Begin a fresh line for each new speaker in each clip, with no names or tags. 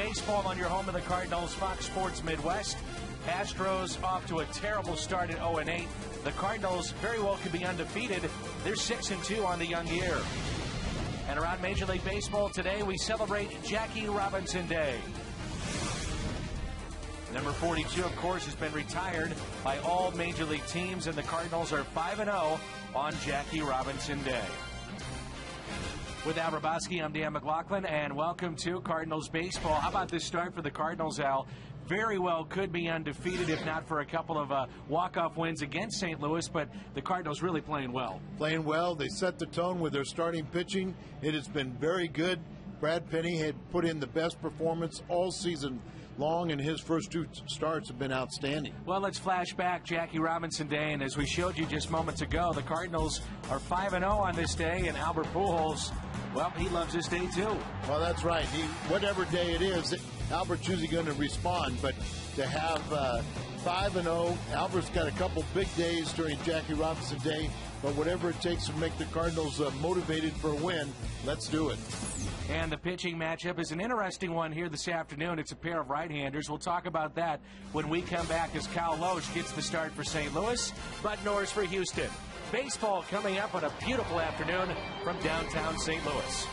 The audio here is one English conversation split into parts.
baseball on your home of the Cardinals, Fox Sports Midwest. Astros off to a terrible start at 0-8. The Cardinals very well could be undefeated. They're 6-2 on the young year. And around Major League Baseball today, we celebrate Jackie Robinson Day. Number 42, of course, has been retired by all Major League teams, and the Cardinals are 5-0 on Jackie Robinson Day. With Al Rabosky, I'm Dan McLaughlin, and welcome to Cardinals Baseball. How about this start for the Cardinals, Al? Very well could be undefeated if not for a couple of walk-off wins against St. Louis, but the Cardinals really playing well.
Playing well. They set the tone with their starting pitching. It has been very good. Brad Penny had put in the best performance all season long, and his first two starts have been outstanding.
Well, let's flash back Jackie Robinson Day, and as we showed you just moments ago, the Cardinals are 5-0 on this day, and Albert Pujols, well, he loves this day too.
Well, that's right. Whatever day it is, Albert's usually going to respond, but to have 5-0, Albert's got a couple big days during Jackie Robinson Day, but whatever it takes to make the Cardinals motivated for a win, let's do it.
And the pitching matchup is an interesting one here this afternoon. It's a pair of right-handers. We'll talk about that when we come back as Kyle Loesch gets the start for St. Louis, Bud Norris for Houston. Baseball coming up on a beautiful afternoon from downtown St. Louis.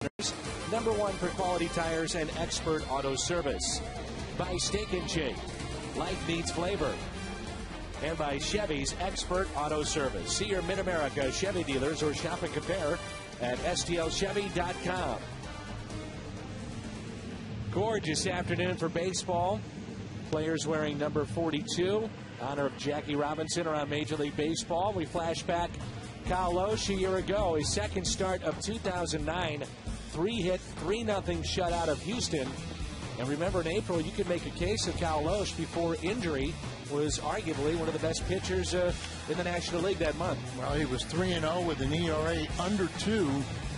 #1 for quality tires and expert auto service. By Steak and Shake, life needs flavor. And by Chevy's expert auto service. See your Mid-America Chevy dealers or shop and compare at stlchevy.com. Gorgeous afternoon for baseball. Players wearing number 42, honor of Jackie Robinson around Major League Baseball. We flash back Kyle Loesch a year ago, his second start of 2009, 3-hit, 3-0 shutout of Houston. And remember, in April, you could make a case of Kyle Loesch before injury was arguably one of the best pitchers in the National League that month.
Well, he was 3-0 with an ERA under 2,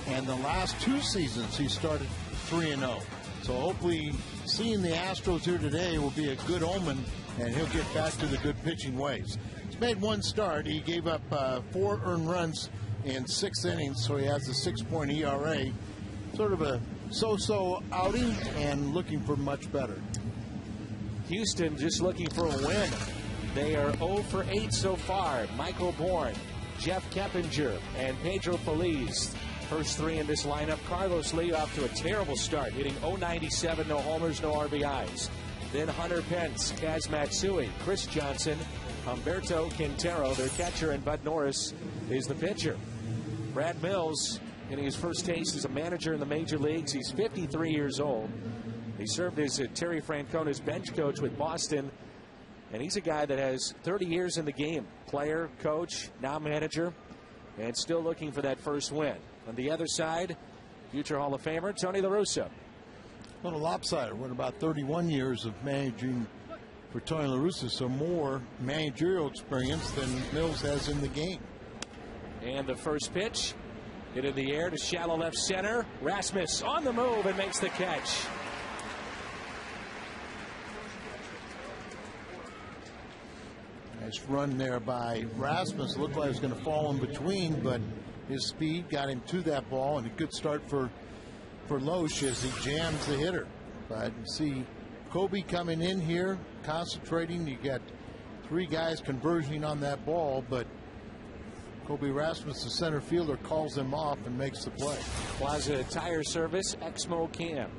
and the last 2 seasons he started 3-0. So hopefully seeing the Astros here today will be a good omen, and he'll get back to the good pitching ways. He's made 1 start. He gave up 4 earned runs in 6 innings, so he has a 6-point ERA. Sort of a so-so outing and looking for much better.
Houston just looking for a win. They are 0 for 8 so far. Michael Bourne, Jeff Keppinger, and Pedro Feliz. First 3 in this lineup. Carlos Lee off to a terrible start, hitting .097, no homers, no RBIs. Then Hunter Pence, Kaz Matsui, Chris Johnson, Humberto Quintero, their catcher, and Bud Norris is the pitcher. Brad Mills getting his first taste as a manager in the major leagues. He's 53 years old. He served as Terry Francona's bench coach with Boston, and he's a guy that has 30 years in the game. Player, coach, now manager, and still looking for that first win. On the other side, future Hall of Famer Tony La Russa.
A little lopsided. What about 31 years of managing for Tony La Russa, so more managerial experience than Mills has in the game.
And the first pitch, hit in the air to shallow left center. Rasmus on the move and makes the catch.
Nice run there by Rasmus. Looked like it was going to fall in between, but his speed got him to that ball, and a good start for Loesch as he jams the hitter. But you see Kobe coming in here, concentrating. You got 3 guys converging on that ball, but Kobe Rasmus, the center fielder, calls him off and makes the play.
Plaza Tire Service, Exmo Cam.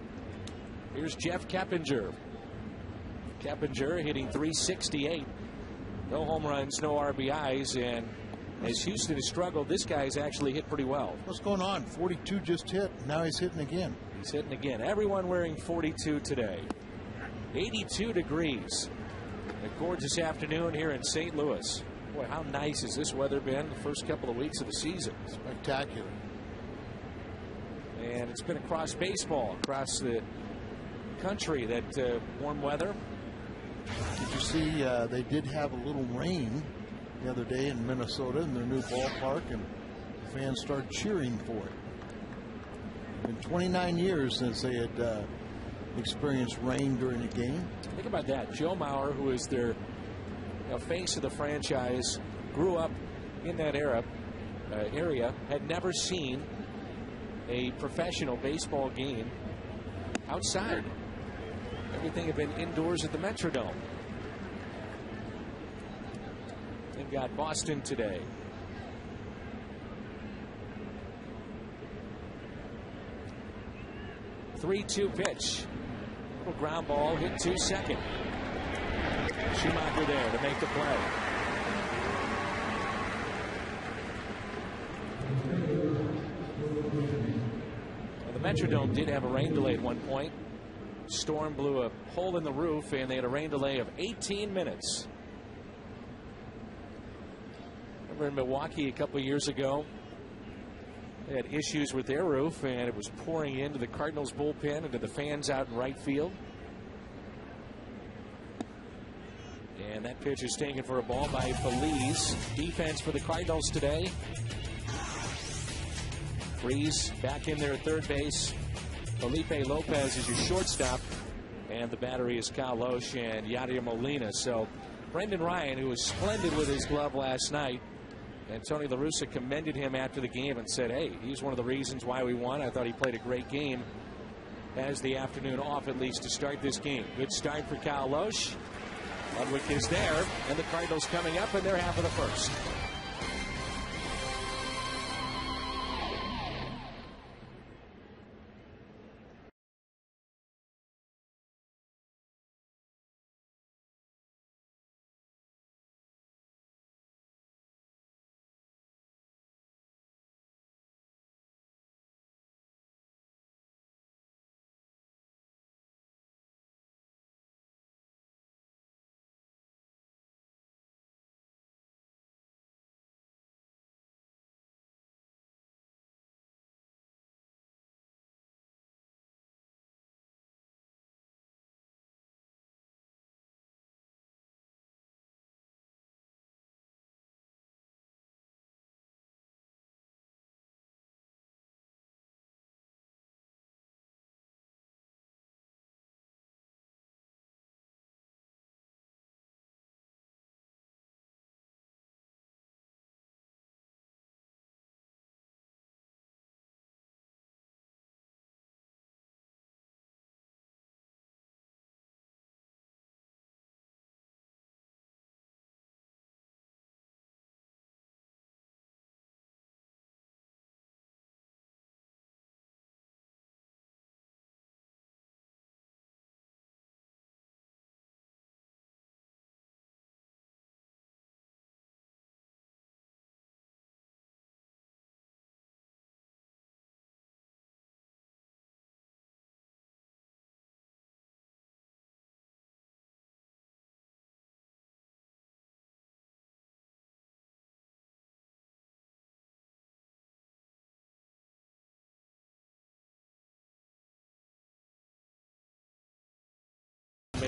Here's Jeff Keppinger. Keppinger hitting .368. No home runs, no RBIs, and as Houston has struggled, this guy's actually hit pretty well.
What's going on? 42 just hit. Now he's hitting again.
He's hitting again. Everyone wearing 42 today. 82 degrees. A gorgeous afternoon here in St. Louis. Boy, how nice has this weather been the first couple of weeks of the season?
Spectacular.
And it's been across baseball, across the country, that warm weather.
Did you see they did have a little rain the other day in Minnesota in their new ballpark, and fans started cheering for it. It's been 29 years since they had experienced rain during a game.
Think about that. Joe Mauer, who is their face of the franchise, grew up in that area, had never seen a professional baseball game outside. Everything had been indoors at the Metrodome. They've got Boston today. .3-2 pitch. Little ground ball hit to second. Schumacher there to make the play. Well, the Metrodome did have a rain delay at one point. Storm blew a hole in the roof, and they had a rain delay of 18 minutes. Remember in Milwaukee a couple of years ago, they had issues with their roof, and it was pouring into the Cardinals bullpen and to the fans out in right field. And that pitch is taken for a ball by Feliz. Defense for the Cardinals today. Freeze back in there at third base. Felipe Lopez is your shortstop. And the battery is Kyle Loesch and Yadier Molina. So Brendan Ryan, who was splendid with his glove last night, and Tony La Russa commended him after the game and said, hey, he's one of the reasons why we won. I thought he played a great game. Has the afternoon off at least to start this game. Good start for Kyle Loesch. Ludwig is there, and the Cardinals coming up in their half of the first.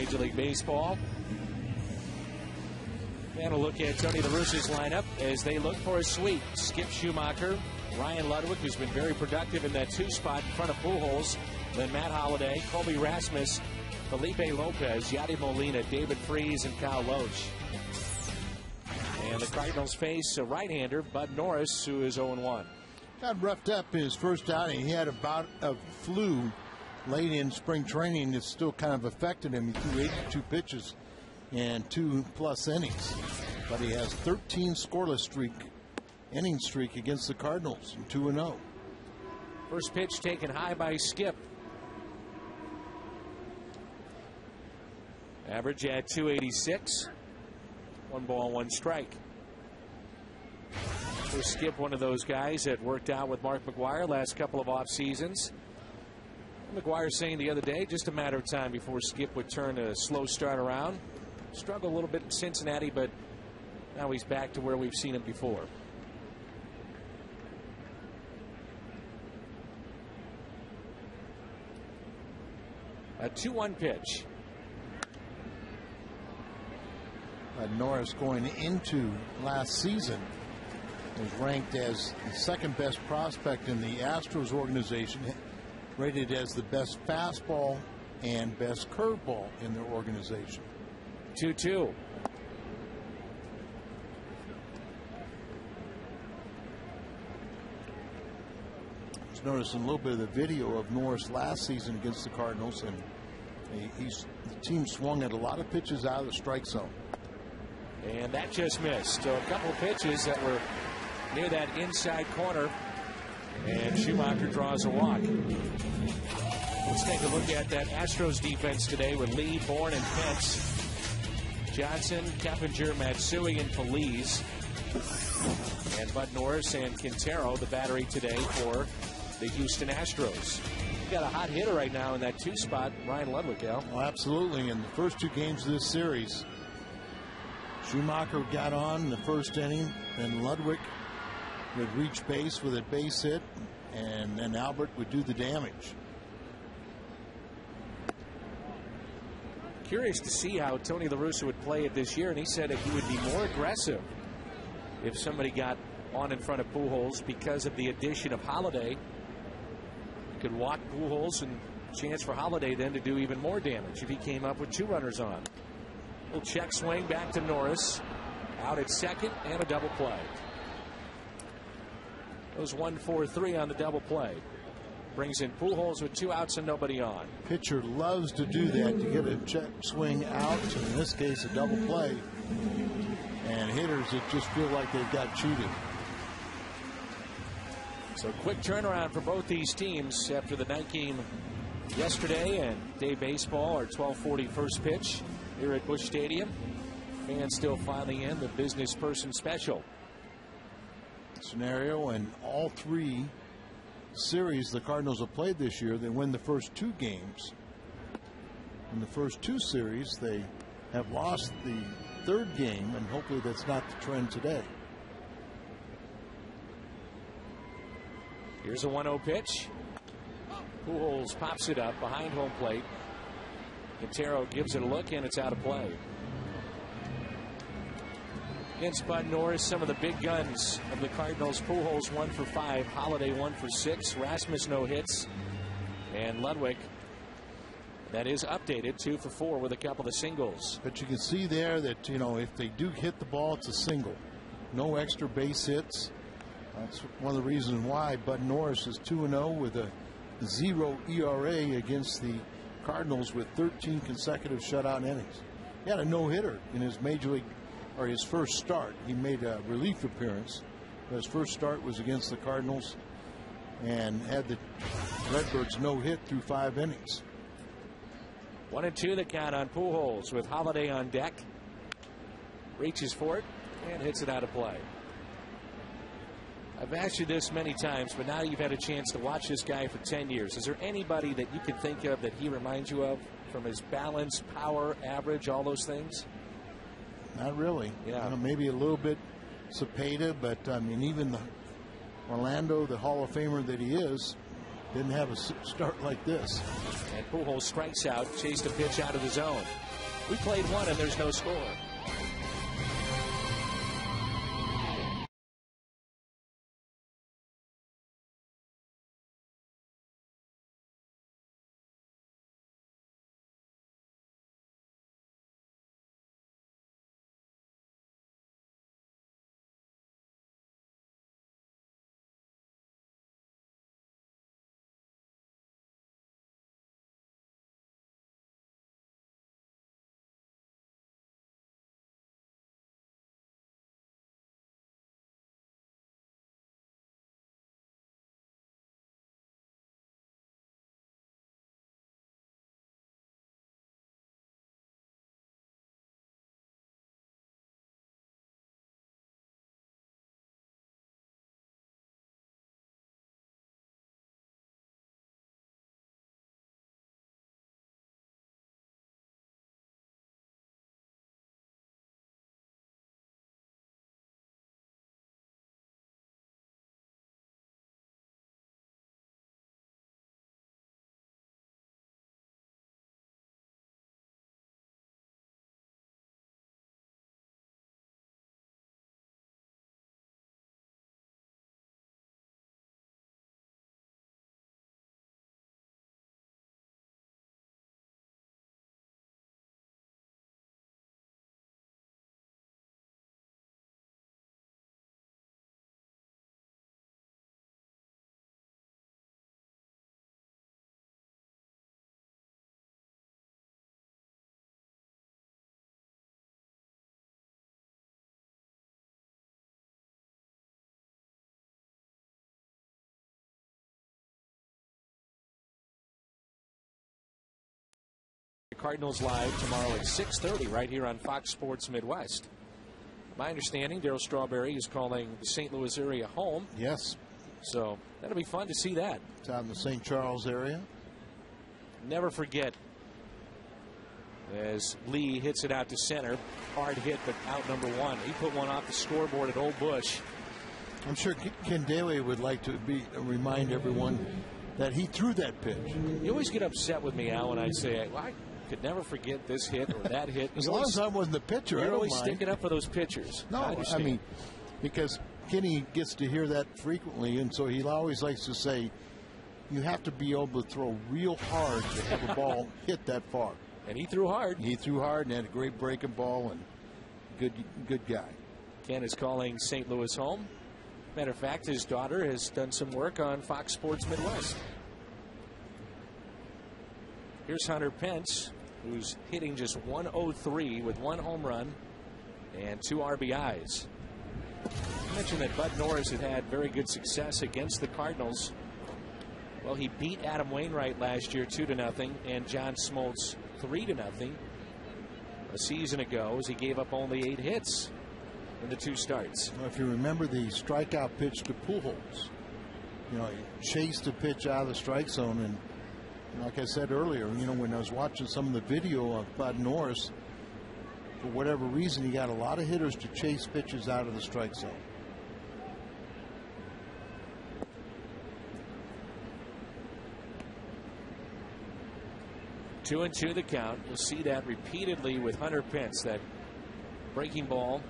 Major League Baseball. And a look at Tony La Russa's lineup as they look for a sweep. Skip Schumacher, Ryan Ludwig, who's been very productive in that 2 spot in front of Pujols. Then Matt Holliday, Colby Rasmus, Felipe Lopez, Yadi Molina, David Freese, and Kyle Loach. And the Cardinals face a right-hander, Bud Norris, who is 0-1.
Got roughed up his first outing. He had a bout of flu late in spring training. It still kind of affected him. He threw 82 pitches and 2+ innings. But he has 13 scoreless inning streak against the Cardinals, 2-0.
First pitch taken high by Skip. Average at 286. 1 ball, 1 strike. For Skip, one of those guys that worked out with Mark McGwire last couple of off seasons. McGwire saying the other day, just a matter of time before Skip would turn a slow start around. Struggled a little bit in Cincinnati, but now he's back to where we've seen him before. A 2-1 pitch.
Norris, going into last season, was ranked as the second best prospect in the Astros organization, rated as the best fastball and best curveball in their organization.
2-2.
Just noticing a little bit of the video of Norris last season against the Cardinals, and the team swung at a lot of pitches out of the strike zone.
And that just missed. So a couple of pitches that were near that inside corner, and Schumacher draws a walk. Let's take a look at that Astros defense today with Lee, Bourne, and Pence. Johnson, Keppinger, Matsui, and Feliz. And Bud Norris and Quintero, the battery today for the Houston Astros. We've got a hot hitter right now in that 2 spot, Ryan Ludwig, Al.
Oh, absolutely. In the first 2 games of this series, Schumacher got on in the first inning, then Ludwig would reach base with a base hit, and then Albert would do the damage.
Curious to see how Tony La Russa would play it this year, and he said that he would be more aggressive if somebody got on in front of Pujols because of the addition of Holliday. You could walk Pujols, and chance for Holliday then to do even more damage if he came up with 2 runners on. Little check swing back to Norris, out at second, and a double play. It was 1-4-3 on the double play. Brings in Pujols with 2 outs and nobody on.
Pitcher loves to do that, to get a check swing out, in this case a double play. And hitters that just feel like they've got cheated.
So quick turnaround for both these teams after the night game yesterday and day baseball, our 12:40 first pitch here at Busch Stadium. Fans still filing in the business person special.
Scenario, and all 3 series the Cardinals have played this year, they win the first 2 games. In the first 2 series, they have lost the 3rd game, and hopefully that's not the trend today.
Here's a 1-0 pitch. Pujols pops it up behind home plate. Quintero gives it a look, and it's out of play. Against Bud Norris, some of the big guns of the Cardinals. Pujols 1 for 5, Holliday 1 for 6, Rasmus no hits, and Ludwig, that is updated, 2 for 4 with a couple of singles.
But you can see there that, you know, if they do hit the ball, it's a single. No extra base hits. That's one of the reasons why Bud Norris is 2-0 with a 0 ERA against the Cardinals with 13 consecutive shutout innings. He had a no-hitter in his major league, or his first start. He made a relief appearance, but his first start was against the Cardinals and had the Redbirds no hit through 5 innings.
1-2 the count on Pujols with Holliday on deck. Reaches for it and hits it out of play. I've asked you this many times, but now you've had a chance to watch this guy for 10 years. Is there anybody that you can think of that he reminds you of from his balance, power, average, all those things?
Not really.
Yeah.
You know, maybe a little bit Cepeda, but I mean, even Orlando, the Hall of Famer that he is, didn't have a start like this.
And Pujols strikes out, chased a pitch out of the zone. We played one and there's no score. Cardinals live tomorrow at 6:30 right here on Fox Sports Midwest. My understanding, Darryl Strawberry is calling the St. Louis area home.
Yes.
So that'll be fun to see that.
It's out in the St. Charles area.
Never forget as Lee hits it out to center. Hard hit, but out number one. He put one off the scoreboard at Old Bush.
I'm sure Ken Daly would like to remind everyone that he threw that pitch.
You always get upset with me, Al, when I say, well, I could never forget this hit or that hit.
As long as I wasn't the pitcher, I
you're
don't
always
mind.
sticking up for those pitchers.
No, I mean, because Kenny gets to hear that frequently, and so he always likes to say, you have to be able to throw real hard to have a ball hit that far.
And he threw hard.
He threw hard and had a great breaking ball, and good guy.
Ken is calling St. Louis home. Matter of fact, his daughter has done some work on Fox Sports Midwest. Here's Hunter Pence, who's hitting just 103 with one home run and 2 RBIs. I mentioned that Bud Norris had very good success against the Cardinals. Well, he beat Adam Wainwright last year 2-0 and John Smoltz 3-0 a season ago, as he gave up only 8 hits in the 2 starts.
Well, if you remember the strikeout pitch to Pujols, he chased the pitch out of the strike zone, and like I said earlier, when I was watching some of the video of Bud Norris, for whatever reason, he got a lot of hitters to chase pitches out of the strike zone.
Two and two the count. You'll see that repeatedly with Hunter Pence. That breaking ball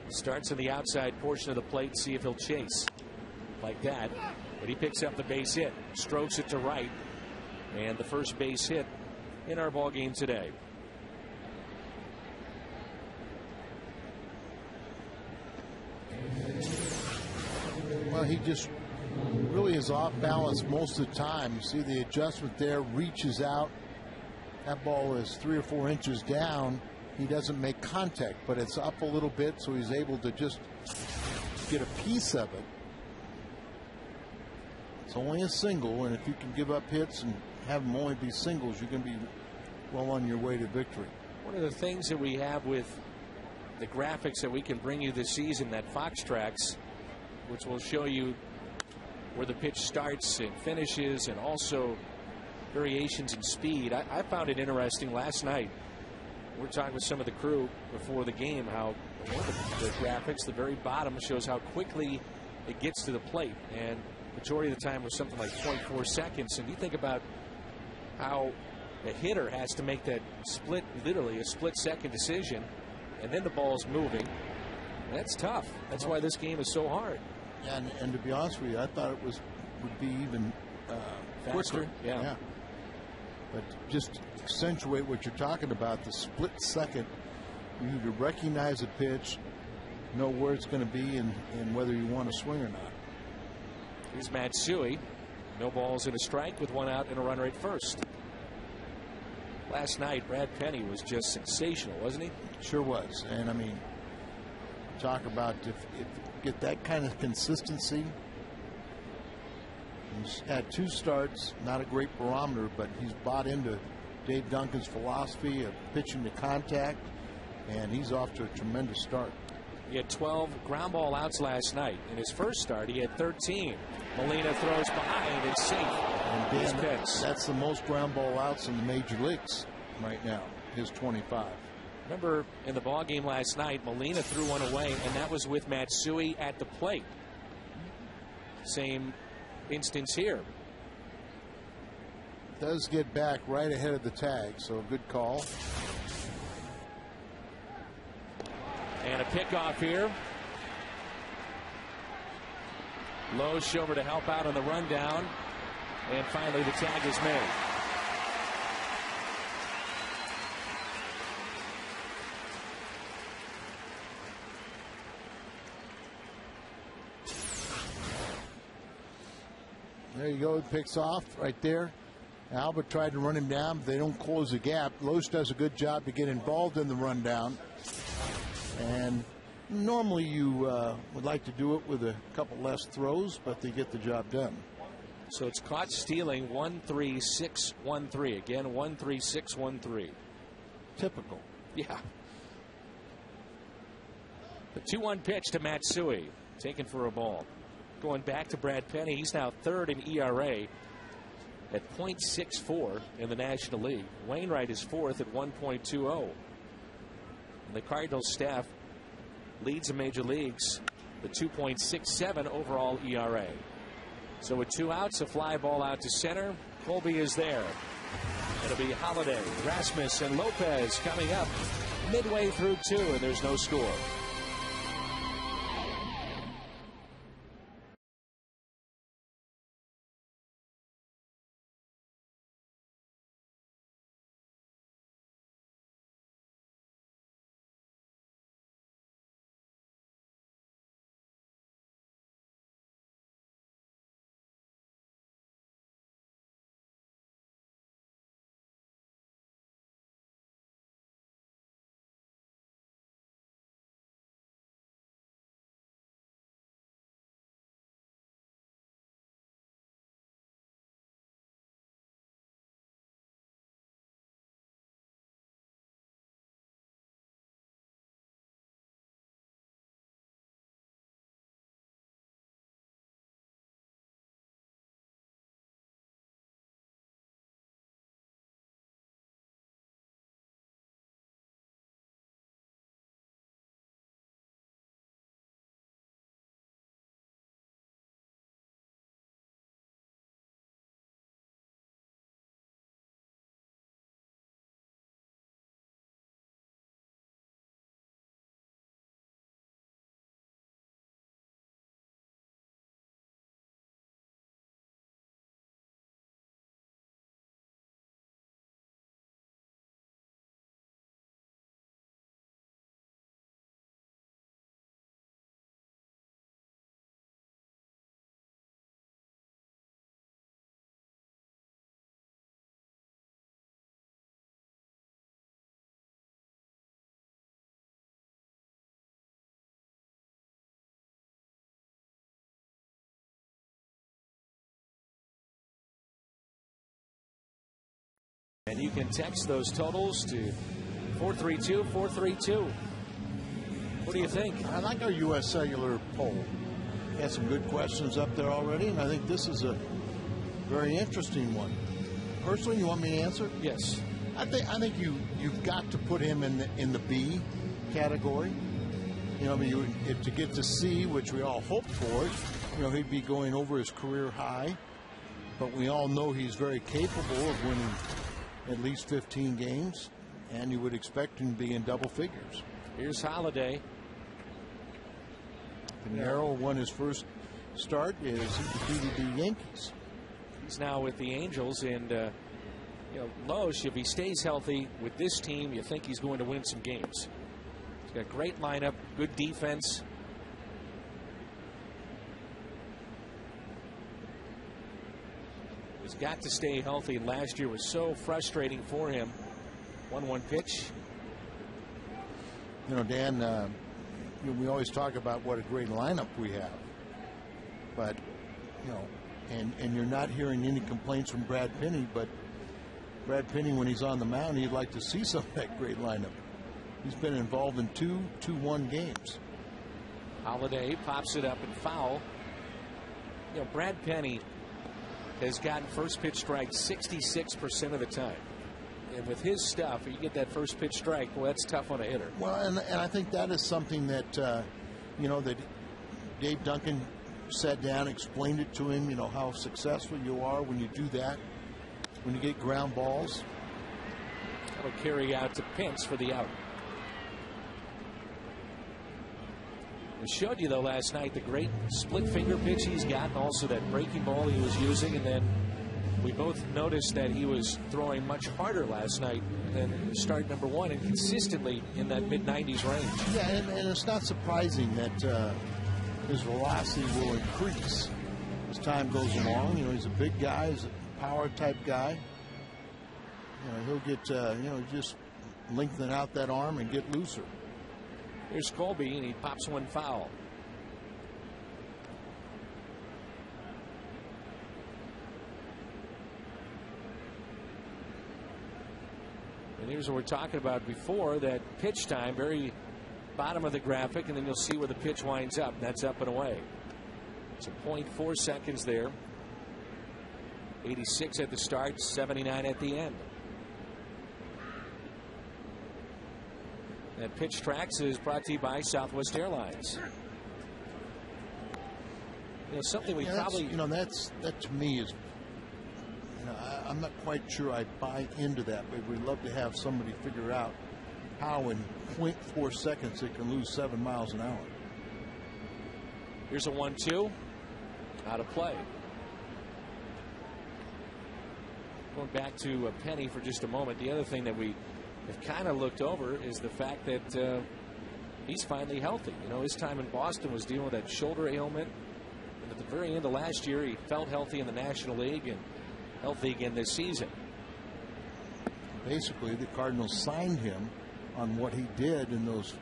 starts on the outside portion of the plate. See if he'll chase like that. But he picks up the base hit, strokes it to right, and the first base hit in our ball game today.
Well, he just really is off balance most of the time. You see the adjustment there, reaches out. That ball is 3 or 4 inches down. He doesn't make contact, but it's up a little bit, so he's able to just get a piece of it. It's only a single, and if you can give up hits and have them only be singles, you can be well on your way to victory.
One of the things that we have with the graphics that we can bring you this season, that Fox Tracks, which will show you where the pitch starts and finishes, and also variations in speed. I found it interesting last night. We're talking with some of the crew before the game how the graphics, the very bottom, shows how quickly it gets to the plate, and majority of the time was something like 24 seconds. And you think about how The hitter has to make that split, literally a split-second decision, and then the ball's moving. That's tough. That's why this game is so hard.
And to be honest with you, I thought it would be even
faster.
Quicker.
Yeah.
But just accentuate what you're talking about, the split second. You need to recognize a pitch, know where it's going to be, and whether you want to swing or not.
Here's Matsui. No balls and a strike with 1 out and a runner at first. Last night, Brad Penny was just sensational, wasn't he?
Sure was. And I mean, talk about if get that kind of consistency. He's had 2 starts, not a great barometer, but he's bought into Dave Duncan's philosophy of pitching to contact, and he's off to a tremendous start.
He had 12 ground ball outs last night. In his first start, he had 13. Molina throws behind and safe.
And Dan, that's the most ground ball outs in the major leagues right now, his 25.
Remember in the ball game last night, Molina threw one away, and that was with Matsui at the plate. Same instance here.
Does get back right ahead of the tag, so good call.
And a pickoff here. Lowe's Shover to help out on the rundown, and finally the tag is made.
There you go. He picks off right there. Albert tried to run him down, but they don't close the gap. Lowe's does a good job to get involved in the rundown. And normally you would like to do it with a couple less throws, but they get the job done.
So it's caught stealing 1-3-6-1-3. Again, 1-3-6-1-3.
Typical.
Yeah. The 2-1 pitch to Matsui. Taken for a ball. Going back to Brad Penny. He's now 3rd in ERA at .64 in the National League. Wainwright is 4th at 1.20. And the Cardinals staff leads the major leagues, the 2.67 overall ERA. So with 2 outs, a fly ball out to center. Colby is there. It'll be Holiday, Rasmus, and Lopez coming up midway through 2, and there's no score. And you can text those totals to 432-432. What do you think?
I like our U.S. Cellular poll. Got some good questions up there already, and I think this is a very interesting one. Personally, you want me to answer?
Yes.
I think you've got to put him in the B category. You know, I mean, to get to C, which we all hoped for, you know, he'd be going over his career high. But we all know he's very capable of winning at least 15 games, and you would expect him to be in double figures.
Here's Holiday.
Pinero won his first start as he defeated the Yankees.
He's now with the Angels, and Loesch, if he stays healthy with this team, you think he's going to win some games. He's got a great lineup, good defense. He's got to stay healthy. Last year was so frustrating for him. 1-1 pitch.
Dan, we always talk about what a great lineup we have, but and you're not hearing any complaints from Brad Penny, but Brad Penny, when he's on the mound, he'd like to see some of that great lineup. He's been involved in 2-1 games.
Holiday pops it up and foul. Brad Penny has gotten first pitch strike 66% of the time. And with his stuff, you get that first pitch strike, well, that's tough on a hitter.
Well, and I think that is something that, that Dave Duncan sat down, explained it to him, how successful you are when you do that, when you get ground balls.
That'll carry out to Pence for the out. I showed you, though, last night the great split finger pitch he's got, and also that breaking ball he was using, and then we both noticed that he was throwing much harder last night than start number one, and consistently in that mid-90s range.
Yeah, and it's not surprising that his velocity will increase as time goes along. He's a big guy, he's a power type guy. He'll get just lengthen out that arm and get looser.
Here's Colby, and he pops one foul. And here's what we're talking about before, that pitch time, very bottom of the graphic, and then you'll see where the pitch winds up. That's up and away. It's a 0.4 seconds there. 86 at the start, 79 at the end. That Pitch Tracks is brought to you by Southwest Airlines. Something we probably...
that to me is... I'm not quite sure I buy into that, but we'd love to have somebody figure out how in 0.4 seconds it can lose 7 miles an hour.
Here's a 1-2. Out of play. Going back to Penny for just a moment, the other thing that we have kind of looked over is the fact that he's finally healthy. His time in Boston was dealing with that shoulder ailment, and at the very end of last year he felt healthy in the National League and healthy again this season.
Basically, the Cardinals signed him on what he did in those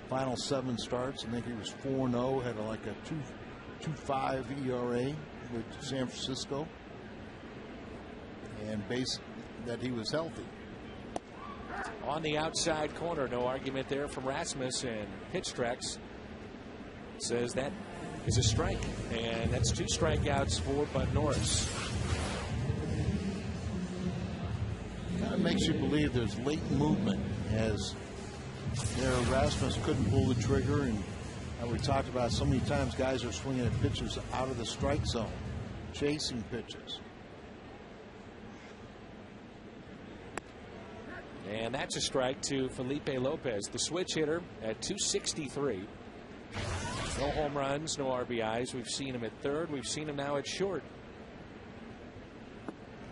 final 7 starts. I think he was 4-0, had like a 2.25 ERA with San Francisco, and that he was healthy.
On the outside corner, no argument there from Rasmus, and Pitch Tracks says that is a strike, and that's 2 strikeouts for Bud Norris.
Kind of makes you believe there's latent movement, as Rasmus couldn't pull the trigger, and we talked about so many times guys are swinging at pitches out of the strike zone, chasing pitches.
And that's a strike to Felipe Lopez, the switch hitter at 263. No home runs, no RBIs. We've seen him at third. We've seen him now at short.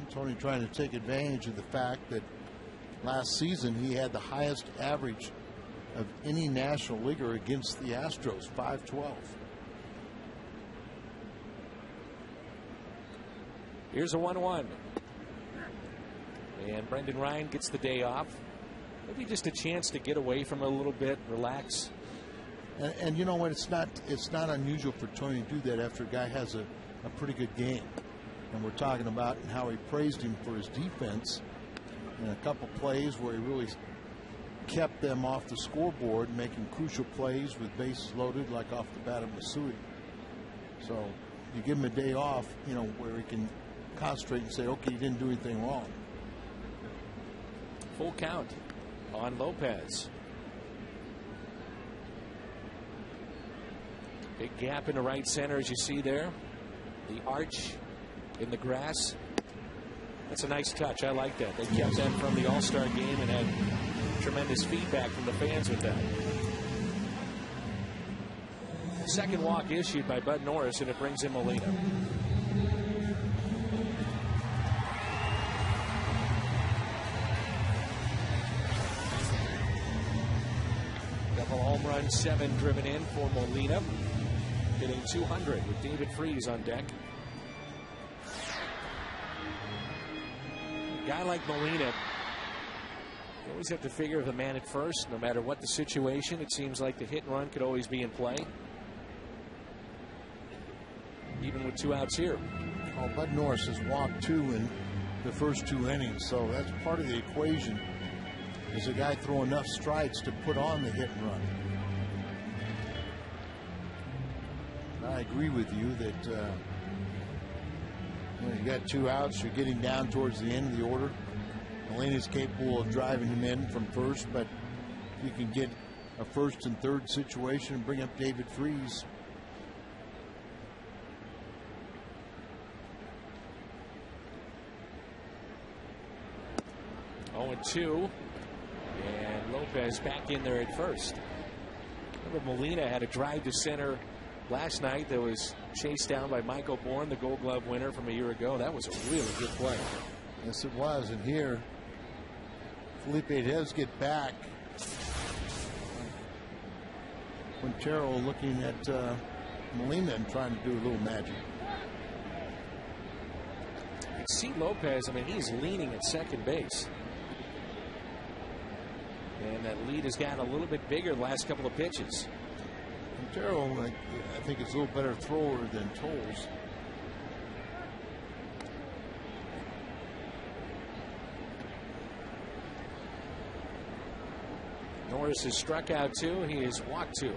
Tony trying to take advantage of the fact that last season he had the highest average of any National Leaguer against the Astros, 512.
Here's a 1-1. And Brendan Ryan gets the day off. Maybe just a chance to get away from it a little bit, relax.
And you know what? It's not unusual for Tony to do that after a guy has a pretty good game. And we're talking about how he praised him for his defense in a couple plays where he really kept them off the scoreboard, making crucial plays with bases loaded, like off the bat of Masui. So you give him a day off, where he can concentrate and say, okay, you didn't do anything wrong.
Full count on Lopez. Big gap in the right center, as you see there. The arch in the grass. That's a nice touch. I like that. They kept that from the All-Star game and had tremendous feedback from the fans with that. Second walk issued by Bud Norris, and it brings in Molina. Double home run, 7 driven in for Molina. Hitting 200 with David Freese on deck. A guy like Molina, you always have to figure the man at first, no matter what the situation. It seems like the hit and run could always be in play, even with 2 outs here.
Oh, Bud Norris has walked 2 in the first 2 innings, so that's part of the equation. Is a guy throw enough strikes to put on the hit and run? I agree with you that when you got 2 outs, you're getting down towards the end of the order. Molina's capable of driving him in from first, but you can get a first and third situation and bring up David Freese.
Oh, 2, and Lopez back in there at first. Remember, Molina had a drive to center last night that was chased down by Michael Bourne, the Gold Glove winner from a year ago. That was a really good play.
Yes, it was. And here, Felipe does get back. Quintero looking at Molina and trying to do a little magic.
You see Lopez, I mean, he's leaning at second base. And that lead has gotten a little bit bigger the last couple of pitches.
Quintero, I think, is a little better thrower than Tolles.
Norris has struck out 2. He has walked 2.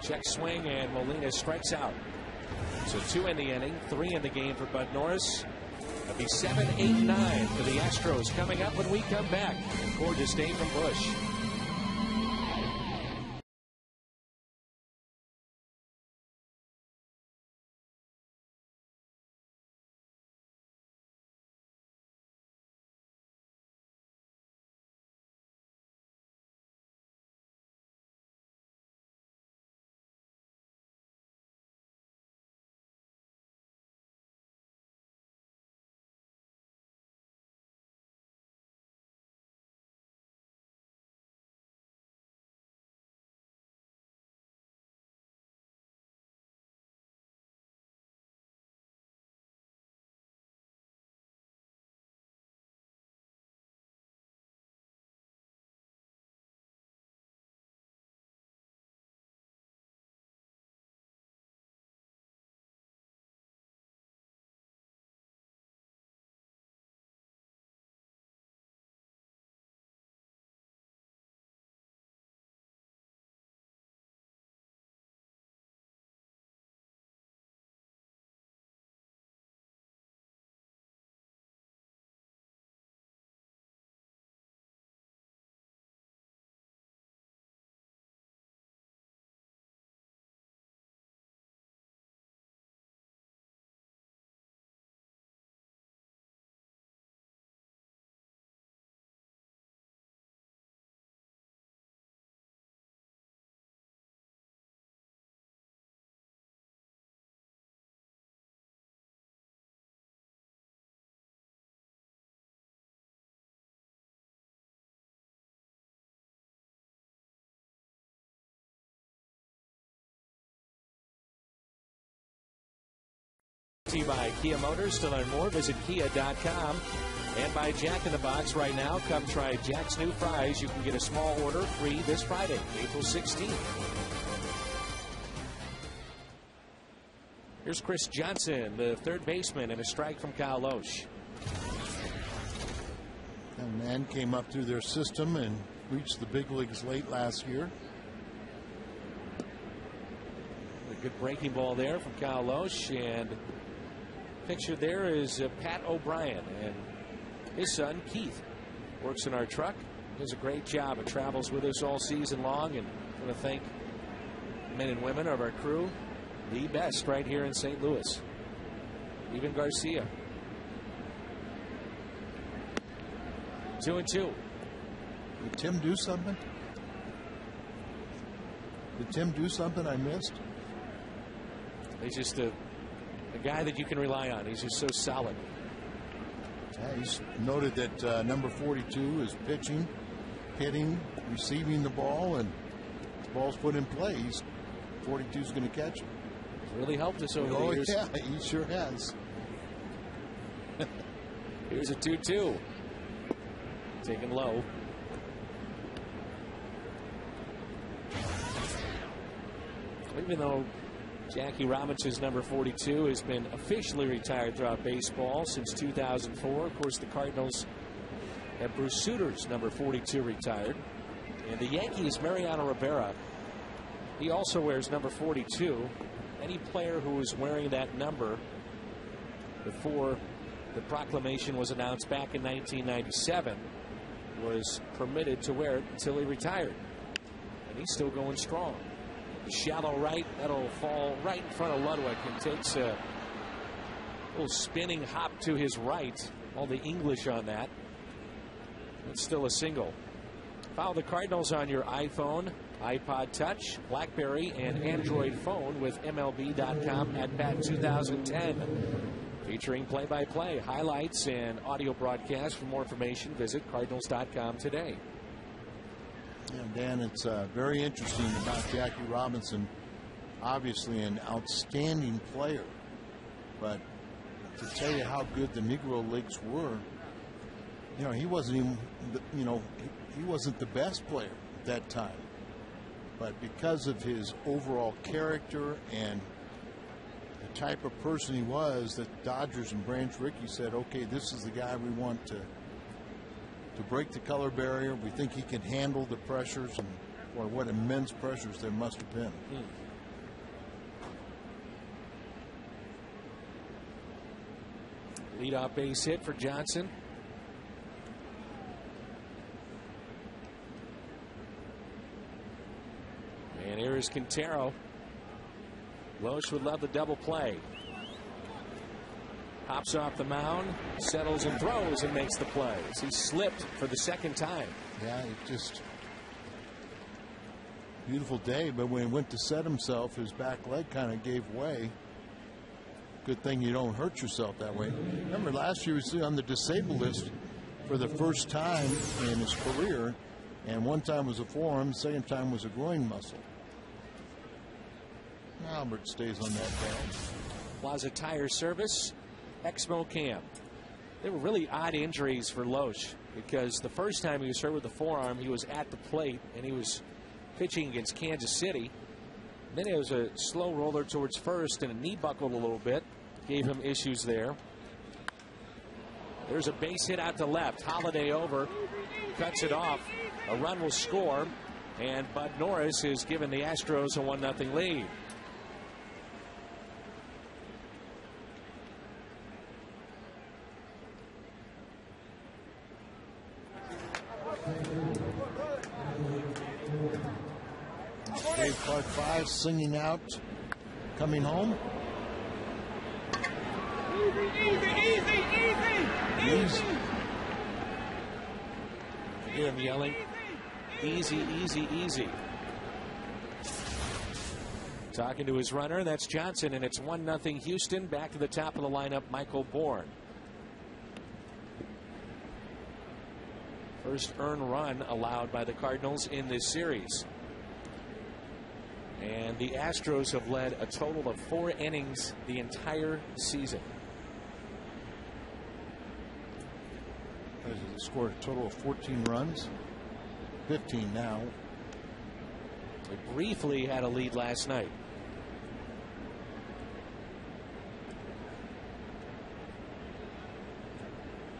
Check swing, and Molina strikes out. So 2 in the inning, 3 in the game for Bud Norris. It'll be 7, 8, 9 for the Astros coming up when we come back. Gorgeous day from Busch. By Kia Motors. To learn more, visit kia.com. And by Jack in the Box right now. Come try Jack's new fries. You can get a small order free this Friday, April 16th. Here's Chris Johnson, the third baseman, and a strike from Kyle Loesch.
That man came up through their system and reached the big leagues late last year.
A good breaking ball there from Kyle Loesch, and picture there is Pat O'Brien, and his son Keith works in our truck, does a great job and travels with us all season long. And I want to thank men and women of our crew, the best right here in St. Louis. Even Garcia. 2-2.
Did Tim do something? Did Tim do something I missed?
He's just a guy that you can rely on. He's just so solid.
Yeah, he's noted that number 42 is pitching, hitting, receiving the ball, and the ball's put in play. 42's going to catch it.
He's really helped us over the years.
Yeah, he sure has.
Here's a 2-2. Taken low. Even though Jackie Robinson's number 42 has been officially retired throughout baseball since 2004. Of course, the Cardinals have Bruce Suter's number 42 retired. And the Yankees, Mariano Rivera, he also wears number 42. Any player who was wearing that number before the proclamation was announced back in 1997 was permitted to wear it until he retired. And he's still going strong. Shallow right, that'll fall right in front of Ludwig, and takes a little spinning hop to his right. All the English on that. It's still a single. Follow the Cardinals on your iPhone, iPod Touch, BlackBerry, and Android phone with MLB.com at Bat 2010. Featuring play-by-play, highlights, and audio broadcasts. For more information, visit Cardinals.com today.
Yeah, Dan, it's very interesting about Jackie Robinson. Obviously an outstanding player, but to tell you how good the Negro Leagues were, you know, he wasn't even, you know, he wasn't the best player at that time. But because of his overall character and the type of person he was, that Dodgers and Branch Rickey said, okay, this is the guy we want to break the color barrier. We think he can handle the pressures, and boy, what immense pressures there must have been.
Leadoff base hit for Johnson. And here is Quintero. Loesch would love the double play. Hops off the mound, settles and throws, and makes the plays. He slipped for the second time.
Yeah, it just beautiful day, but when he went to set himself, his back leg kind of gave way. Good thing you don't hurt yourself that way. Remember, last year he was on the disabled list for the first time in his career, and one time was a forearm, second time was a groin muscle. Albert stays on that bag.
Plaza Tire Service, Exmo Camp. They were really odd injuries for Loesch, because the first time he was hurt with the forearm, he was at the plate and he was pitching against Kansas City. Then it was a slow roller towards first and a knee buckled a little bit, gave him issues there. There's a base hit out to left. Holiday over, cuts it off. A run will score, and Bud Norris has given the Astros a 1-0 lead.
Dave Clark 5 singing out, coming home. Easy.
You hear him yelling, easy, easy, easy. Talking to his runner, that's Johnson, and it's 1-0 Houston. Back to the top of the lineup, Michael Bourne. First earned run allowed by the Cardinals in this series. And the Astros have led a total of 4 innings the entire season.
They scored a total of 14 runs. 15 now.
They briefly had a lead last night.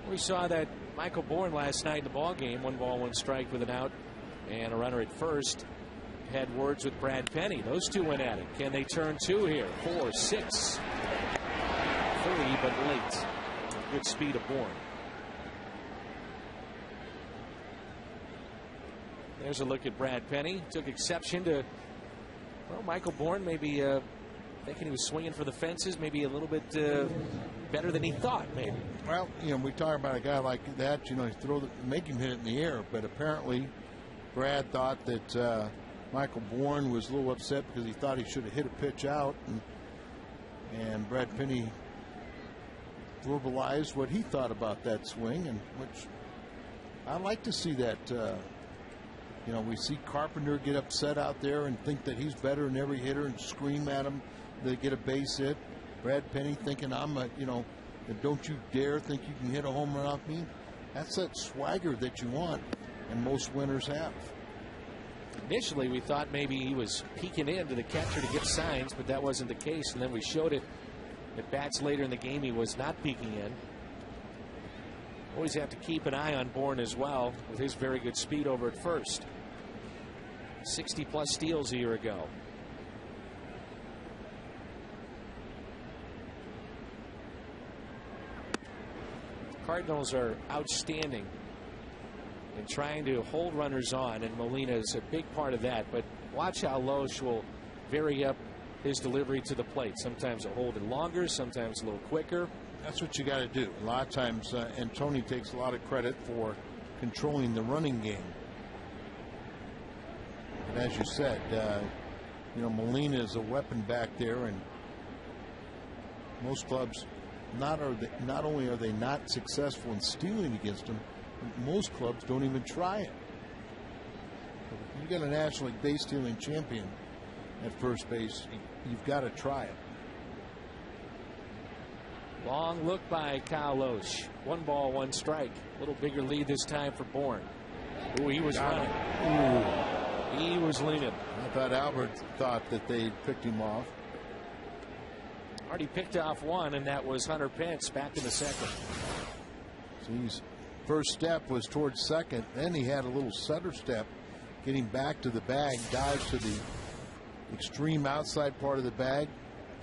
We saw that Michael Bourne last night in the ball game. 1 ball, 1 strike with an out and a runner at first. Had words with Brad Penny. Those two went at it. Can they turn 2 here? 4, 6, 3, but late. Good speed of Bourne. There's a look at Brad Penny. Took exception to Well, Michael Bourne maybe thinking he was swinging for the fences, maybe a little bit better than he thought, maybe.
Well, we talk about a guy like that, make him hit it in the air, but apparently Brad thought that Michael Bourne was a little upset because he thought he should have hit a pitch out, and Brad Penny verbalized what he thought about that swing, and which I like to see that. We see Carpenter get upset out there and think that he's better than every hitter and scream at him to get a base hit. Brad Penny thinking, don't you dare think you can hit a home run off me. That's that swagger that you want, and most winners have.
Initially, we thought maybe he was peeking into the catcher to get signs, but that wasn't the case. And then we showed it at bats later in the game. He was not peeking in. Always have to keep an eye on Bourne as well with his very good speed over at first. 60+ steals a year ago. Cardinals are outstanding in trying to hold runners on, and Molina is a big part of that. But watch how Loesch will vary up his delivery to the plate. Sometimes a hold it longer, sometimes a little quicker.
That's what you got to do. A lot of times, and Tony takes a lot of credit for controlling the running game. And as you said, Molina is a weapon back there, and most clubs not only are they not successful in stealing against him, most clubs don't even try it. You got a National League base stealing champion at first base, you've got to try it.
Long look by Kyle Loesch. 1 ball, 1 strike. A little bigger lead this time for Bourne. Ooh, he was running. Ooh. He was leaning.
I thought Albert thought that they picked him off.
Already picked off one, and that was Hunter Pence back in the second.
So his first step was towards second. Then he had a little setter step, getting back to the bag, dives to the extreme outside part of the bag,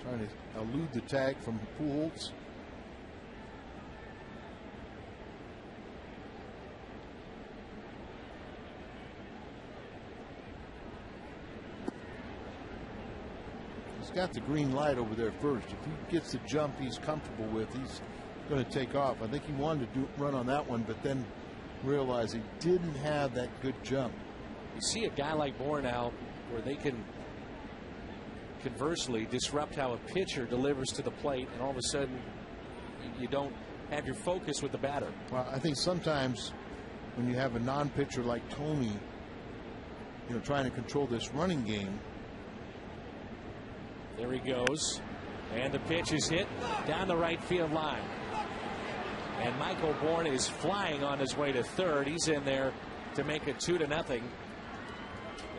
trying to elude the tag from Pujols. He's got the green light over there first. If he gets the jump he's comfortable with, he's going to take off. I think he wanted to run on that one, but then realized he didn't have that good jump.
You see a guy like Bourne now where they can conversely disrupt how a pitcher delivers to the plate, and all of a sudden you don't have your focus with the batter.
Well, I think sometimes when you have a non-pitcher like Tony, trying to control this running game.
There he goes, and the pitch is hit down the right field line, and Michael Bourne is flying on his way to third. He's in there to make it 2-0,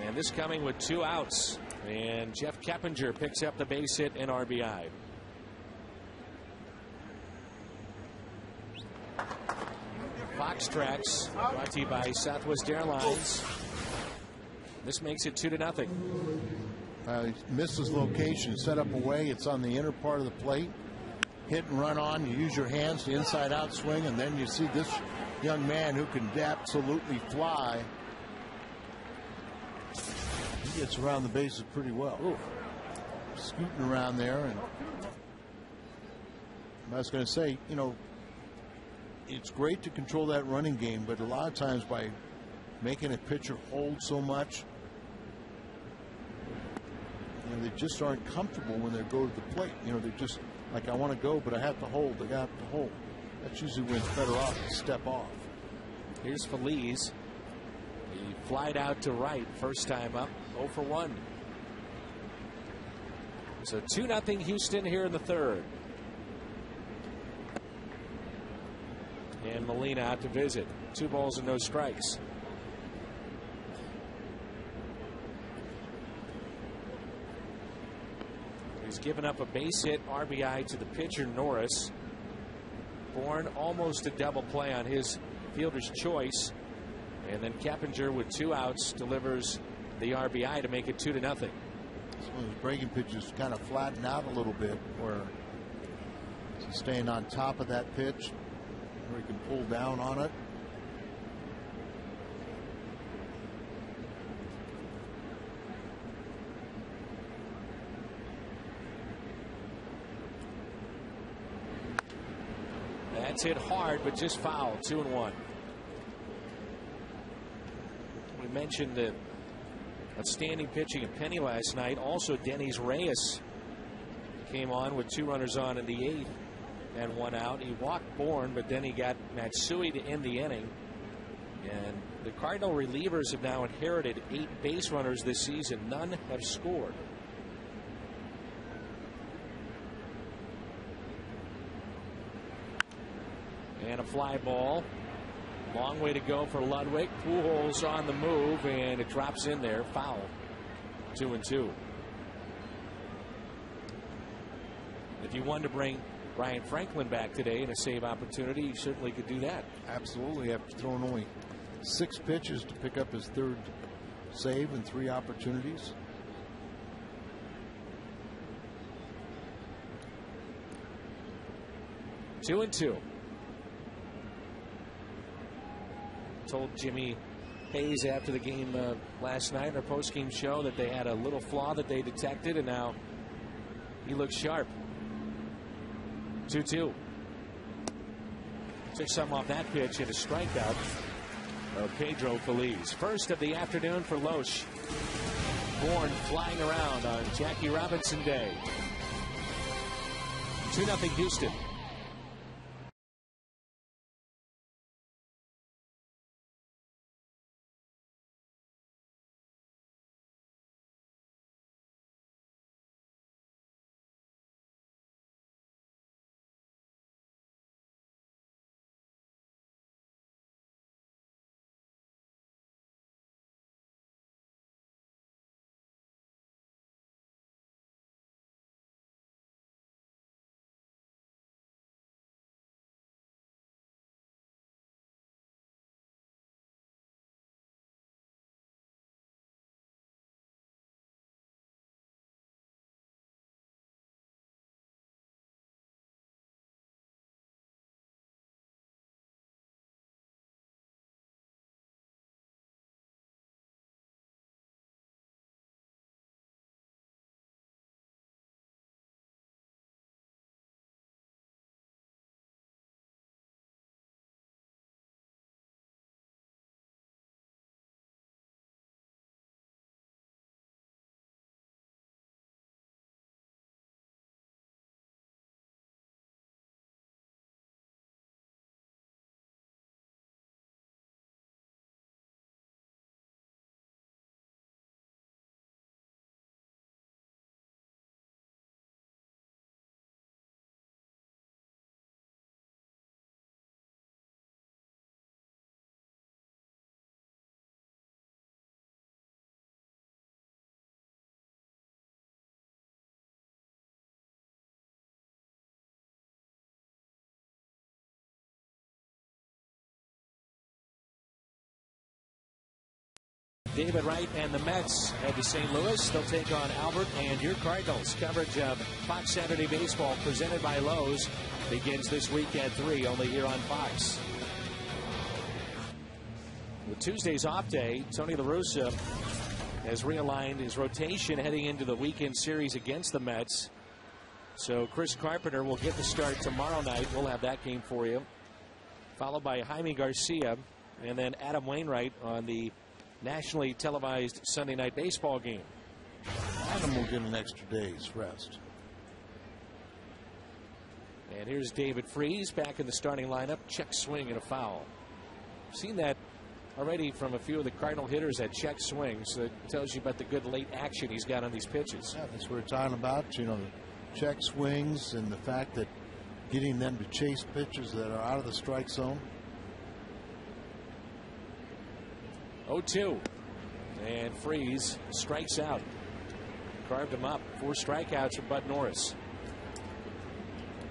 and this coming with 2 outs. And Jeff Keppinger picks up the base hit and RBI. Fox Tracks brought to you by Southwest Airlines. This makes it 2-0.
He missed his location, set up away. It's on the inner part of the plate. Hit and run on. You use your hands to inside out swing, and then you see this young man who can absolutely fly. He gets around the bases pretty well. Ooh. Scooting around there. And I was going to say, it's great to control that running game, but a lot of times by making a pitcher hold so much, they just aren't comfortable when they go to the plate. They're just like, I want to go, but I have to hold. I have to hold. That's usually when it's better off to step off.
Here's Feliz. He flied out to right first time up, 0 for 1. So 2-0 Houston here in the third. And Molina out to visit. 2 balls and no strikes. He's given up a base hit, RBI to the pitcher Norris. Bourne almost a double play on his fielder's choice. And then Keppinger with 2 outs delivers the RBI to make it 2-0.
Some of his breaking pitches kind of flatten out a little bit, where he's staying on top of that pitch where he can pull down on it.
That's hit hard, but just foul. 2-1. We mentioned the outstanding pitching of Penny last night. Also, Denny's Reyes came on with 2 runners on in the 8th and 1 out. He walked Bourne, but then he got Matsui to end the inning. And the Cardinal relievers have now inherited 8 base runners this season. None have scored. And a fly ball. Long way to go for Ludwig. Pujols on the move, and it drops in there. Foul. 2-2. If you wanted to bring Brian Franklin back today in a save opportunity, you certainly could do that.
Absolutely. After throwing only 6 pitches to pick up his 3rd save and 3 opportunities.
Two and two. Told Jimmy Hayes after the game last night in our post-game show that they had a little flaw that they detected, and now he looks sharp. 2-2. Took some off that pitch and a strikeout of Pedro Feliz. First of the afternoon for Loesch. Bourne flying around on Jackie Robinson Day. 2-0 Houston. David Wright and the Mets head to St. Louis. They'll take on Albert and your Cardinals. Coverage of Fox Saturday Baseball presented by Lowe's begins this week at 3, only here on Fox. With Tuesday's off day, Tony La Russa has realigned his rotation heading into the weekend series against the Mets. So Chris Carpenter will get the start tomorrow night. We'll have that game for you. Followed by Jaime Garcia and then Adam Wainwright on the nationally televised Sunday night baseball game.
Adam will get an extra day's rest.
And here's David Freese back in the starting lineup. Check swing and a foul. Seen that already from a few of the Cardinal hitters at check swings. That tells you about the good late action he's got on these pitches.
Yeah, that's what we're talking about. You know, the check swings and the fact that getting them to chase pitches that are out of the strike zone.
0-2. And Freese strikes out. Carved him up. 4 strikeouts for Bud Norris.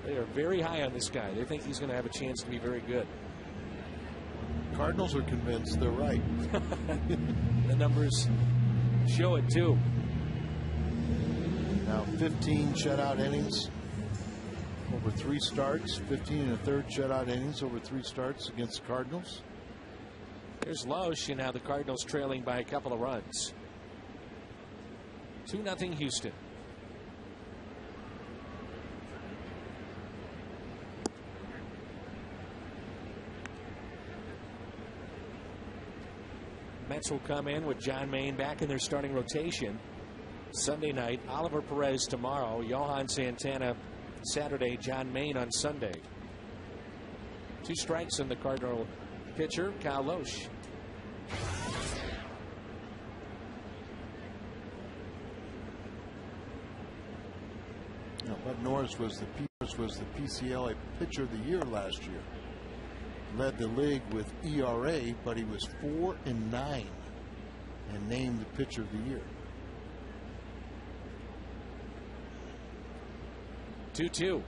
They are very high on this guy. They think he's going to have a chance to be very good.
Cardinals are convinced they're right.
The numbers show it too.
Now 15 shutout innings over 3 starts. 15 1/3 shutout innings over 3 starts against the Cardinals.
Here's Loesch, and now the Cardinals trailing by a couple of runs. 2-0 Houston. Nats will come in with John Maine back in their starting rotation Sunday night. Oliver Perez tomorrow. Johan Santana Saturday. John Maine on Sunday. 2 strikes on the Cardinal pitcher, Kyle Loesch.
Bud Norris was the PCLA Pitcher of the Year last year. Led the league with ERA, but he was 4-9 and named the Pitcher of the Year.
2-2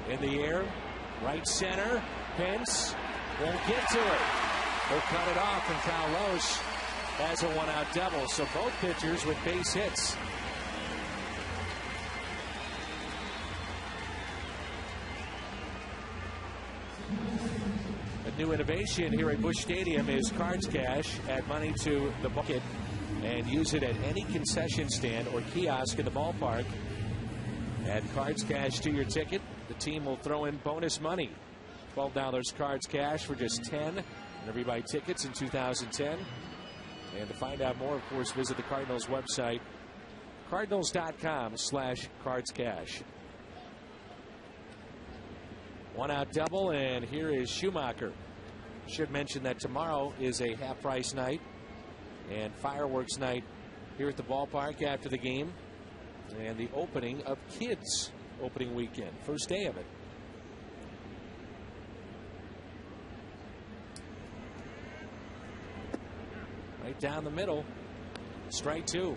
in the air, right center. Pence won't get to it. He'll cut it off, and Kyle Loesch has a 1-out double. So both pitchers with base hits. New innovation here at Busch Stadium is Cards Cash. Add money to the bucket and use it at any concession stand or kiosk in the ballpark. Add Cards Cash to your ticket. The team will throw in bonus money. $12 Cards Cash for just $10 whenever you buy tickets in 2010. And to find out more, of course, visit the Cardinals website, cardinals.com/cardscash. 1-out double, and here is Schumacher. Should mention that tomorrow is a half-price night and fireworks night here at the ballpark after the game, and the opening of Kids opening weekend, first day of it. Right down the middle, strike 2.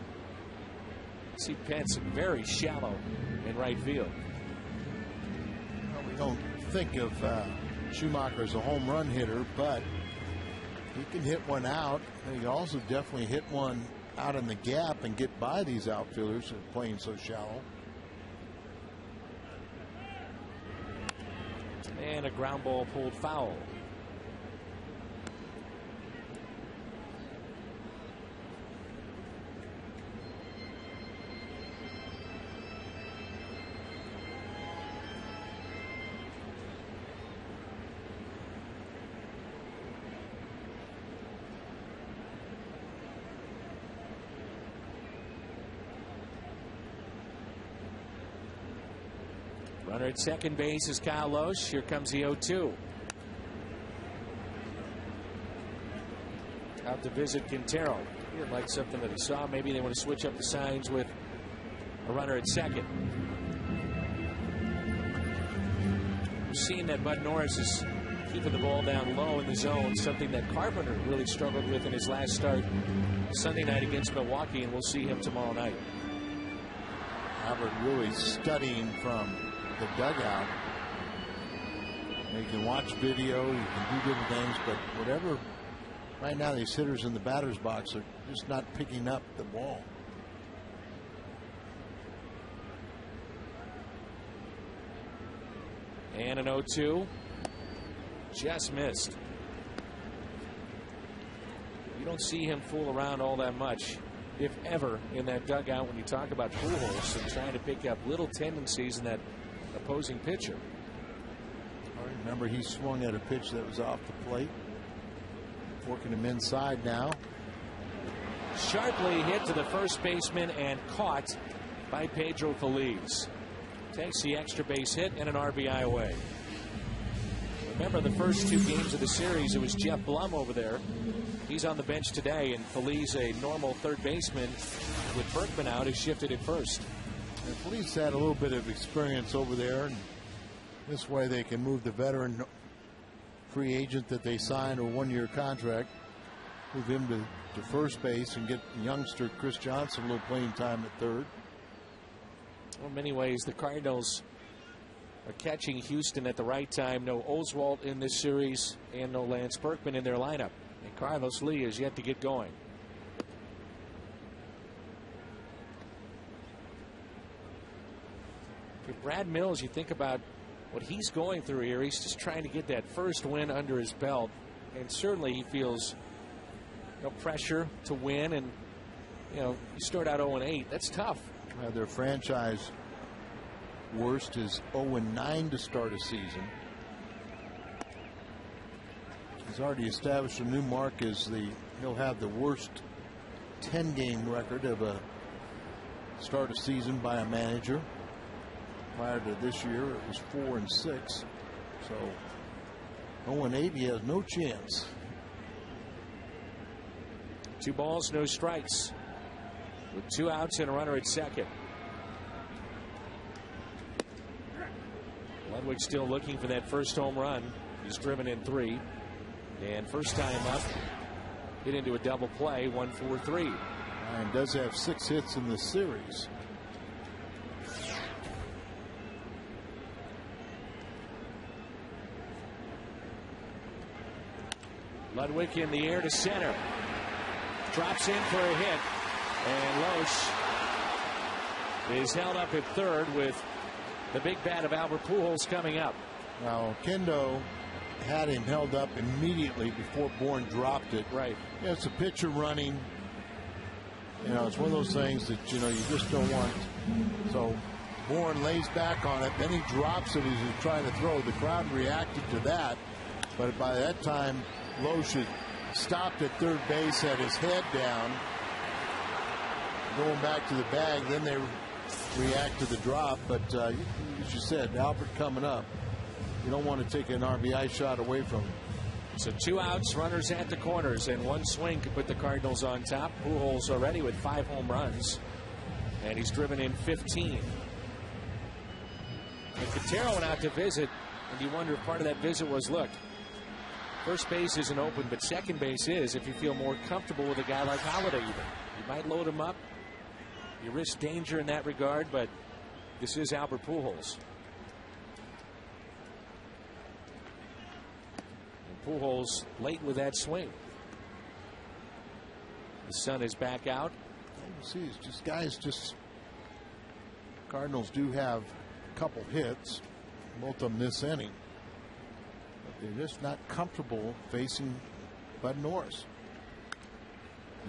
See Pence very shallow in right field.
Well, we don't think of Schumacher as a home run hitter, but he can hit one out, and he can also definitely hit one out in the gap and get by these outfielders who are playing so shallow.
And a ground ball pulled foul. Runner at second base is Kyle Loesch. Here comes the 0-2. Out to visit Quintero. He like something that he saw. Maybe they want to switch up the signs with a runner at second. We've seen that Bud Norris is keeping the ball down low in the zone, something that Carpenter really struggled with in his last start Sunday night against Milwaukee, and we'll see him tomorrow night.
Albert really studying from the dugout. You can watch video, you can do different things, but whatever, right now these hitters in the batter's box are just not picking up the ball.
And an 0-2. Just missed. You don't see him fool around all that much, if ever, in that dugout when you talk about Pujols and trying to pick up little tendencies in that opposing pitcher.
I remember he swung at a pitch that was off the plate. Working him inside now.
Sharply hit to the first baseman and caught by Pedro Feliz. Takes the extra base hit and an RBI away. Remember the first 2 games of the series, it was Jeff Blum over there. He's on the bench today, and Feliz, a normal third baseman with Berkman out, has shifted at first.
And Feliz had a little bit of experience over there, and this way they can move the veteran free agent that they signed a 1-year contract, move him to first base and get youngster Chris Johnson a little playing time at third.
Well, in many ways, the Cardinals are catching Houston at the right time. No Oswalt in this series and no Lance Berkman in their lineup. And Carlos Lee is yet to get going. For Brad Mills, you think about what he's going through here. He's just trying to get that first win under his belt. And certainly he feels no pressure to win. And, you start out 0-8. That's tough.
Their franchise worst is 0-9 to start a season. He's already established a new mark as he'll have the worst 10-game record of a start of season by a manager. Prior to this year, it was 4-6. So 0-8, he has no chance.
2 balls, no strikes, with 2 outs and a runner at second. Ludwig still looking for that first home run. He's driven in 3. And first time up, hit into a double play, 1-4-3.
And does have 6 hits in the series.
Ludwig in the air to center. Drops in for a hit. And Loesch is held up at third with the big bat of Albert Pujols coming up.
Now, Kendo had him held up immediately before Bourne dropped it.
Right.
Yeah, it's a pitcher running. You know, it's one of those things that, you know, you just don't want. So Bourne lays back on it. Then he drops it as he's trying to throw. The crowd reacted to that. But by that time, Loesch had stopped at third base, had his head down, going back to the bag. Then they react to the drop. But as you said, Albert coming up. You don't want to take an RBI shot away from him.
So 2 outs, runners at the corners, and 1 swing could put the Cardinals on top. Pujols already with 5 home runs, and he's driven in 15. And Quintero went out to visit, and you wonder if part of that visit was, look, first base isn't open, but second base is. If you feel more comfortable with a guy like Holiday, even you might load him up. You risk danger in that regard, but this is Albert Pujols. Pujols late with that swing. The sun is back out.
You see, it's just guys. Cardinals do have a couple hits, both of them this inning, but they're just not comfortable facing Bud Norris.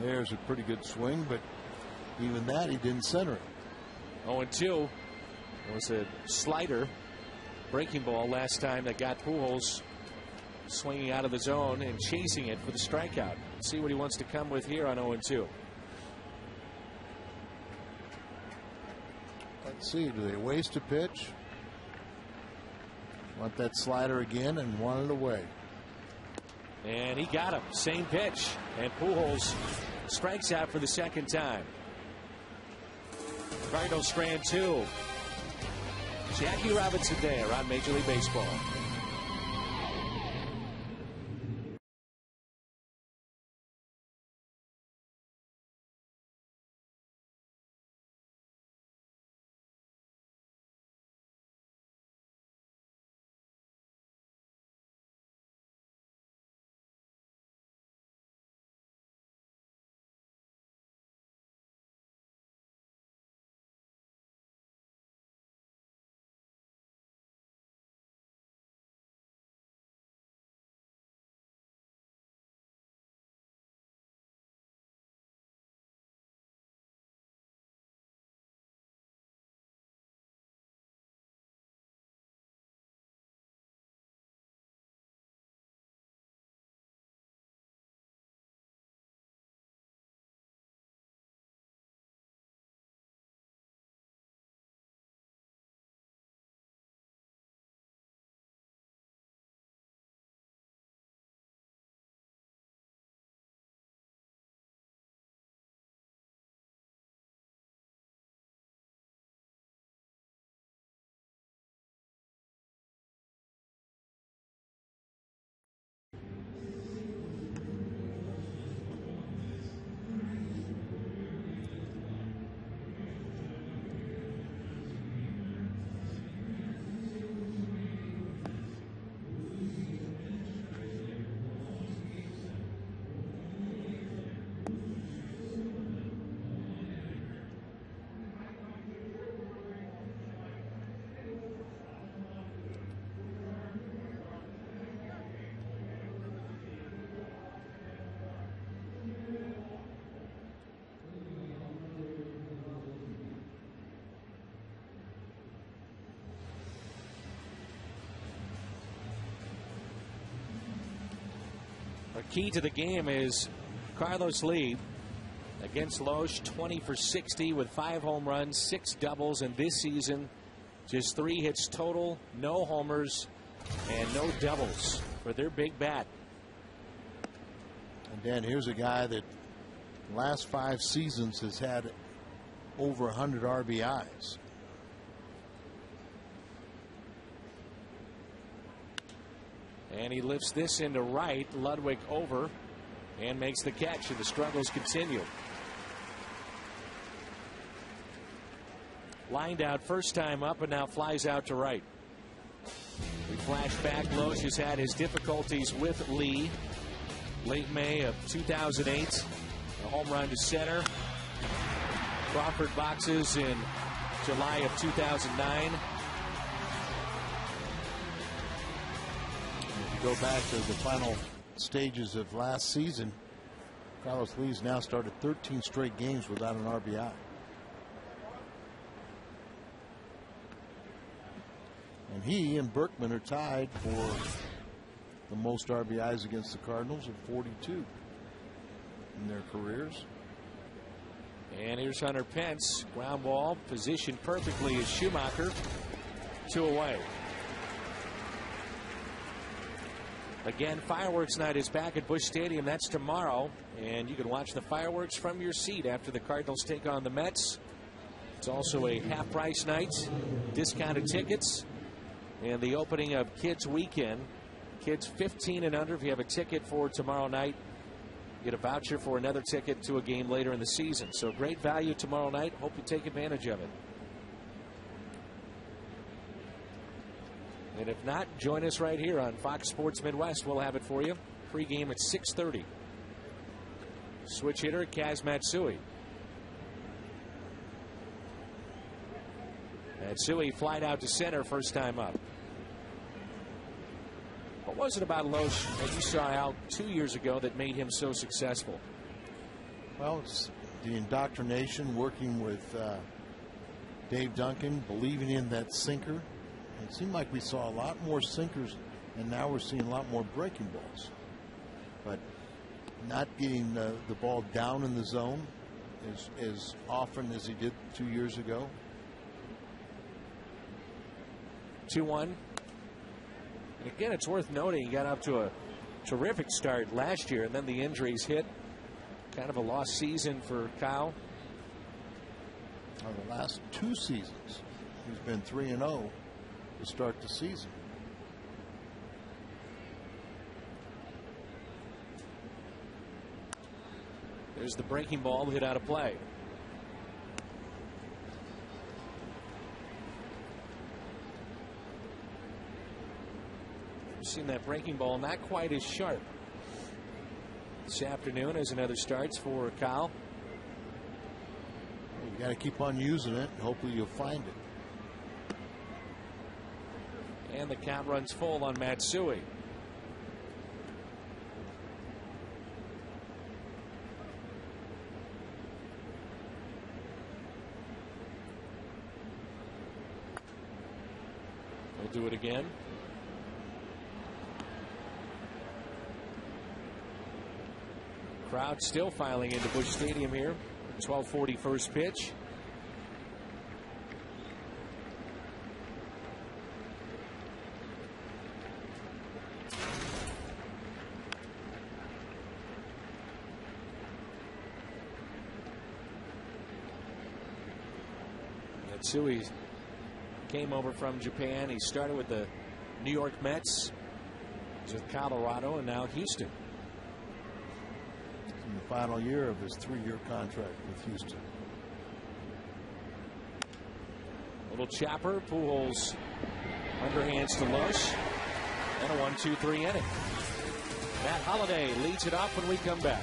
There's a pretty good swing, but even that he didn't center it.
0-2 was a slider breaking ball last time that got Pujols swinging out of the zone and chasing it for the strikeout. Let's see what he wants to come with here on 0-2.
Let's see, do they waste a pitch? Want that slider again and want it away.
And he got him. Same pitch. And Pujols strikes out for the second time. Cardinals strand 2. Jackie Robinson there on Major League Baseball. A key to the game is Carlos Lee against Loesch, 20 for 60 with 5 home runs, 6 doubles, and this season just 3 hits total, no homers, and no doubles for their big bat.
And Dan, here's a guy that the last 5 seasons has had over 100 RBIs.
And he lifts this into right. Ludwig over and makes the catch, and the struggles continue. Lined out first time up and now flies out to right. We flash back. Loesch has had his difficulties with Lee. Late May of 2008. A home run to center. Crawford boxes in July of 2009.
If you go back to the final stages of last season, Carlos Lee's now started 13 straight games without an RBI. And he and Berkman are tied for the most RBIs against the Cardinals at 42 in their careers.
And here's Hunter Pence. Ground ball positioned perfectly as Schumacher. 2 away. Again, fireworks night is back at Busch Stadium. That's tomorrow. And you can watch the fireworks from your seat after the Cardinals take on the Mets. It's also a half-price night. Discounted tickets. And the opening of Kids Weekend. Kids 15 and under, if you have a ticket for tomorrow night, you get a voucher for another ticket to a game later in the season. So great value tomorrow night. Hope you take advantage of it. And if not, join us right here on Fox Sports Midwest. We'll have it for you. Pre-game at 6:30. Switch hitter, Kaz Matsui. Matsui flied out to center first time up. What was it about Loesch that you saw out 2 years ago that made him so successful?
Well, it's the indoctrination, working with Dave Duncan, believing in that sinker. It seemed like we saw a lot more sinkers, and now we're seeing a lot more breaking balls. But not getting the ball down in the zone as often as he did 2 years ago.
2-1. And again, it's worth noting he got up to a terrific start last year, and then the injuries hit. Kind of a lost season for Kyle.
The last 2 seasons, he's been 3-0 to start the season.
There's the breaking ball hit out of play. Seen that breaking ball not quite as sharp. This afternoon as another starts for Kyle.
You got to keep on using it. Hopefully you'll find it.
And the count runs full on Matsui. We'll do it again. Crowd still filing into Busch Stadium here. 12:40 first pitch. Matsui came over from Japan. He started with the New York Mets. He's with Colorado and now Houston.
In the final year of his 3-year contract with Houston.
Little chopper. Pujols underhands to Loesch. And a 1-2-3 inning. Matt Holliday leads it off when we come back.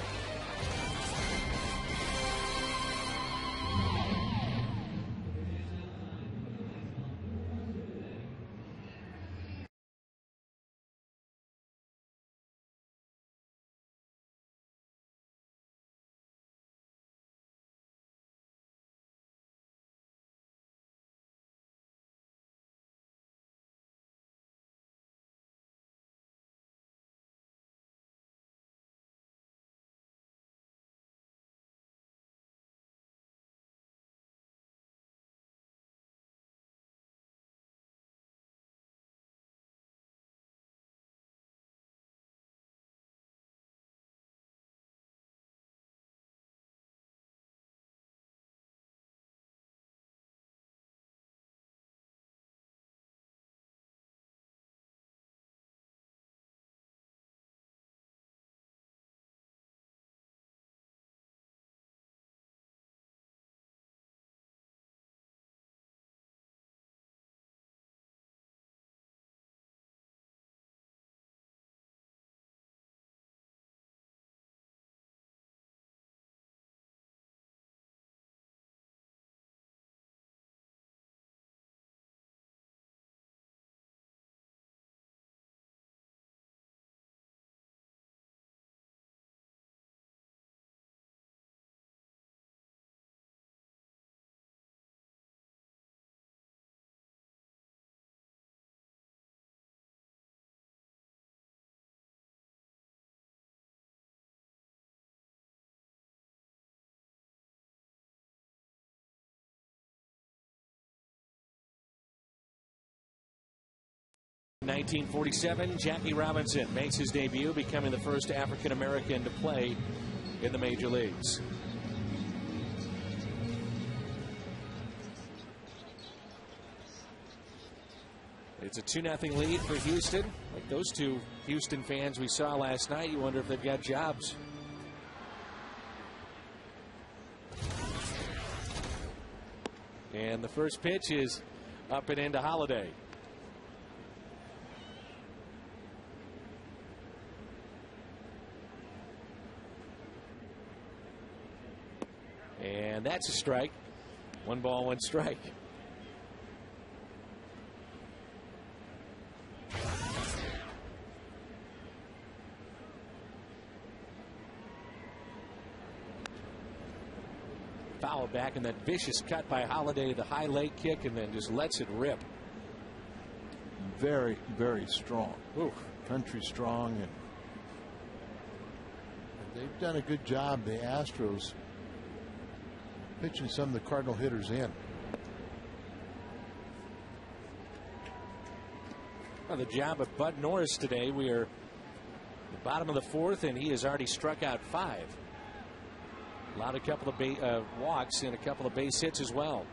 1947, Jackie Robinson makes his debut, becoming the first African American to play in the major leagues. It's a 2-0 lead for Houston. Like those two Houston fans we saw last night, you wonder if they've got jobs. And the first pitch is up and into Holiday. And that's a strike. 1 ball, 1 strike. Foul back, and that vicious cut by Holiday, the high leg kick, and then just lets it rip.
Very, very strong.
Ooh.
Country strong, and they've done a good job, the Astros, pitching some of the Cardinal hitters in.
Well, the job of Bud Norris today. We are at the bottom of the 4th, and he has already struck out 5. Allowed a couple of walks and a couple of base hits as well.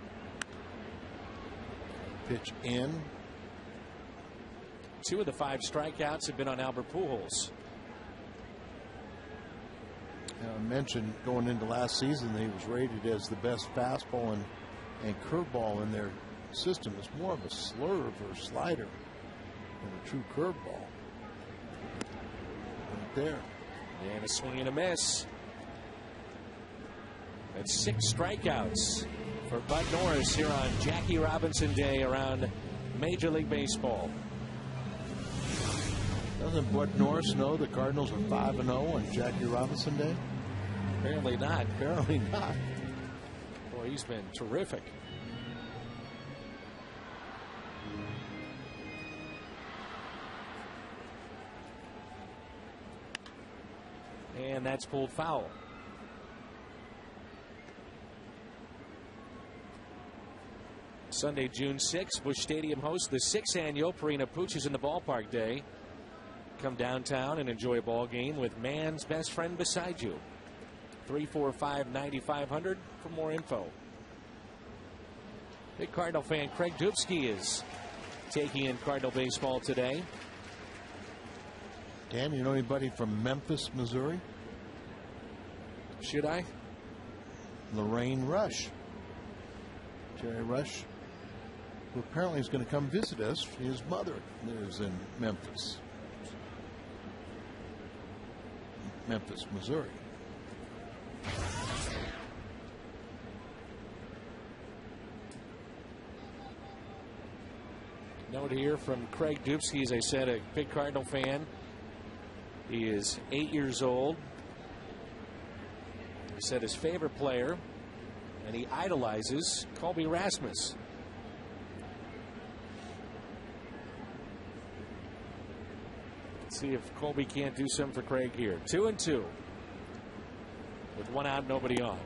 Pitch in.
2 of the 5 strikeouts have been on Albert Pujols.
I mentioned going into last season, he was rated as the best fastball and curveball in their system. It's more of a slurve or slider than a true curveball. Right there.
And a swing and a miss. That's 6 strikeouts for Bud Norris here on Jackie Robinson Day around Major League Baseball.
Doesn't Bud Norris know the Cardinals are 5-0 on Jackie Robinson Day?
Apparently not.
Apparently not.
Boy, he's been terrific. And that's pulled foul. Sunday, June 6th, Busch Stadium hosts the 6th annual Purina Pooches in the Ballpark Day. Come downtown and enjoy a ball game with man's best friend beside you. 345-9500 for more info. Big Cardinal fan Craig Dubsky is taking in Cardinal baseball today.
Dan, you know anybody from Memphis, Missouri?
Should I?
Lorraine Rush. Jerry Rush, who apparently is going to come visit us. His mother lives in Memphis. Memphis, Missouri.
Note here from Craig Dubsky, as I said, a big Cardinal fan. He is 8 years old. He said his favorite player, and he idolizes Colby Rasmus. Let's see if Colby can't do something for Craig here. 2-2 with 1 out, nobody on.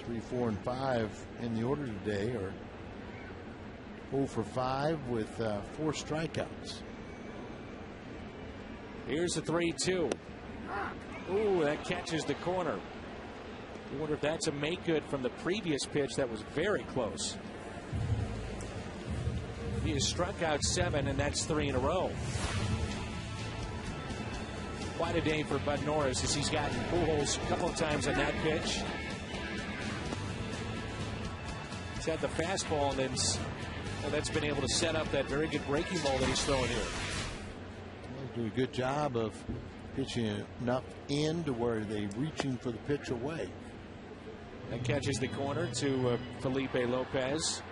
Three, 4, and 5 in the order today are 0 for 5 with 4 strikeouts.
Here's the 3-2. Ooh, that catches the corner. You wonder if that's a make good from the previous pitch that was very close. He has struck out 7, and that's 3 in a row. Quite a day for Bud Norris, as he's gotten Pujols a couple of times on that pitch. He's had the fastball, and then that's been able to set up that very good breaking ball that he's throwing here.
They do a good job of pitching enough in to where they're reaching for the pitch away.
That catches the corner to Felipe Lopez.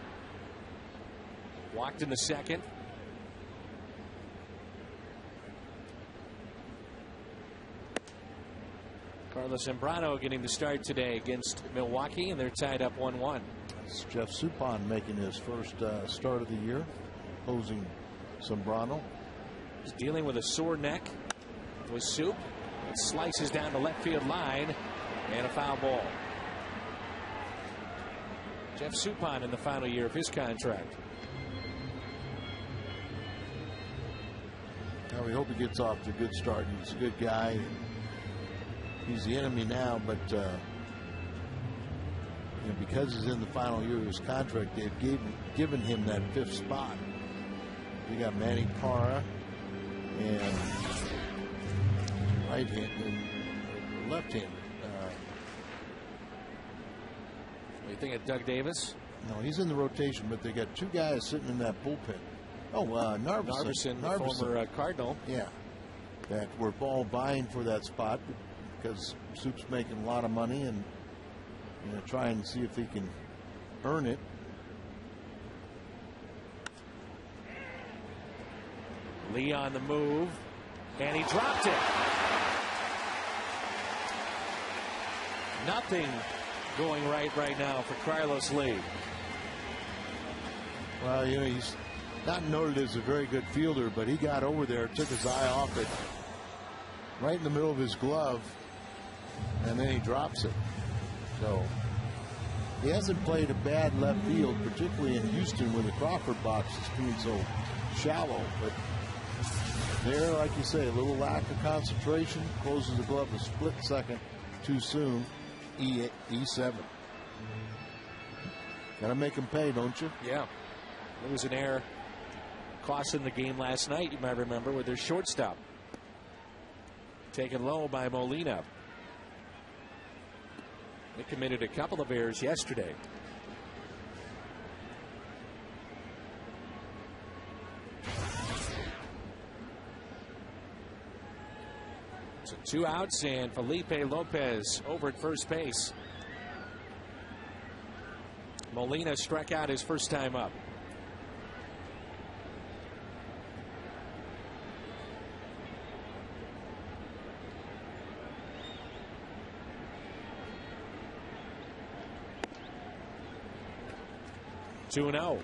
Walked in the second. Carlos Zambrano getting the start today against Milwaukee, and they're tied up 1-1.
It's Jeff Suppan making his first start of the year, opposing Zambrano.
He's dealing with a sore neck with Soup. It slices down the left field line, and a foul ball. Jeff Suppan in the final year of his contract.
Now we hope he gets off to a good start. He's a good guy. He's the enemy now, but because he's in the final year of his contract, they've given him that 5th spot. We got Manny Parra and right hand and left hand.
What do you think of Doug Davis?
No, he's in the rotation, but they got 2 guys sitting in that bullpen. Oh, Narveson,
the former Cardinal.
Yeah, that we're all vying for that spot because Soup's making a lot of money and try and see if he can earn it.
Lee on the move, and he dropped it. Nothing going right now for Carlos Lee.
Well, he's not noted as a very good fielder, but he got over there, took his eye off it, right in the middle of his glove, and then he drops it. So he hasn't played a bad left field, particularly in Houston where the Crawford box is being so shallow. But there, like you say, a little lack of concentration, closes the glove a split second too soon. E7. Got to make him pay, don't you?
Yeah. There was an error costing the game last night, you might remember, with their shortstop. Taken low by Molina. They committed a couple of errors yesterday. So 2 outs, and Felipe Lopez over at first base. Molina struck out his first time up. Two and 0.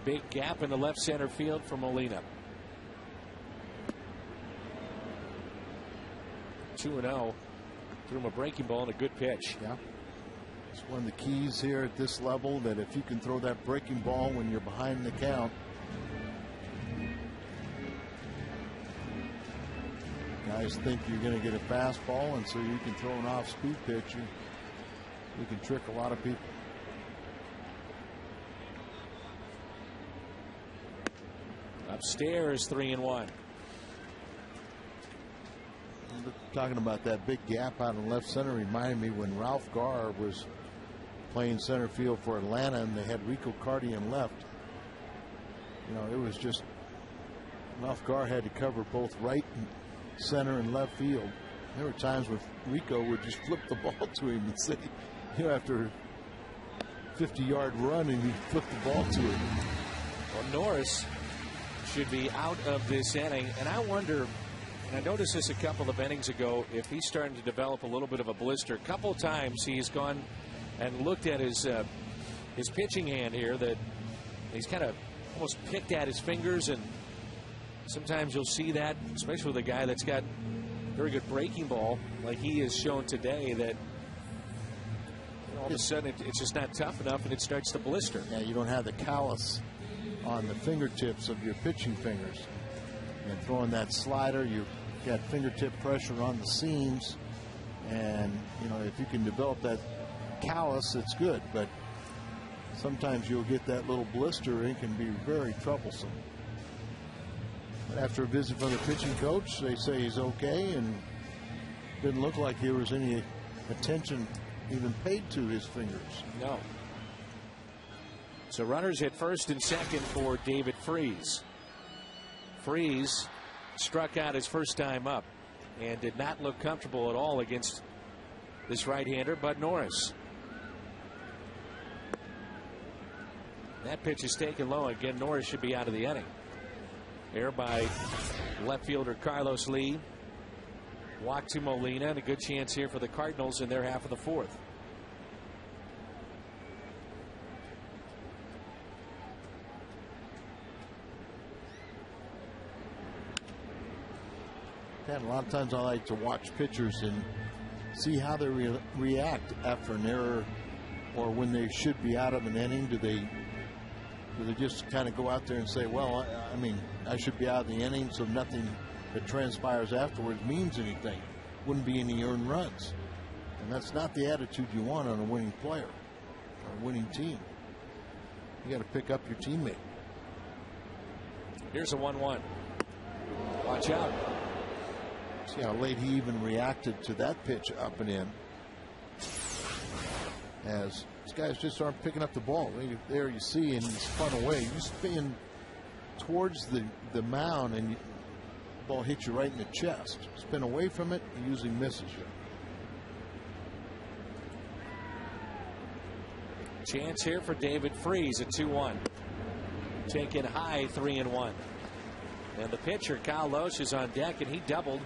Big gap in the left center field for Molina. 2-0. Threw him a breaking ball and a good pitch.
Yeah. It's one of the keys here at this level, that if you can throw that breaking ball when you're behind the count. Guys think you're going to get a fastball, and so you can throw an off-speed pitch. You can trick a lot of people.
Upstairs, 3-1.
Talking about that big gap out in left center reminded me when Ralph Garr was playing center field for Atlanta and they had Rico Carty in left. It was just Ralph Garr had to cover both right and center and left field. There were times when Rico would just flip the ball to him and say, after a 50-yard run, and he'd flip the ball to him.
Well, Norris should be out of this inning, and I wonder, and I noticed this a couple of innings ago, if he's starting to develop a little bit of a blister. A couple of times he's gone and looked at his pitching hand here, that he's kind of almost picked at his fingers, and sometimes you'll see that, especially with a guy that's got very good breaking ball like he has shown today, that all of a sudden it's just not tough enough and it starts to blister.
Yeah, you don't have the callus on the fingertips of your pitching fingers. And throwing that slider, you've got fingertip pressure on the seams, and if you can develop that callus, it's good, but sometimes you'll get that little blister and it can be very troublesome. But after a visit from the pitching coach, they say he's okay, and didn't look like there was any attention even paid to his fingers.
No. So runners at first and second for David Freese. Freese struck out his first time up and did not look comfortable at all against this right-hander, Bud Norris. That pitch is taken low. Again, Norris should be out of the inning. There by left fielder Carlos Lee. Walk to Molina, and a good chance here for the Cardinals in their half of the fourth.
And a lot of times I like to watch pitchers and see how they react after an error or when they should be out of an inning. Do they just kind of go out there and say, well, I mean, I should be out of the inning, so nothing that transpires afterwards means anything. Wouldn't be any earned runs. And that's not the attitude you want on a winning player or a winning team. You got to pick up your teammate.
Here's a 1-1. Watch out.
See how late he even reacted to that pitch up and in. As these guys just aren't picking up the ball. There you see, and he's spun away. You spin towards the mound, and the ball hits you right in the chest. Spin away from it, he usually misses you.
Chance here for David Freese at 2-1. Taken high, 3-1. And the pitcher, Kyle Loesch, is on deck, and he doubled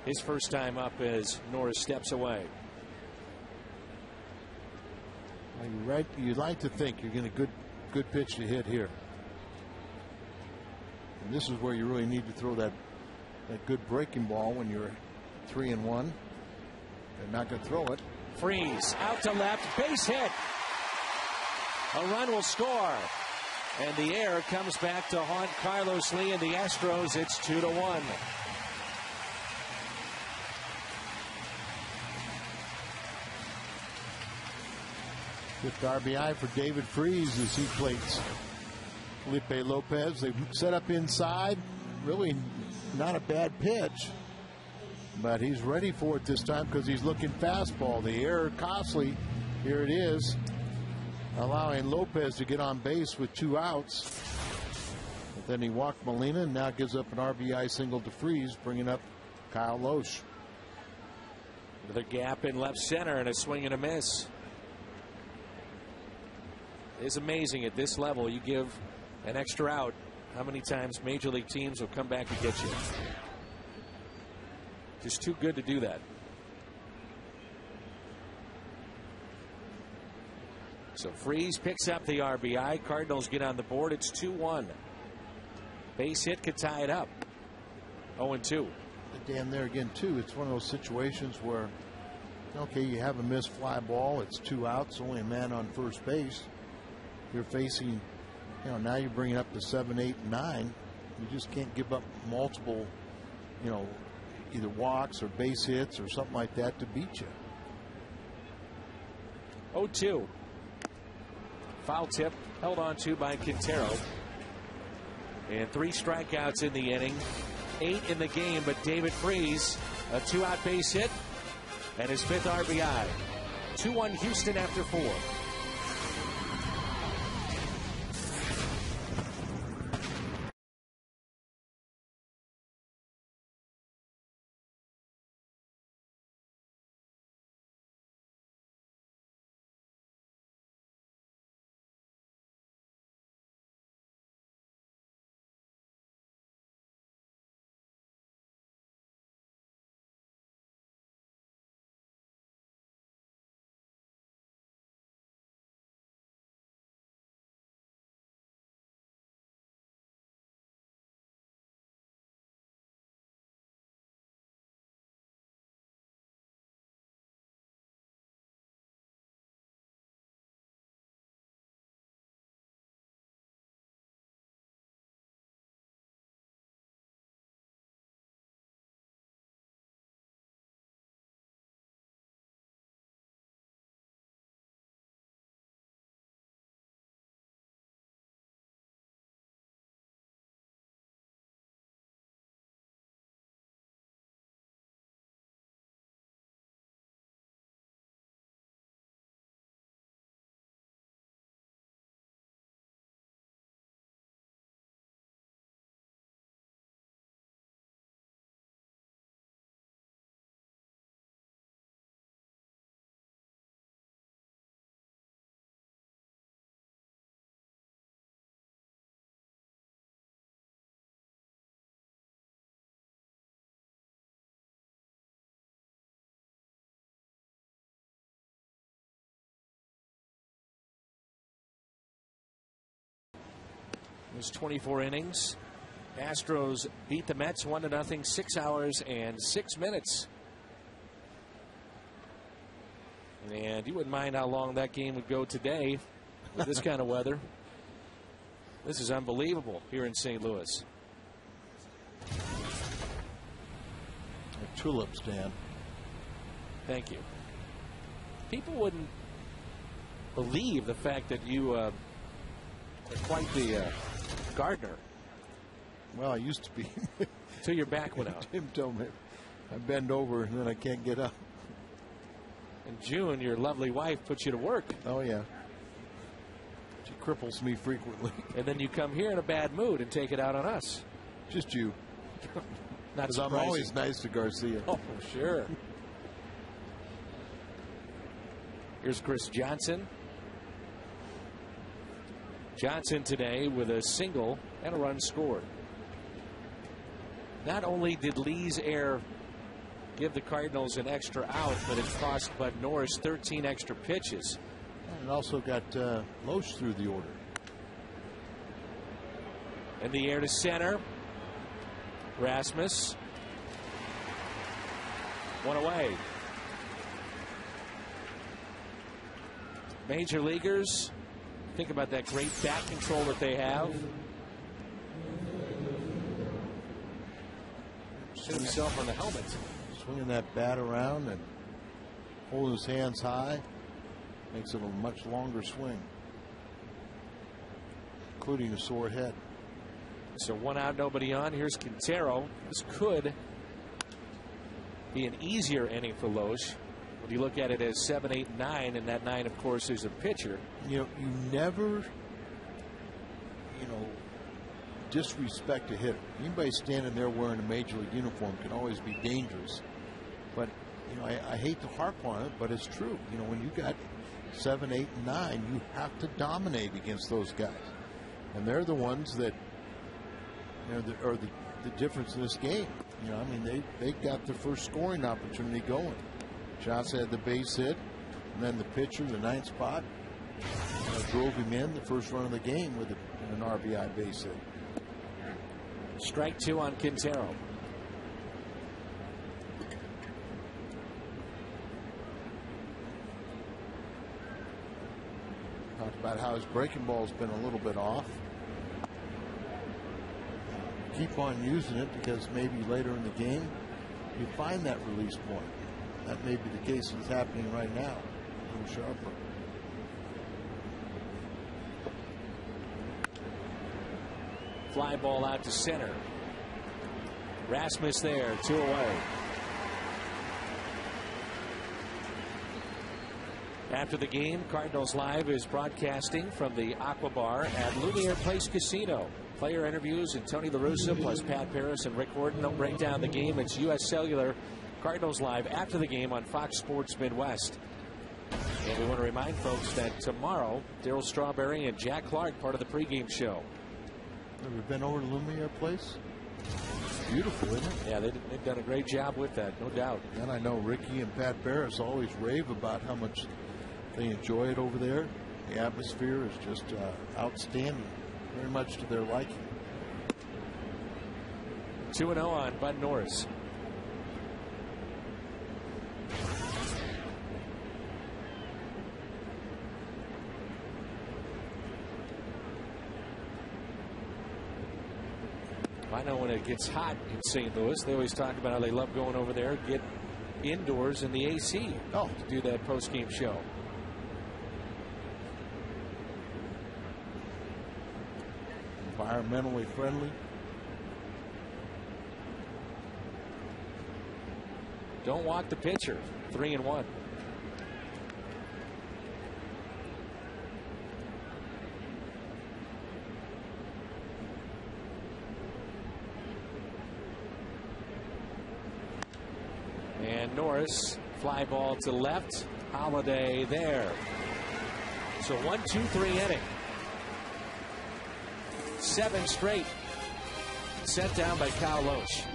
his first time up as Norris steps away.
You'd like to think you're getting a good pitch to hit here. And this is where you really need to throw that good breaking ball when you're 3-1. They're not going to throw it.
Freese out to left, base hit. A run will score. And the air comes back to haunt Carlos Lee and the Astros. It's 2-1.
Fifth RBI for David Freese as he plates Felipe Lopez. They set up inside. Really not a bad pitch. But he's ready for it this time because he's looking fastball. The error costly. Here it is. Allowing Lopez to get on base with 2 outs. But then he walked Molina and now gives up an RBI single to Freese, bringing up Kyle Loesch.
With a gap in left center and a swing and a miss. It's amazing at this level. You give an extra out, how many times major league teams will come back and get you. Just too good to do that. So Freese picks up the RBI. Cardinals get on the board. It's 2-1. Base hit could tie it up. 0-2.
Dan, there again too, it's one of those situations where, okay, you have a missed fly ball. It's 2 outs, only a man on first base. You're facing, now you're bringing up to 7, 8, 9. You just can't give up multiple, either walks or base hits or something like that to beat you.
0-2. Foul tip held on to by Quintero. And 3 strikeouts in the inning. 8 in the game, but David Freese, a 2-out base hit and his 5th RBI. 2-1 Houston after 4. It was 24 innings. Astros beat the Mets 1-0, 6 hours and 6 minutes. And you wouldn't mind how long that game would go today with this kind of weather. This is unbelievable here in St. Louis.
A tulip stand.
Thank you. People wouldn't believe the fact that you are quite the gardener.
Well, I used to be.
Till your back went out.
Tim told me I bend over and then I can't get up.
In June, your lovely wife puts you to work.
Oh, yeah. She cripples me frequently.
And then you come here in a bad mood and take it out on us.
Just you.
Not
because I'm always nice to Garcia.
Oh, sure. Here's Chris Johnson. Johnson today with a single and a run scored. Not only did Lee's error give the Cardinals an extra out, but it cost Bud Norris 13 extra pitches.
And it also got Loesch through the order.
In the air to center. Rasmus. One away. Major leaguers, think about that great bat control that they have. Shoot himself on the helmet.
Swinging that bat around and holding his hands high makes it a much longer swing, including a sore head.
So 1 out, nobody on. Here's Quintero. This could be an easier inning for Loesch. When you look at it as 7, 8, 9, and that 9, of course, is a pitcher.
You know, you never, disrespect a hitter. Anybody standing there wearing a major league uniform can always be dangerous. But, I hate to harp on it, but it's true. When you got 7, 8, and 9, you have to dominate against those guys. And they're the ones that, are the difference in this game. They got their first scoring opportunity going. Schatz had the base hit, and then the pitcher, the 9th spot, drove him in the first run of the game with an RBI base hit.
Strike 2 on Quintero.
Talked about how his breaking ball's been a little bit off. Keep on using it because maybe later in the game you find that release point. That may be the case that's happening right now. A little sharper.
Fly ball out to center. Rasmus there, 2 away. After the game, Cardinals Live is broadcasting from the Aqua Bar at Lumiere Place Casino. Player interviews and Tony La Russa plus Pat Paris and Rick Horton. They'll break down the game. It's U.S. Cellular Cardinals Live after the game on Fox Sports Midwest. And we want to remind folks that tomorrow, Darryl Strawberry and Jack Clark, part of the pregame show.
Have you been over to Lumiere Place? Beautiful, isn't it?
Yeah, they've done a great job with that, no doubt.
And I know Ricky and Pat Paris always rave about how much they enjoy it over there. The atmosphere is just outstanding. Very much to their liking.
2-0 on Bud Norris. I know when it gets hot in St. Louis, they always talk about how they love going over there, get indoors in the AC to do that post-game show.
Environmentally friendly.
Don't walk the pitcher. 3-1. And Norris, fly ball to left. Holiday there. So 1-2-3 inning. 7 straight. Set down by Kyle Loesch.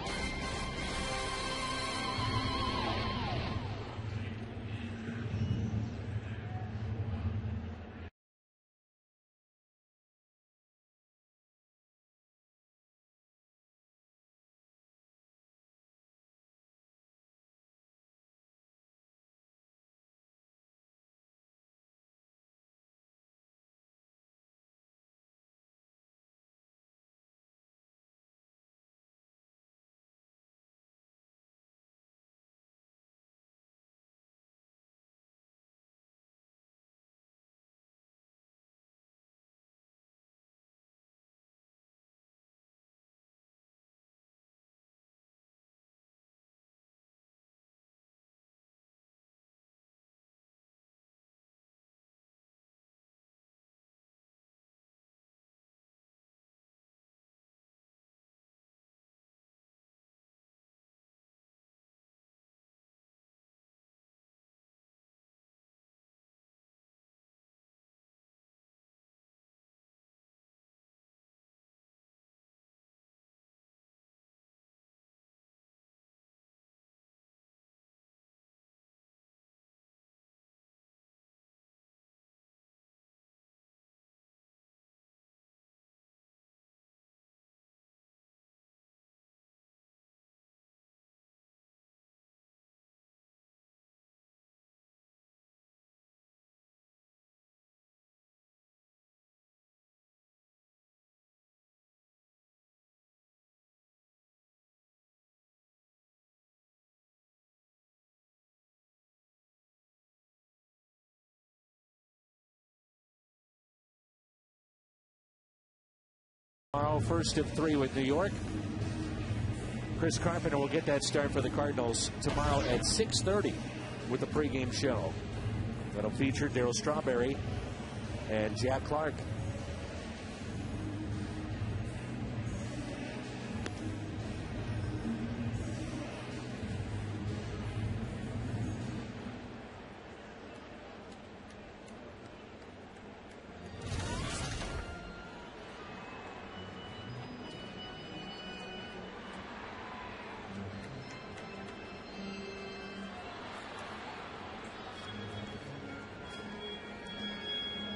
Tomorrow, first of 3 with New York. Chris Carpenter will get that start for the Cardinals tomorrow at 6:30 with the pregame show. That'll feature Darryl Strawberry and Jack Clark.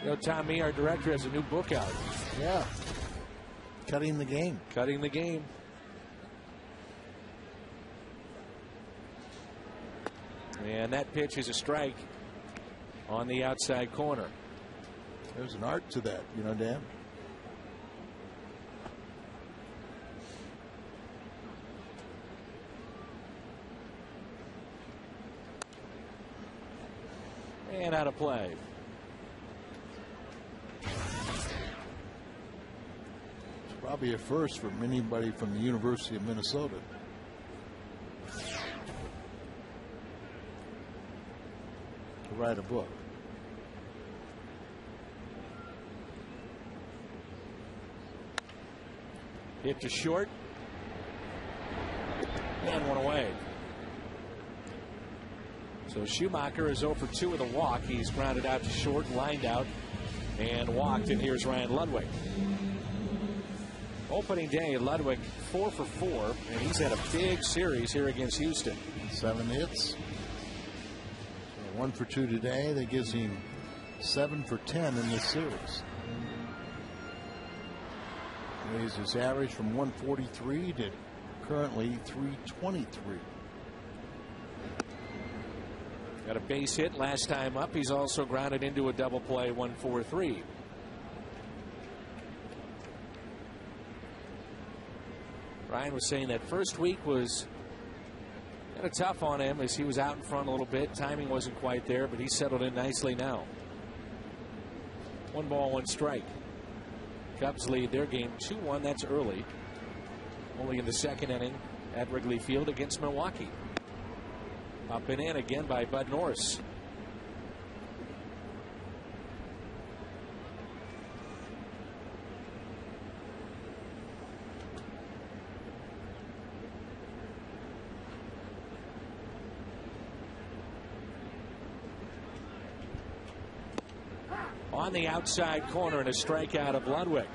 You know, Tommy, our director, has a new book out.
Yeah. Cutting the game.
Cutting the game. And that pitch is a strike on the outside corner.
There's an art to that, you know, Dan.
And out of play.
Probably a first from anybody from the University of Minnesota. To write a book.
Hit to short. And one away. So Schumacher is 0 for 2 with a walk. He's grounded out to short, lined out, and walked. And here's Ryan Ludwig. Opening day, Ludwig 4 for 4, and he's had a big series here against Houston.
7 hits. So 1 for 2 today. That gives him 7 for 10 in this series. Raised his average from 143 to currently 323.
Got a base hit last time up. He's also grounded into a double play, 1-4-3. Ryan was saying that first week was kind of tough on him as he was out in front a little bit. Timing wasn't quite there, but he settled in nicely now. 1 ball, 1 strike. Cubs lead their game 2-1. That's early. Only in the second inning at Wrigley Field against Milwaukee. Up and in again by Bud Norris. On the outside corner and a strikeout of Ludwig.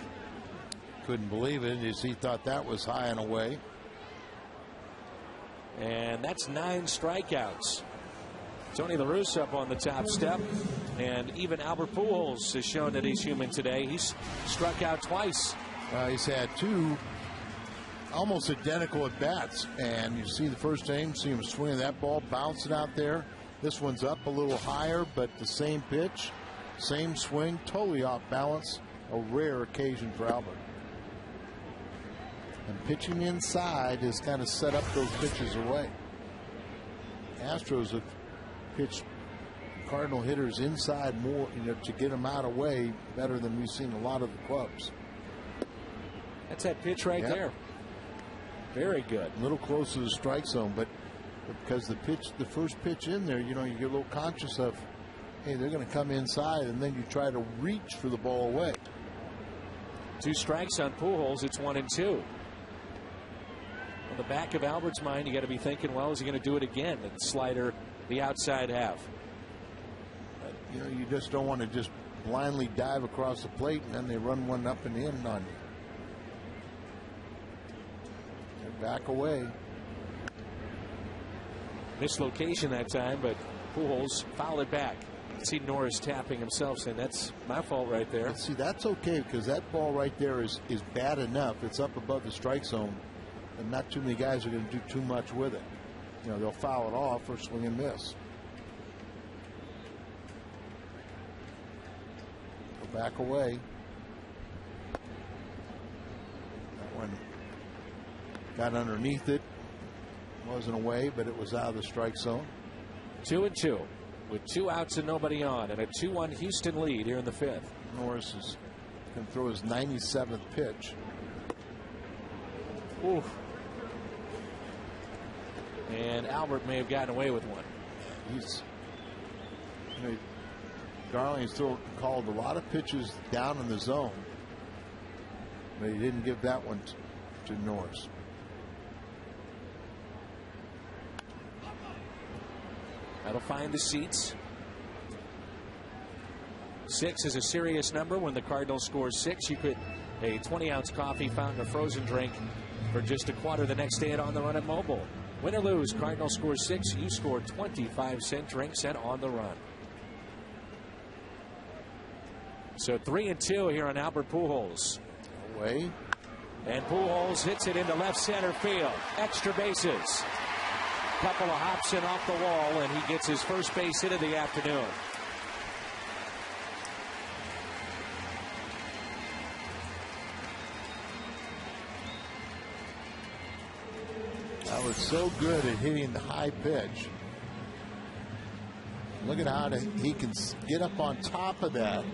Couldn't believe it as he thought that was high and away.
And that's 9 strikeouts. Tony La Russa up on the top step. And even Albert Pujols has shown that he's human today. He's struck out twice.
He's had 2 almost identical at bats. And you see the first inning, see him swinging that ball, bouncing out there. This one's up a little higher, but the same pitch. Same swing, totally off balance. A rare occasion for Albert. And pitching inside has kind of set up those pitches away. Astros have pitched Cardinal hitters inside more, to get them out of the way better than we've seen a lot of the clubs.
That's that pitch right there. Very good.
A little close to the strike zone, but because the first pitch in there, you get a little conscious of, hey, they're going to come inside, and then you try to reach for the ball away.
2 strikes on Pujols. It's 1-2. On the back of Albert's mind, you got to be thinking, well, is he going to do it again? And slider, the outside half.
But, you just don't want to just blindly dive across the plate, and then they run one up and in on you. They're back away.
Mislocation that time, but Pujols fouled it back. See Norris tapping himself, saying that's my fault right there.
See, that's okay because that ball right there is bad enough. It's up above the strike zone, and not too many guys are going to do too much with it. They'll foul it off or swing and miss. Go back away. That one got underneath it. Wasn't away, but it was out of the strike zone.
2-2. With 2 outs and nobody on, and a 2-1 Houston lead here in the 5th.
Norris is going to throw his 97th pitch.
Oof. And Albert may have gotten away with one.
He's, you know, Garling still called a lot of pitches down in the zone, but he didn't give that one to Norris.
That'll find the seats. 6 is a serious number. When the Cardinals score 6, you could a 20-ounce coffee, fountain, or frozen drink for just a quarter the next day at On the Run at Mobile. Win or lose, Cardinals score 6, you score 25-cent drinks at On the Run. So 3-2 here on Albert Pujols.
Away.
And Pujols hits it into left center field. Extra bases. Couple of hops in off the wall, and he gets his first base hit of the afternoon.
That was so good at hitting the high pitch. Look at how he can get up on top of that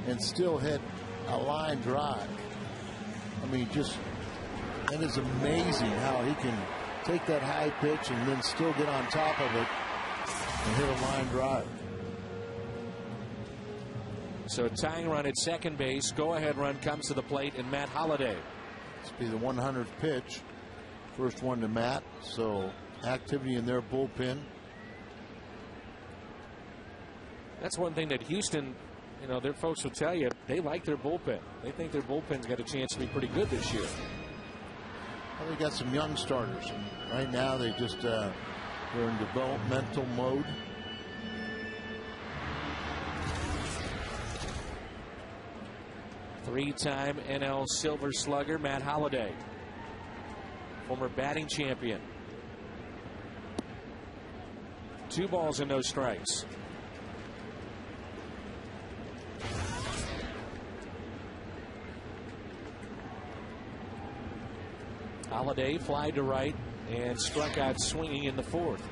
and still hit a line drive. I mean, just that is amazing how he can take that high pitch and then still get on top of it and hit a line drive.
So tying run at second base. Go ahead run comes to the plate, and Matt Holliday.
This will be the 100th pitch. First one to Matt. So activity in their bullpen.
That's one thing that Houston, you know, their folks will tell you, they like their bullpen. They think their bullpen's got a chance to be pretty good this year.
Well, they got some young starters, and right now they just they're in developmental mode.
Three-time NL Silver Slugger Matt Holliday, former batting champion. 2 balls and no strikes. Holliday fly to right and struck out swinging in the 4th.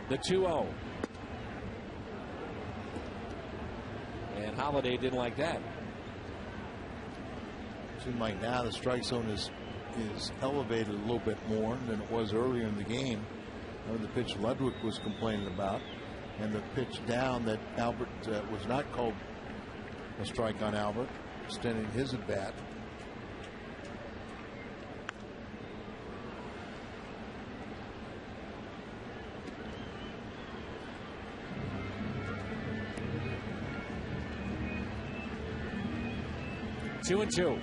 The 2-0. And Holliday didn't like that.
Seems like now the strike zone is elevated a little bit more than it was earlier in the game. The pitch Ludwig was complaining about, and the pitch down that Albert was not called a strike on Albert, extending his at bat.
Two and two.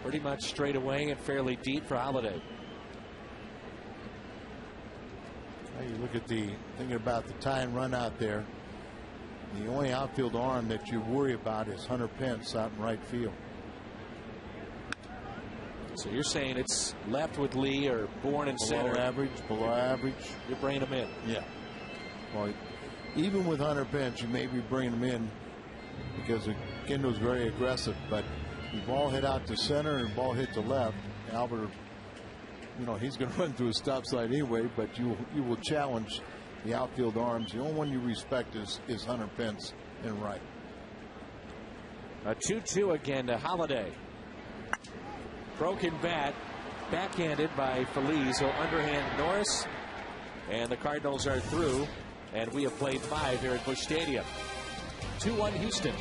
Pretty much straight away and fairly deep for Holliday.
Now you look at thinking about the tie and run out there. The only outfield arm that you worry about is Hunter Pence out in right field.
So you're saying it's left with Lee or Bourne in center.
Below average.
You're bringing him in.
Yeah. Well, even with Hunter Pence, you may be bringing him in because Kendall's very aggressive, but the ball hit out to center and the ball hit to left. Albert, you know, he's going to run through a stop sign anyway, but you will challenge the outfield arms. The only one you respect is Hunter Pence in right.
A 2-2 again to Holliday. Broken bat, backhanded by Feliz, so underhand Norris, and the Cardinals are through, and we have played 5 here at Busch Stadium. 2-1 Houston.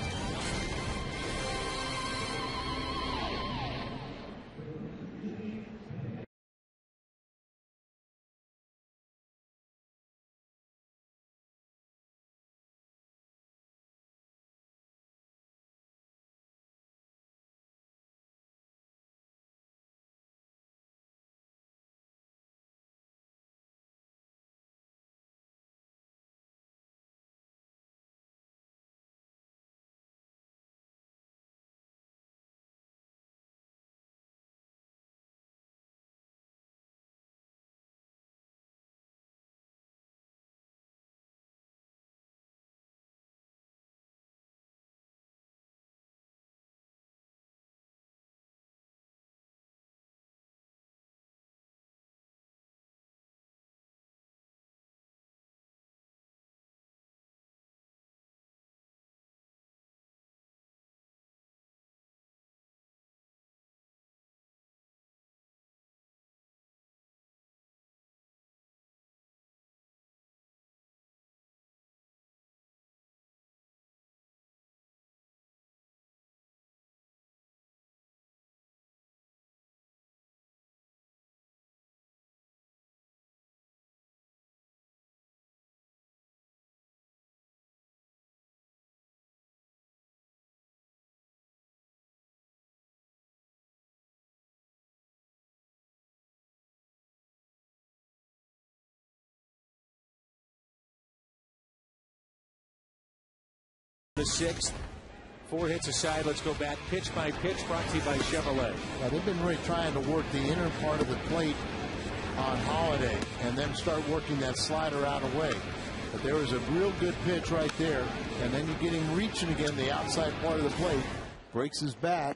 The sixth. 4 hits aside. Let's go back pitch by pitch, brought to you by Chevrolet.
They've been really trying to work the inner part of the plate on Holiday and then start working that slider out away. But there was a real good pitch right there, and then you get him reaching again the outside part of the plate, breaks his back,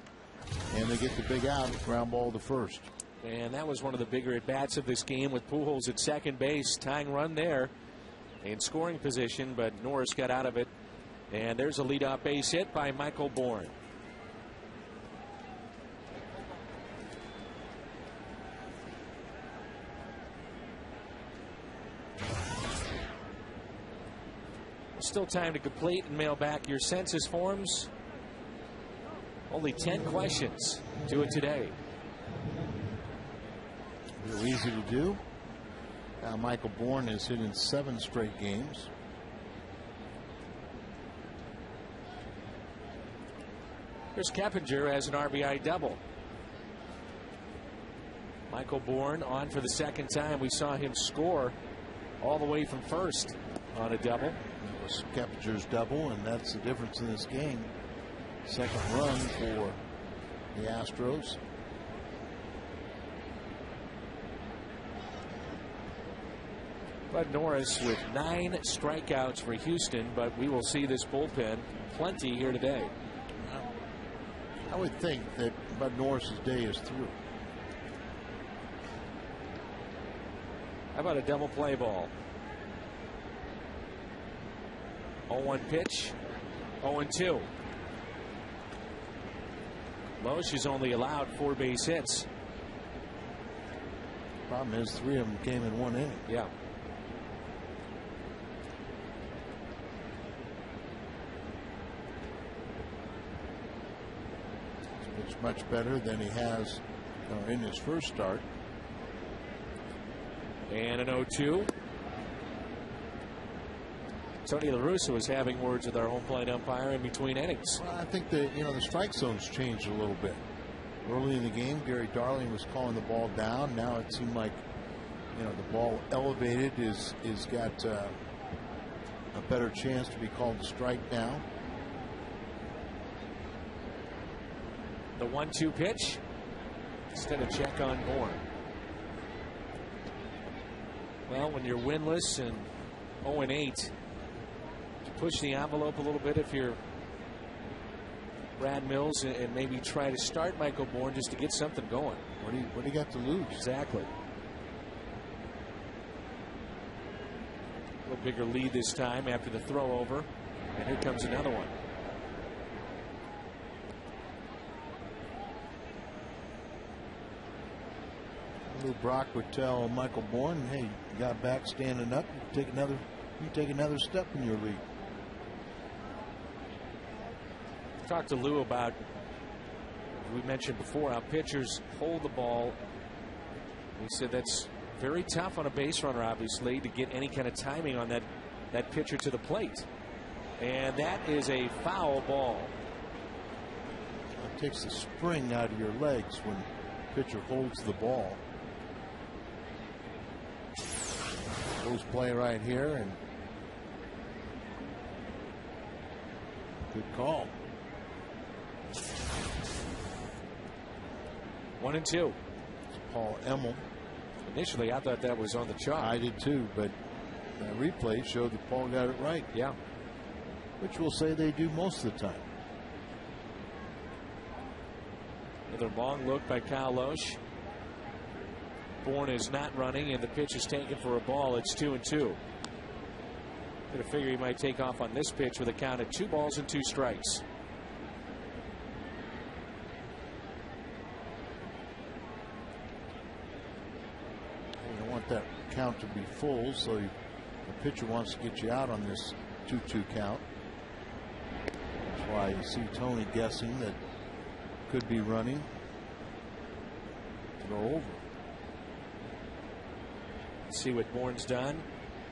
and they get the big out, ground ball to first.
And that was one of the bigger at-bats of this game with Pujols at second base. Tying run there in scoring position, but Norris got out of it. And there's a leadoff base hit by Michael Bourne. Still time to complete and mail back your census forms. Only 10 questions. Do it today.
Real easy to do. Now Michael Bourne has hit in 7 straight games.
Chris Keppinger has an RBI double. Michael Bourne on for the second time. We saw him score all the way from first on a double.
It was Keppinger's double, and that's the difference in this game. Second run for the Astros.
Bud Norris with 9 strikeouts for Houston, but we will see this bullpen plenty here today.
I would think that Bud Norris's day is through.
How about a double play ball? 0-1 pitch, 0-2. Loesch has only allowed 4 base hits.
Problem is 3 of them came in 1 inning.
Yeah.
It's much better than he has in his first start.
And an 0-2. Tony La Russa was having words with our home plate umpire in between innings.
Well, I think that the strike zone's changed a little bit. Early in the game, Gary Darling was calling the ball down. Now it seemed like the ball elevated is got a better chance to be called a strike now.
The 1-2 pitch instead of check on Bourne. Well, when you're winless and 0-8, to push the envelope a little bit if you're Brad Mills and maybe try to start Michael Bourne just to get something going.
What do you got to lose?
Exactly. A little bigger lead this time after the throw over. And here comes another one.
Lou Brock would tell Michael Bourne, hey, you got back standing up, you take another step in your league.
Talked to Lou about, we mentioned before, how pitchers hold the ball. He said that's very tough on a base runner, obviously, to get any kind of timing on that pitcher to the plate. And that is a foul ball.
It takes the spring out of your legs when the pitcher holds the ball. Close play right here, and good call.
1-2.
Paul Emmel.
Initially, I thought that was on the chalk.
I did too, but that replay showed that Paul got it right.
Yeah.
Which we'll say they do most of the time.
Another long look by Kyle Loesch. Bourne is not running, and the pitch is taken for a ball. It's 2-2. Gonna figure he might take off on this pitch with a count of 2 balls and 2 strikes.
You don't want that count to be full, so the pitcher wants to get you out on this 2-2 count. That's why you see Tony guessing that could be running. Throw over.
See what Bourne's done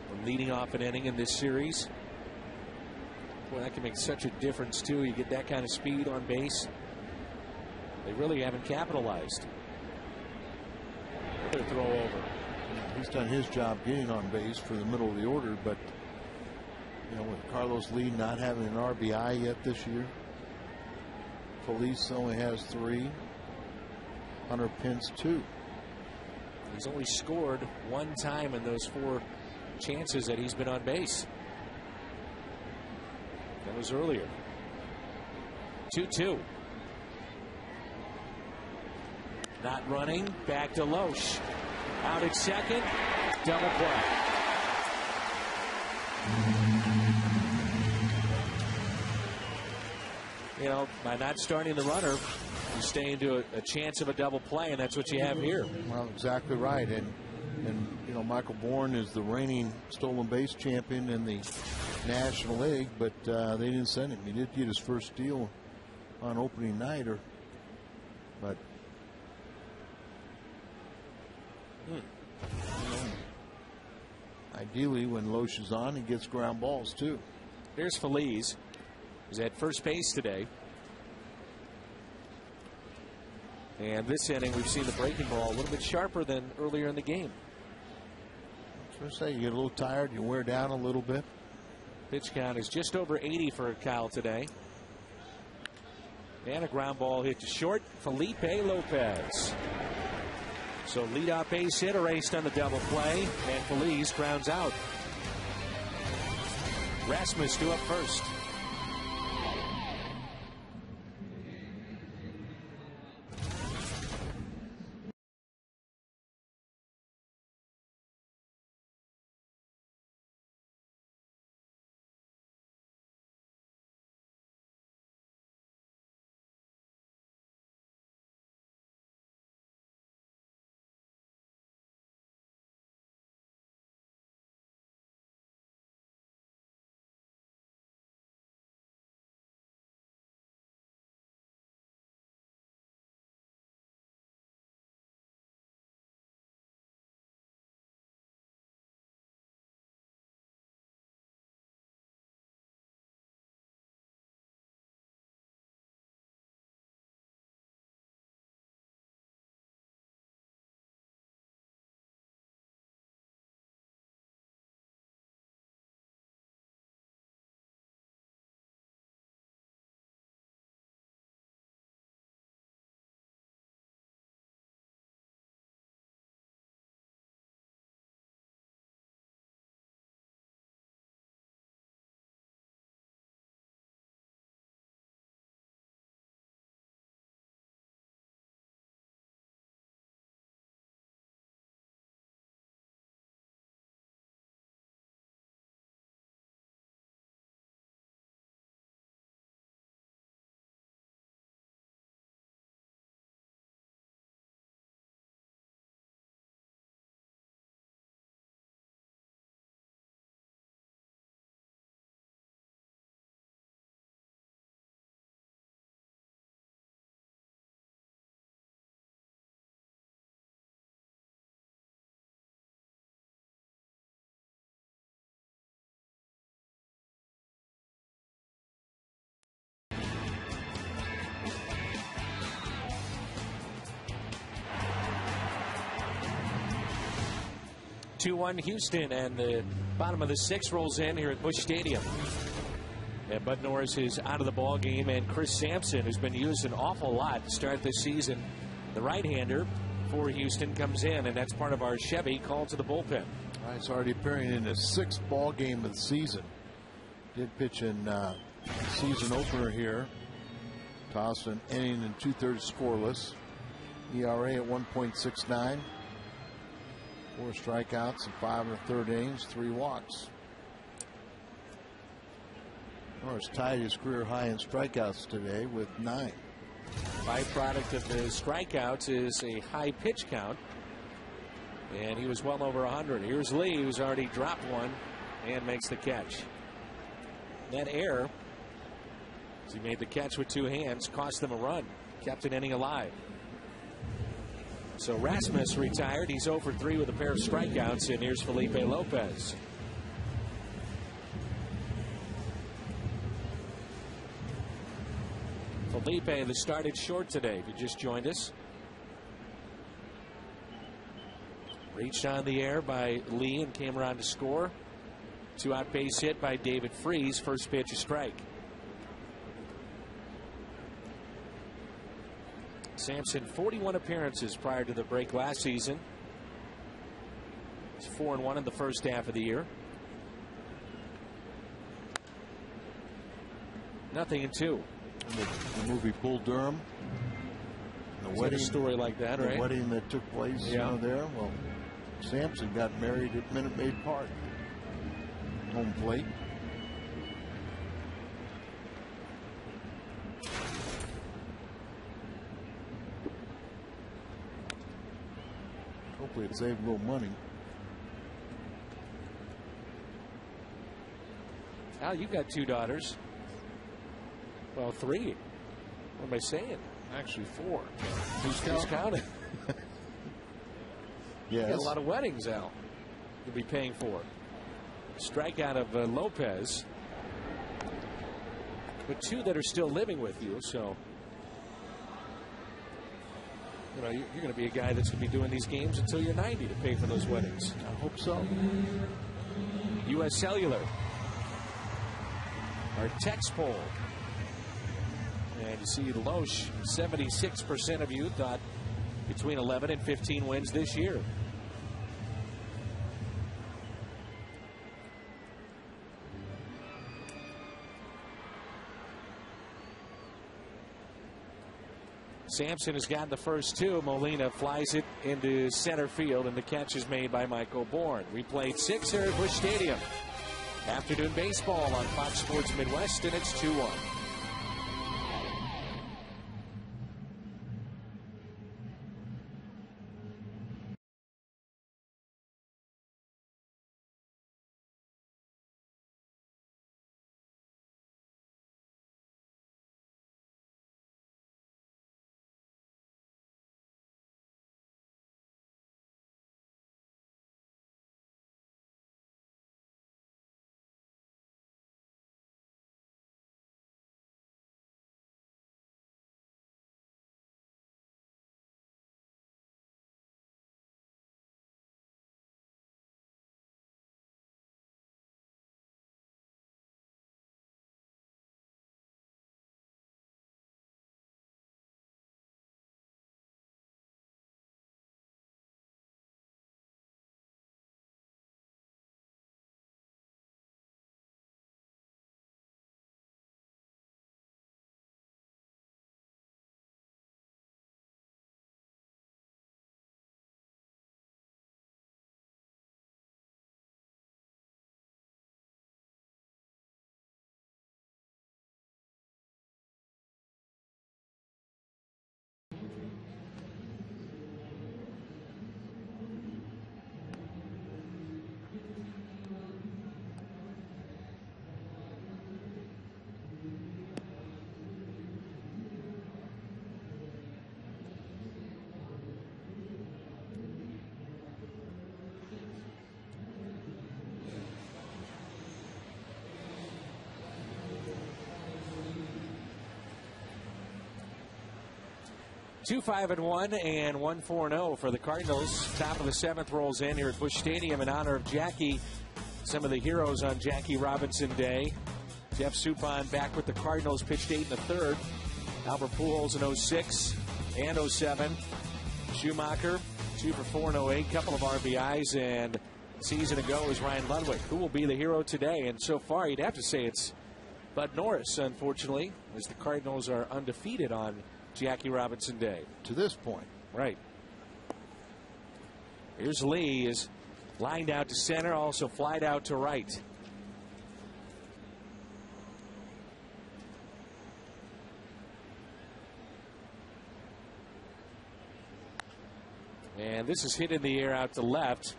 when leading off an inning in this series. Boy, that can make such a difference too. You get that kind of speed on base. They really haven't capitalized. They're throw over.
He's done his job getting on base for the middle of the order, but You know, with Carlos Lee not having an RBI yet this year. Felice only has 3. Hunter Pence 2.
He's only scored 1 time in those 4 chances that he's been on base. That was earlier. 2-2. Not running. Back to Loesch. Out at second. Double play. You know, by not starting the runner, you stay into a chance of a double play, and that's what you have here.
Well, exactly right. And you know, Michael Bourne is the reigning stolen base champion in the National League, but they didn't send him. He did get his first steal on opening night, but you know, ideally, when Loesch is on, he gets ground balls too.
Here's Feliz. He's at first base today. And this inning, we've seen the breaking ball a little bit sharper than earlier in the game.
I was going to say, you get a little tired, you wear down a little bit.
Pitch count is just over 80 for Kyle today. And a ground ball hit to short. Felipe Lopez. So leadoff base hit erased on the double play, and Feliz grounds out. Rasmus due up first. Two-one Houston, and the bottom of the 6th rolls in here at Busch Stadium. And Bud Norris is out of the ball game, and Chris Sampson, who's been used an awful lot to start this season, the right-hander for Houston, comes in, and that's part of our Chevy call to the bullpen.
All right, it's already appearing in the 6th ball game of the season. Did pitch in season opener here. Tossed an inning and 2/3 scoreless. ERA at 1.69. 4 strikeouts and 5 1/3 innings, 3 walks. Norris tied his career high in strikeouts today with 9.
Byproduct of the strikeouts is a high pitch count, and he was well over 100. Here's Lee, who's already dropped one and makes the catch. That error, as he made the catch with 2 hands, cost them a run, kept an inning alive. So Rasmus retired. He's 0 for 3 with a pair of strikeouts, and here's Felipe Lopez. Felipe, the started short today, if you just joined us. Reached on the air by Lee and came around to score. 2-out base hit by David Freese. First pitch, a strike. Sampson, 41 appearances prior to the break last season. He's 4-1 in the first half of the year. 0-2.
The movie Bull Durham. The wedding
story like that, right?
The wedding that took place there. Well, Sampson got married at Minute Maid Park. Home plate. Hopefully it saved a little money.
Al, you've got 2 daughters. Well, 3. What am I saying?
Actually 4.
Who's counting?
Yes.
Got a lot of weddings, Al, you'll be paying for. Strikeout of Lopez. But 2 that are still living with you, so you know you're going to be a guy that's going to be doing these games until you're 90 to pay for those weddings.
I hope so.
U.S. Cellular, our text poll. And you see Loesch, 76% of you thought between 11 and 15 wins this year. Sampson has gotten the first 2. Molina flies it into center field, and the catch is made by Michael Bourne. We played 6 here at Busch Stadium. Afternoon baseball on Fox Sports Midwest, and it's 2-1. Two 5-1 and 1-4-0 for the Cardinals. Top of the 7th rolls in here at Busch Stadium in honor of Jackie. Some of the heroes on Jackie Robinson Day. Jeff Suppan back with the Cardinals, pitched 8 in the 3rd. Albert Pujols in 06 and 07. Schumacher 2 for 4 in 08. Couple of RBIs, and a season ago was Ryan Ludwig. Who will be the hero today? And so far, you'd have to say it's Bud Norris, unfortunately, as the Cardinals are undefeated on Jackie Robinson Day.
To this point.
Right. Here's Lee, is lined out to center, also flied out to right. And this is hit in the air out to left.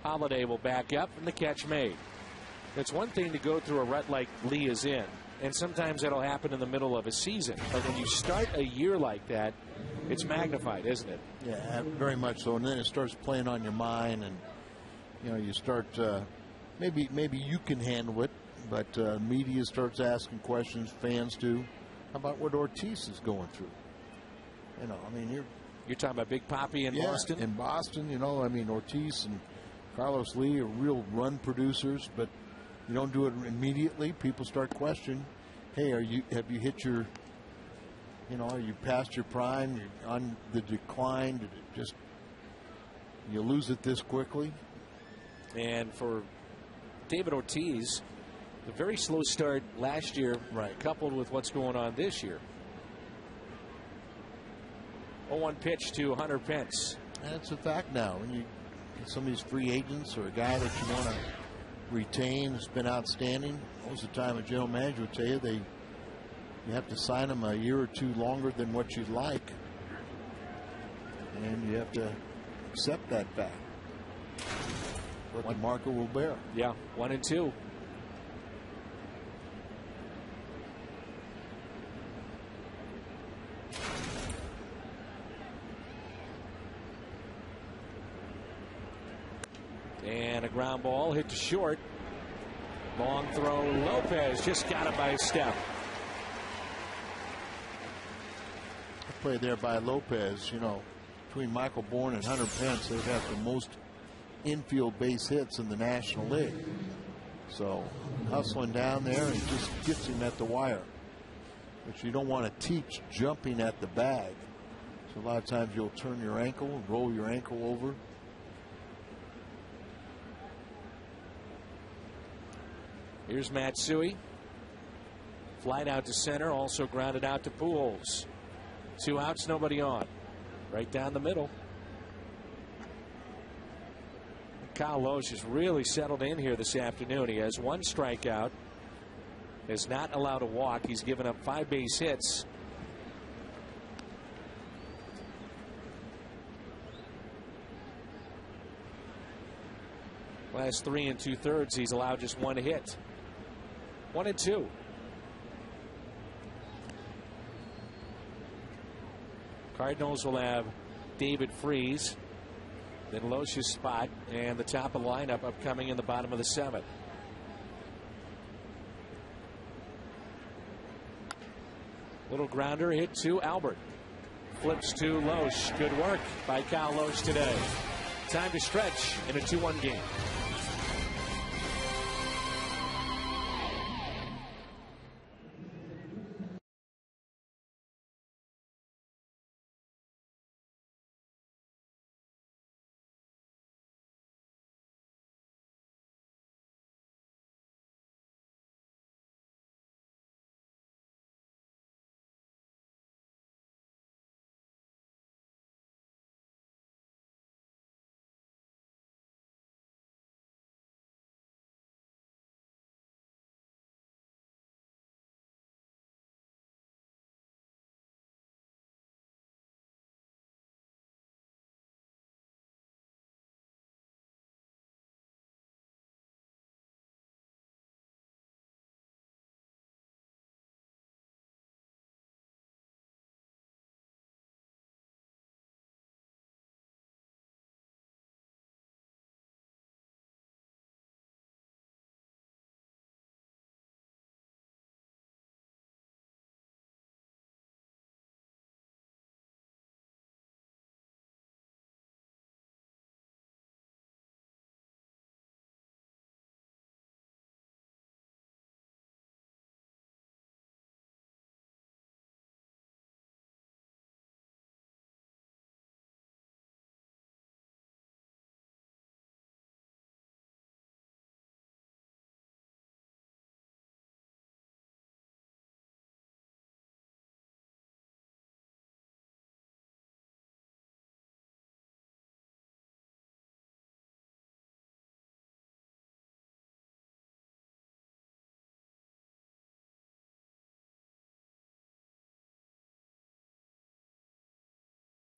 Holiday will back up, and the catch made. It's one thing to go through a rut like Lee is in, and sometimes that'll happen in the middle of a season. But when you start a year like that, it's magnified, isn't it?
Yeah, very much so. And then it starts playing on your mind, and you know, you start maybe you can handle it, but media starts asking questions, fans do. How about what Ortiz is going through? You know, I mean,
you're talking about Big Papi in Boston?
In Boston, you know, I mean, Ortiz and Carlos Lee are real run producers, but You don't do it immediately. People start questioning, hey, have you hit your, are you past your prime? You're on the decline? Did it just, you lose it this quickly?
And for David Ortiz, a very slow start last year,
right,
coupled with what's going on this year. 0-1 pitch to Hunter Pence.
That's a fact now. When you get some of these free agents or a guy that you want to retain has been outstanding, most of the time a general manager would tell you you have to sign him a year or two longer than what you'd like. And you have to accept that fact. What the market will bear.
Yeah, 1-2. And a ground ball hit to short. Long throw. Lopez just got it by a step.
Play there by Lopez. Between Michael Bourne and Hunter Pence, they've had the most infield base hits in the National League. So hustling down there and just gets him at the wire. But you don't want to teach jumping at the bag. So a lot of times you'll turn your ankle and roll your ankle over.
Here's Matsui. Flight out to center, also grounded out to Pujols. 2 outs, nobody on. Right down the middle. Kyle Lohse has really settled in here this afternoon. He has 1 strikeout. Has not allowed a walk. He's given up 5 base hits. Last 3 2/3, he's allowed just 1 hit. 1-2. Cardinals will have David Freese, then Lohse's spot, and the top of the lineup upcoming in the bottom of the 7th. Little grounder hit to Albert. Flips to Lohse. Good work by Kyle Lohse today. Time to stretch in a 2-1 game.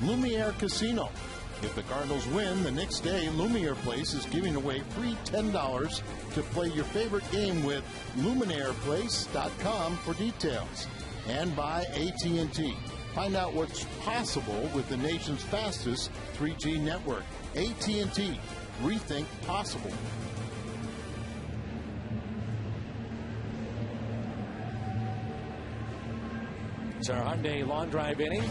Lumiere Casino. If the Cardinals win the next day, Lumiere Place is giving away free $10 to play your favorite game with LumierePlace.com for details. And by AT&T. Find out what's possible with the nation's fastest 3G network. AT&T. Rethink possible.
It's our Hyundai long drive inning.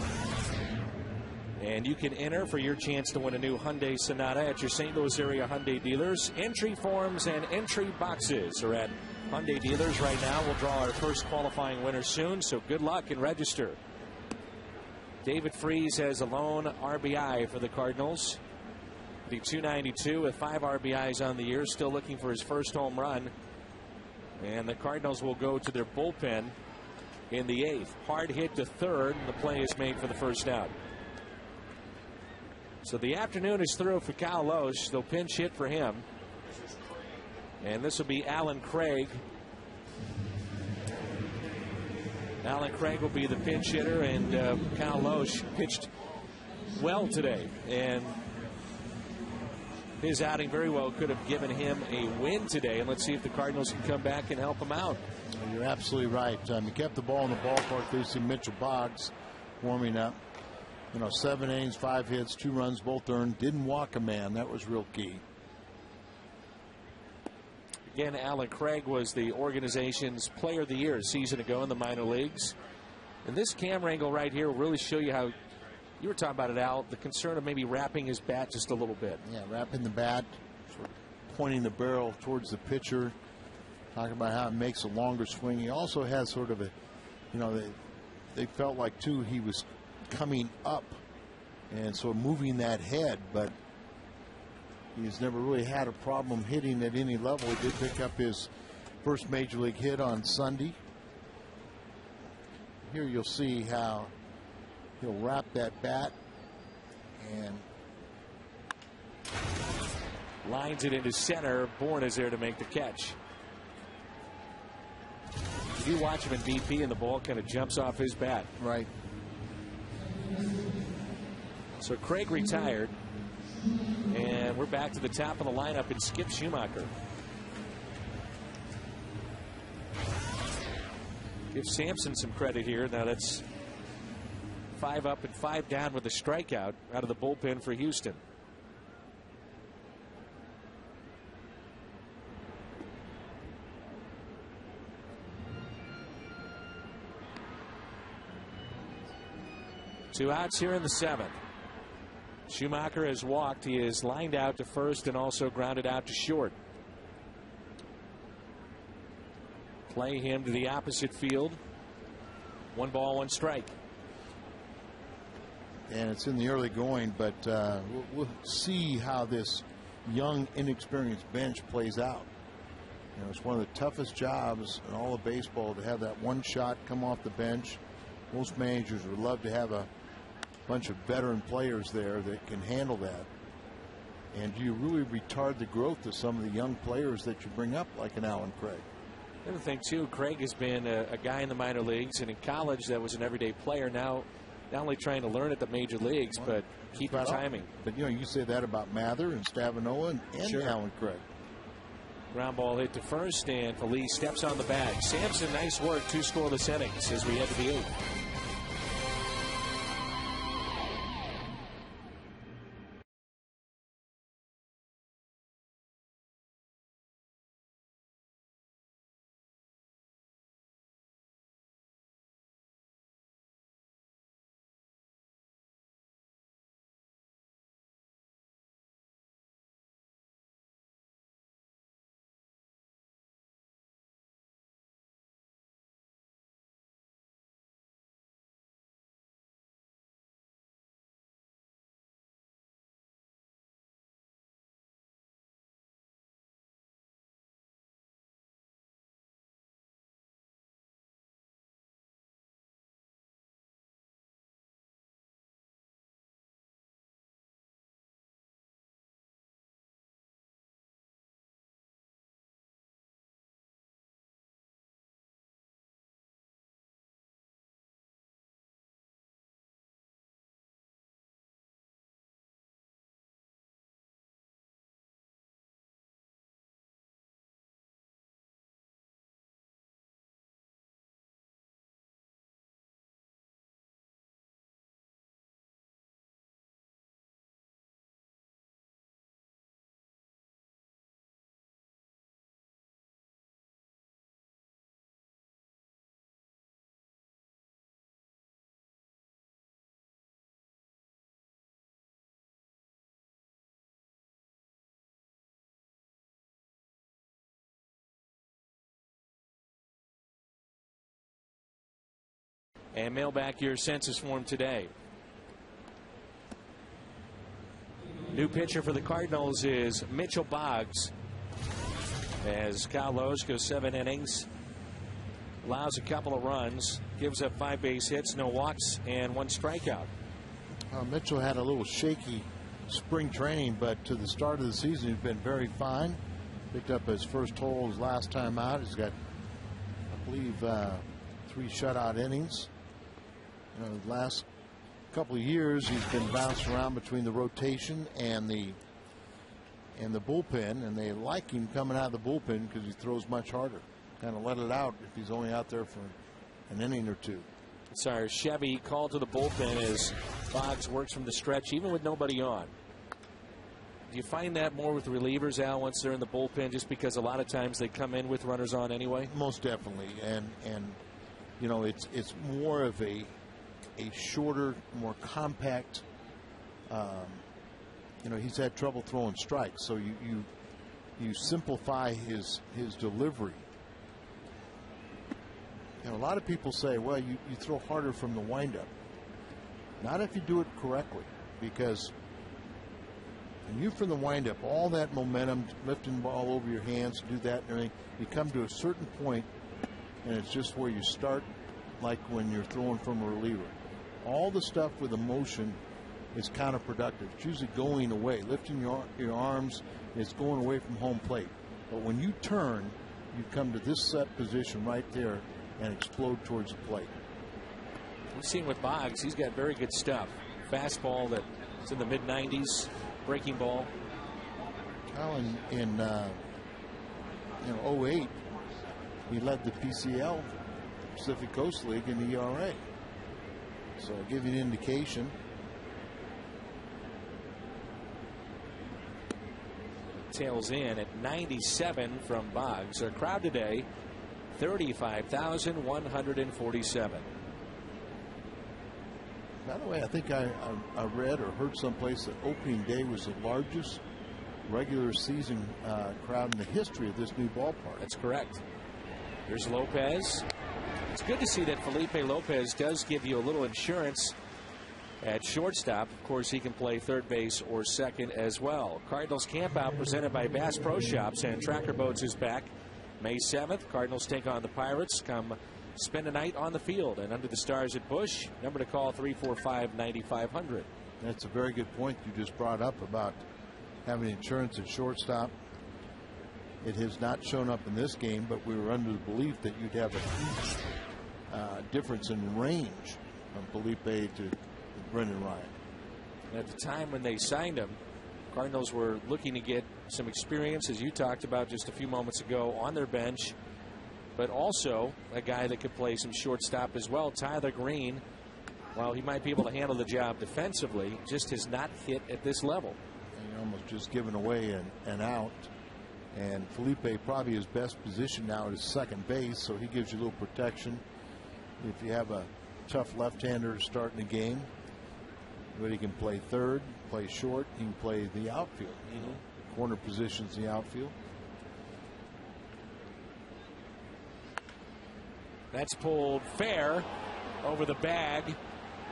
And you can enter for your chance to win a new Hyundai Sonata at your St. Louis area Hyundai dealers. Entry forms and entry boxes are at Hyundai dealers right now. We'll draw our first qualifying winner soon, so good luck and register. David Freese has a lone RBI for the Cardinals. The .292 with 5 RBIs on the year, still looking for his first home run. And the Cardinals will go to their bullpen in the 8th. Hard hit to third, and the play is made for the first out. So the afternoon is through for Kyle Loesch. They'll pinch hit for him. And this will be Alan Craig. Alan Craig will be the pinch hitter, and Kyle Loesch pitched well today. And his outing very well could have given him a win today. And let's see if the Cardinals can come back and help him out.
You're absolutely right. He kept the ball in the ballpark. They see Mitchell Boggs warming up. 7 innings, 5 hits, 2 runs, both earned. Didn't walk a man. That was real key.
Again, Alan Craig was the organization's player of the year a season ago in the minor leagues. And this camera angle right here will really show you how, you were talking about it, Al, the concern of maybe wrapping his bat just a little bit.
Yeah, wrapping the bat, sort of pointing the barrel towards the pitcher, talking about how it makes a longer swing. He also has sort of a, they felt like, too, he was coming up and so moving that head, but he's never really had a problem hitting at any level. He did pick up his first major league hit on Sunday. Here you'll see how he'll wrap that bat and
lines it into center. Bourne is there to make the catch. You watch him in BP and the ball kind of jumps off his bat.
Right.
So Craig retired, and we're back to the top of the lineup in Skip Schumacher. Give Sampson some credit here. Now that's 5 up and 5 down with a strikeout out of the bullpen for Houston. Two outs here in the 7th. Schumacher has walked. He is lined out to first and also grounded out to short. Play him to the opposite field. 1 ball, 1 strike.
And it's in the early going, but we'll see how this young, inexperienced bench plays out. It's one of the toughest jobs in all of baseball to have that one shot come off the bench. Most managers would love to have a bunch of veteran players there that can handle that. And do you really retard the growth of some of the young players that you bring up, like an Alan Craig?
The other thing, too, Craig has been a guy in the minor leagues and in college that was an everyday player. Now, not only trying to learn at the major leagues, but keep your timing.
But, you say that about Mather and Stavinola and
Sure.
Alan Craig.
Ground ball hit to first, and Felice steps on the bag. Sampson, nice work, 2 scoreless innings as we head to the 8th. and mail back your census form today. New pitcher for the Cardinals is Mitchell Boggs. As Kyle Lowe's goes 7 innings, allows a couple of runs, gives up 5 base hits, no walks, and 1 strikeout.
Mitchell had a little shaky spring training, but to the start of the season, he's been very fine. Picked up his first hole his last time out. He's got, I believe, 3 shutout innings. The last couple of years, he's been bouncing around between the rotation and the bullpen, and they like him coming out of the bullpen because he throws much harder. Kind of let it out if he's only out there for an inning or 2.
Sorry, Chevy called to the bullpen as Boggs works from the stretch, even with nobody on. Do you find that more with relievers, Al, once they're in the bullpen, just because a lot of times they come in with runners on anyway?
Most definitely, and it's more of a shorter, more compact. He's had trouble throwing strikes, so you simplify his delivery. A lot of people say, well, you throw harder from the windup. Not if you do it correctly, because when you from the windup, all that momentum, lifting the ball over your hands, do that and everything, you come to a certain point, and it's just where you start, like when you're throwing from a reliever. All the stuff with the motion is counterproductive. It's usually going away. Lifting your arms is going away from home plate. But when you turn, you come to this set position right there and explode towards the plate.
We've seen with Boggs, he's got very good stuff. Fastball that's in the mid-90s, breaking ball.
Well, in 08, he led the PCL, Pacific Coast League, in ERA. So I'll give you an indication.
Tails in at 97 from Boggs. Our crowd today, 35,147.
By the way, I think I read or heard someplace that opening day was the largest regular season crowd in the history of this new ballpark.
That's correct. Here's Lopez. It's good to see that Felipe Lopez does give you a little insurance at shortstop. Of course, he can play third base or second as well. Cardinals camp out presented by Bass Pro Shops, and Tracker Boats is back May 7th. Cardinals take on the Pirates. Come spend a night on the field and under the stars at Busch. Number to call 345-9500.
That's a very good point you just brought up about having insurance at shortstop. It has not shown up in this game, but we were under the belief that you'd have a huge difference in range from Felipe to Brendan Ryan.
At the time when they signed him, Cardinals were looking to get some experience, as you talked about just a few moments ago, on their bench, but also a guy that could play some shortstop as well. Tyler Green, while he might be able to handle the job defensively, just has not hit at this level.
And you're almost just giving away an out. And Felipe, probably his best position now is second base, so he gives you a little protection. If you have a tough left-hander starting the game, but he can play third, play short, he can play the outfield. Corner positions in the outfield.
That's pulled fair over the bag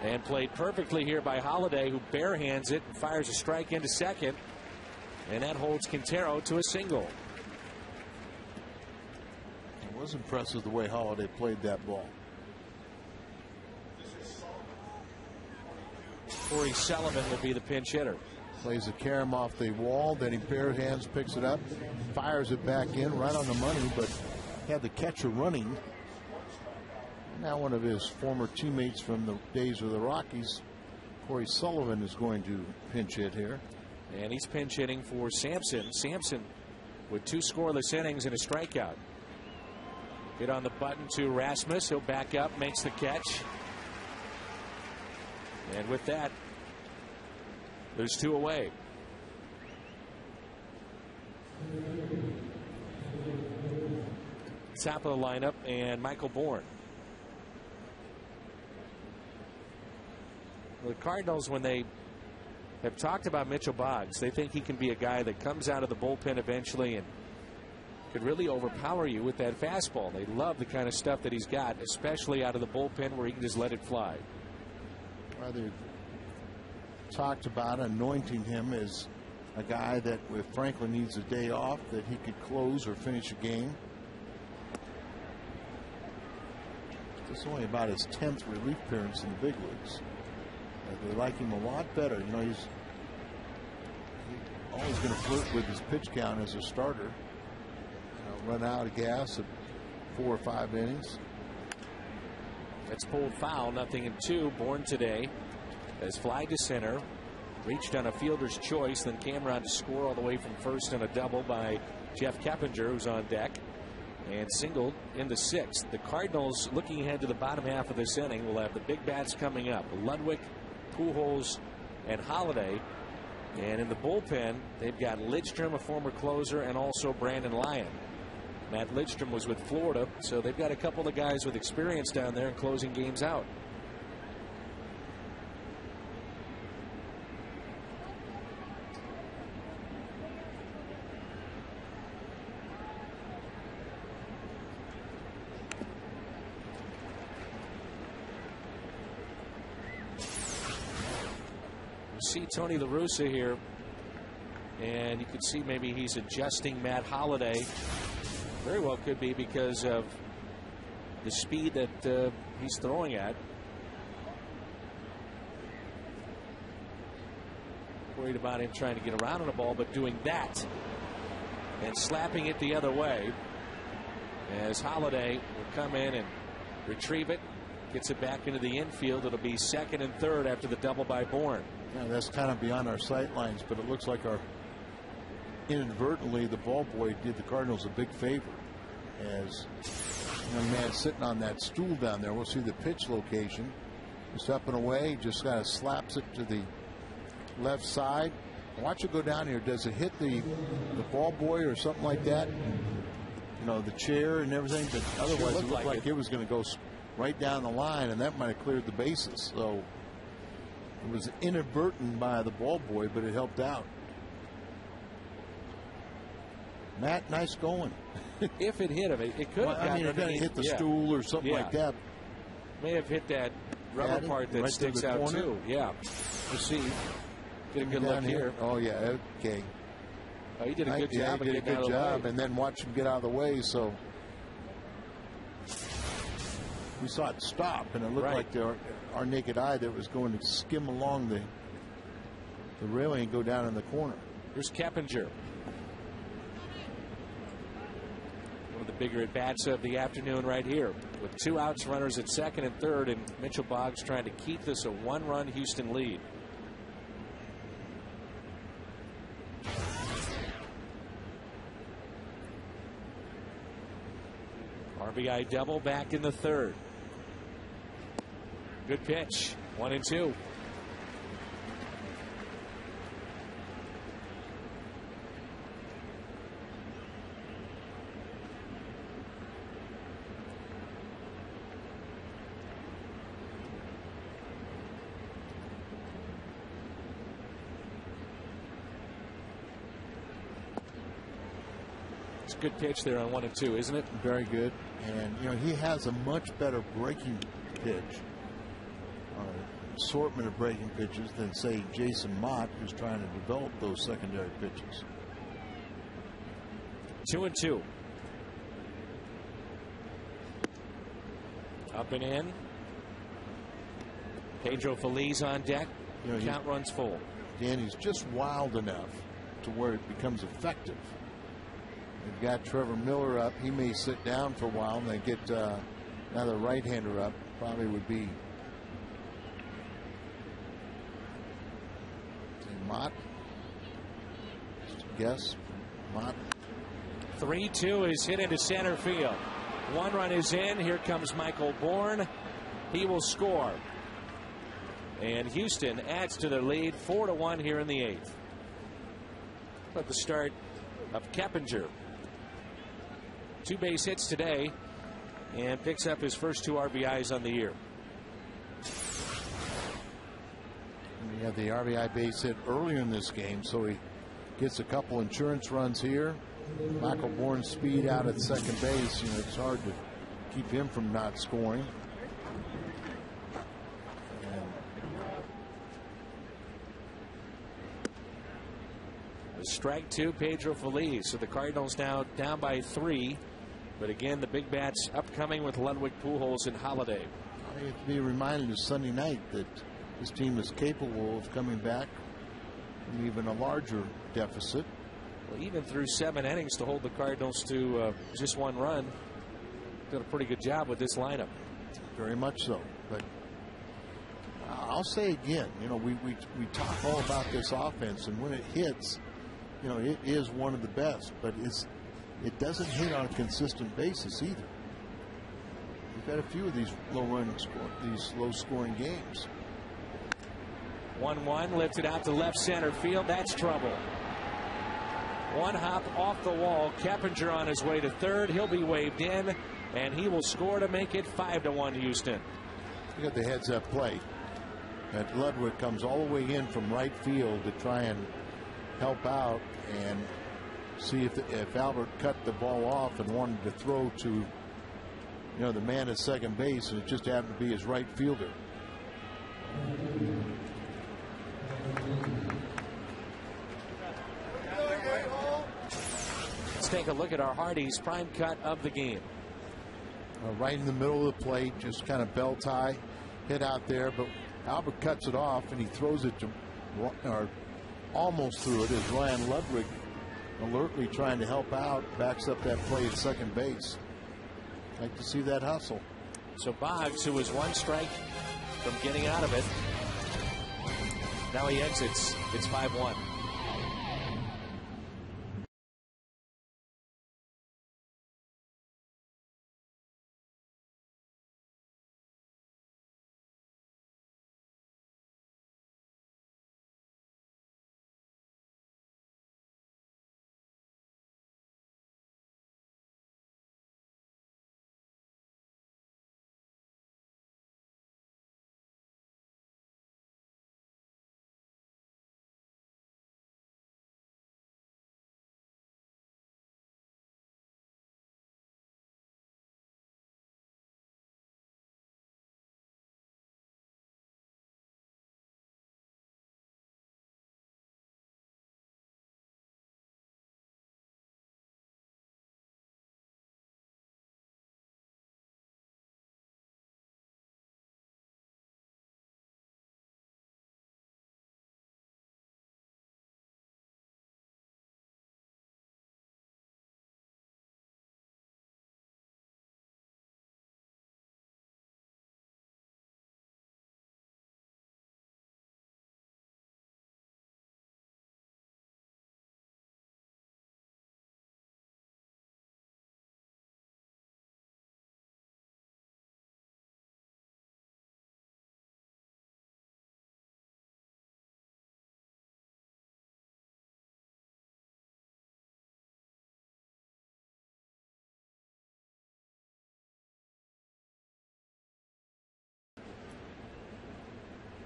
and played perfectly here by Holiday, who barehands it and fires a strike into second. And that holds Quintero to a single.
It was impressive the way Holiday played that ball.
Corey Sullivan will be the pinch hitter.
Plays the carom off the wall, then he barehands, picks it up, fires it back in right on the money, but had the catcher running. Now one of his former teammates from the days of the Rockies, Corey Sullivan, is going to pinch hit here.
And he's pinch hitting for Sampson. Sampson with 2 scoreless innings and a strikeout. Get on the button to Rasmus. He'll back up, makes the catch. And with that, there's 2 away. Top of the lineup, and Michael Bourne. The Cardinals, when they have talked about Mitchell Boggs, they think he can be a guy that comes out of the bullpen eventually and could really overpower you with that fastball. They love the kind of stuff that he's got, especially out of the bullpen where he can just let it fly.
Well, they've talked about anointing him as a guy that if Franklin needs a day off, that he could close or finish a game. It's only about his 10th relief appearance in the big leagues. They like him a lot better. You know, he's always going to flirt with his pitch count as a starter. You know, run out of gas at 4 or 5 innings.
That's pulled foul, 0-2. Bourne today has fly to center, reached on a fielder's choice, then came around to score all the way from first on a double by Jeff Keppinger, who's on deck, and singled into sixth. The Cardinals, looking ahead to the bottom half of this inning, will have the big bats coming up: Ludwig, Pujols, and Holiday. And in the bullpen, they've got Lidstrom, a former closer, and also Brandon Lyon. Matt Lidstrom was with Florida, so they've got a couple of guys with experience down there in closing games out. See Tony La Russa here, and you can see maybe he's adjusting Matt Holliday. Very well could be because of the speed that he's throwing at. Worried about him trying to get around on the ball, but doing that and slapping it the other way as Holliday will come in and retrieve it, gets it back into the infield. It'll be second and third after the double by Bourne.
Yeah, that's kind of beyond our sight lines, but it looks like inadvertently the ball boy did the Cardinals a big favor, as the young man sitting on that stool down there. We'll see the pitch location. Just up and away, just kind of slaps it to the left side. Watch it go down here. Does it hit the ball boy or something like that? You know, the chair and everything, but otherwise it looked like it was going to go right down the line, and that might have cleared the bases. So it was inadvertent by the ball boy, but it helped out. Matt, nice going.
If it hit him, it could have.
I mean, it could have hit the stool or something like that.
May have hit that rubber part that sticks out corner. Too. Yeah. You see, get a good look here.
Oh yeah, okay.
Oh, he did a good job.
He did a good job, and then watch him get out of the way. So we saw it stop, and it looked like our naked eye that was going to skim along the railing and go down in the corner.
Here's Keppinger. One of the bigger at-bats of the afternoon right here. With 2 outs, runners at second and third, and Mitchell Boggs trying to keep this a 1-run Houston lead. RBI double back in the third. Good pitch. 1-2. It's a good pitch there on 1-2, isn't it?
Very good. And you know, he has a much better breaking pitch, assortment of breaking pitches, than say Jason Mott, who's trying to develop those secondary pitches.
2-2. Up and in. Pedro Feliz on deck. You know, count runs full.
Danny's just wild enough to where it becomes effective. They've got Trevor Miller up. He may sit down for a while and then get another right-hander up. Probably would be Mott. Just a guess. Mott.
3-2 is hit into center field. 1 run is in. Here comes Michael Bourne. He will score. And Houston adds to their lead 4-1 here in the 8th. But the start of Keppinger. 2 base hits today and picks up his first 2 RBIs on the year.
And he had the RBI base hit earlier in this game, so he gets a couple insurance runs here. Michael Bourne's speed out at second base, it's hard to keep him from not scoring.
Strike two, Pedro Feliz. So the Cardinals now down by 3. But again, the big bats upcoming with Ludwig, Pujols, and Holiday.
I have to be reminded of Sunday night that this team is capable of coming back from even a larger deficit.
Well, even through 7 innings to hold the Cardinals to just 1 run, did a pretty good job with this lineup.
Very much so. But I'll say again, we talk all about this offense, and when it hits, it is one of the best, but it doesn't hit on a consistent basis either. We've had a few of these low scoring games.
1-1 lifted out to left center field. That's trouble. One hop off the wall. Keppinger on his way to third. He'll be waved in, and he will score to make it 5-1 Houston.
Look at the heads-up play. That Ludwig comes all the way in from right field to try and help out and see if Albert cut the ball off and wanted to throw to the man at second base, and it just happened to be his right fielder.
Let's take a look at our Hardy's prime cut of the game.
Right in the middle of the plate, just kind of bell tie hit out there, but Albert cuts it off and he throws it to, or almost threw it, as Ryan Ludwig, alertly trying to help out, backs up that play at second base. Like to see that hustle.
So Boggs, who was 1 strike from getting out of it, now he exits. It's 5-1.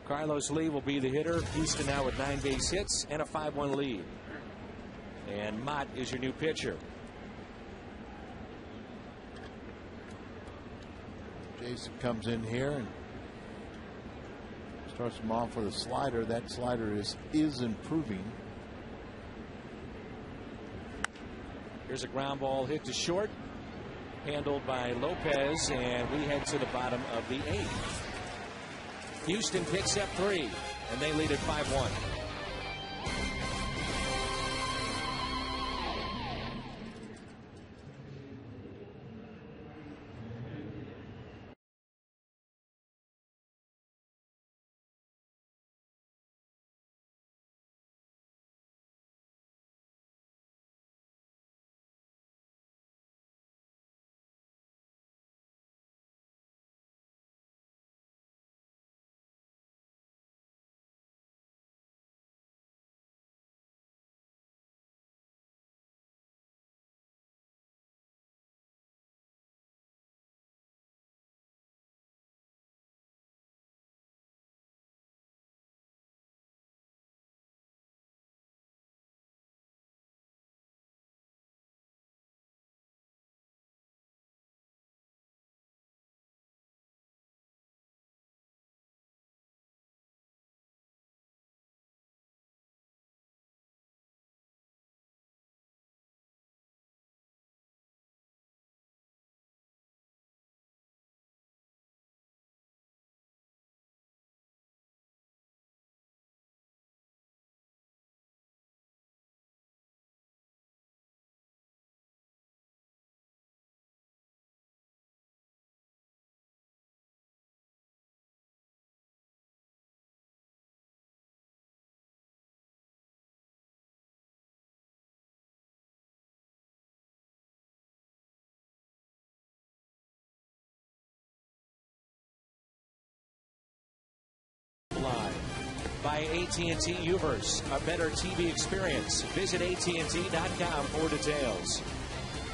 Carlos Lee will be the hitter. Houston now with 9 base hits and a 5-1 lead. And Mott is your new pitcher.
Jason comes in here and starts him off with a slider. That slider is improving.
Here's a ground ball hit to short, handled by Lopez, and we head to the bottom of the 8th. Houston picks up 3, and they lead at 5-1. by AT&T Uverse, a better TV experience. Visit AT&T.com for details.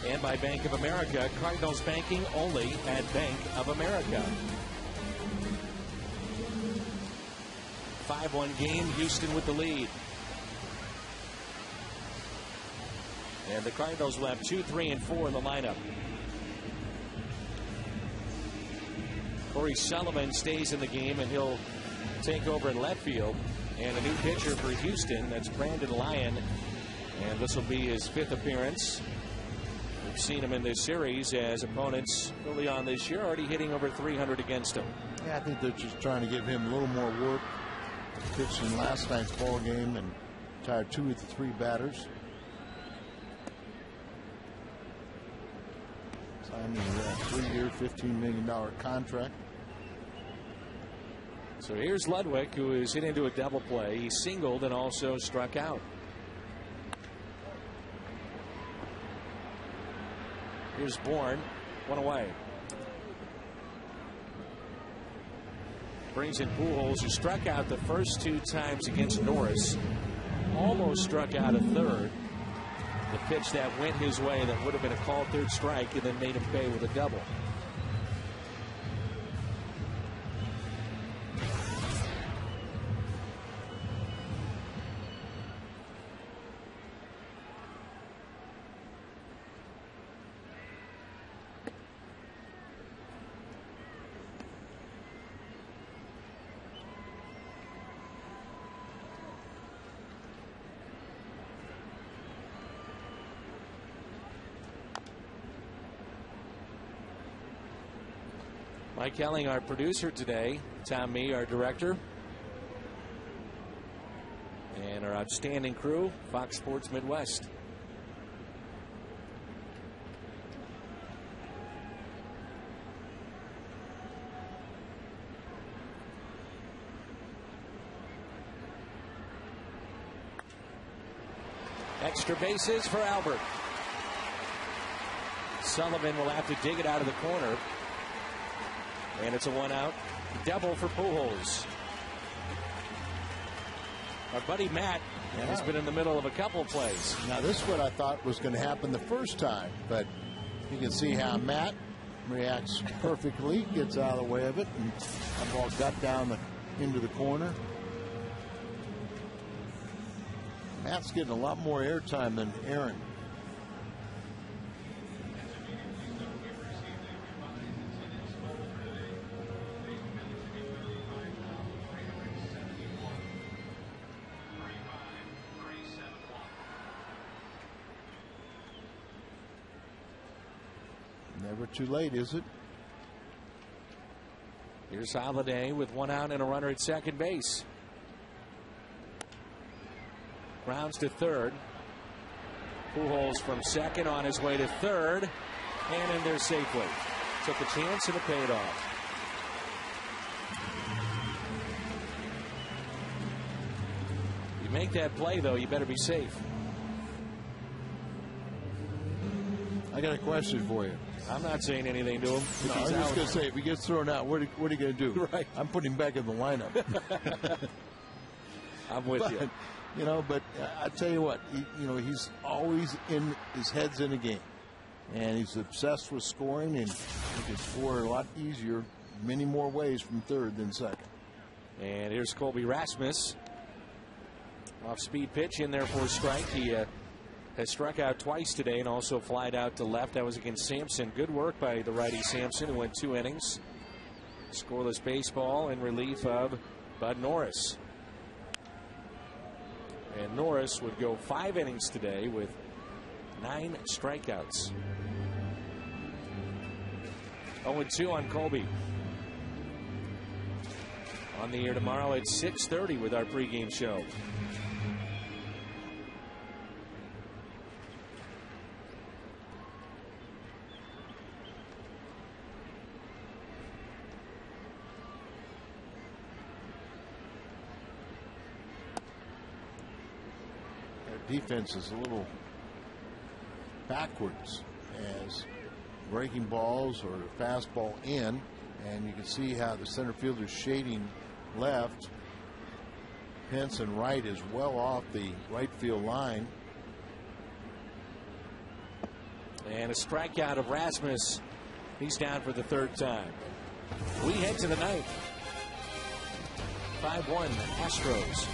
And by Bank of America, Cardinals banking only at Bank of America. 5-1 game, Houston with the lead. And the Cardinals will have 2, 3, and 4 in the lineup. Corey Sullivan stays in the game, and he'll take over in left field. And a new pitcher for Houston, that's Brandon Lyon. And this will be his 5th appearance. We've seen him in this series as opponents early on this year already hitting over 300 against him.
Yeah, I think they're just trying to give him a little more work. Pitched in last night's ball game and tired 2 of the 3 batters. Signing a 3-year, $15 million contract.
So here's Ludwig, who is hit into a double play. He singled and also struck out. Here's Bourne, 1 away. Brings in Pujols, who struck out the first 2 times against Norris. Almost struck out a third. The pitch that went his way that would have been a called 3rd strike and then made him pay with a double. Mike Helling, our producer today. Tom Mee, our director. And our outstanding crew, Fox Sports Midwest. Extra bases for Albert. Sullivan will have to dig it out of the corner. And it's a 1-out double for Pujols. Our buddy Matt has been in the middle of a couple plays.
Now this is what I thought was going to happen the first time, but you can see how Matt reacts perfectly, gets out of the way of it, and that ball got down into the corner. Matt's getting a lot more airtime than Aaron. Never too late, is it?
Here's Holiday with 1 out and a runner at second base. Grounds to third. Pujols from second on his way to third. And in there safely. Took a chance and it paid off. You make that play, though, you better be safe.
I got a question for you.
I'm not saying anything to him.
No, I'm just going to say, if he gets thrown out, what are you going to do?
Right.
I'm putting him back in the lineup.
I'm with you.
You know, but I tell you what, he's always his head's in a game. And he's obsessed with scoring, and he can score a lot easier, many more ways from third than second.
And here's Colby Rasmus. Off-speed pitch in there for a strike. He has struck out twice today and also flied out to left. That was against Sampson. Good work by the righty Sampson, who went 2 innings. Scoreless baseball in relief of Bud Norris. And Norris would go 5 innings today with 9 strikeouts. 0-2 on Colby. On the air tomorrow at 6:30 with our pregame show.
Defense is a little backwards as breaking balls or a fastball in, and you can see how the center fielder is shading left. Pence, and Wright is well off the right field line.
And a strikeout of Rasmus. He's down for the third time. We head to the ninth. 5-1 Astros.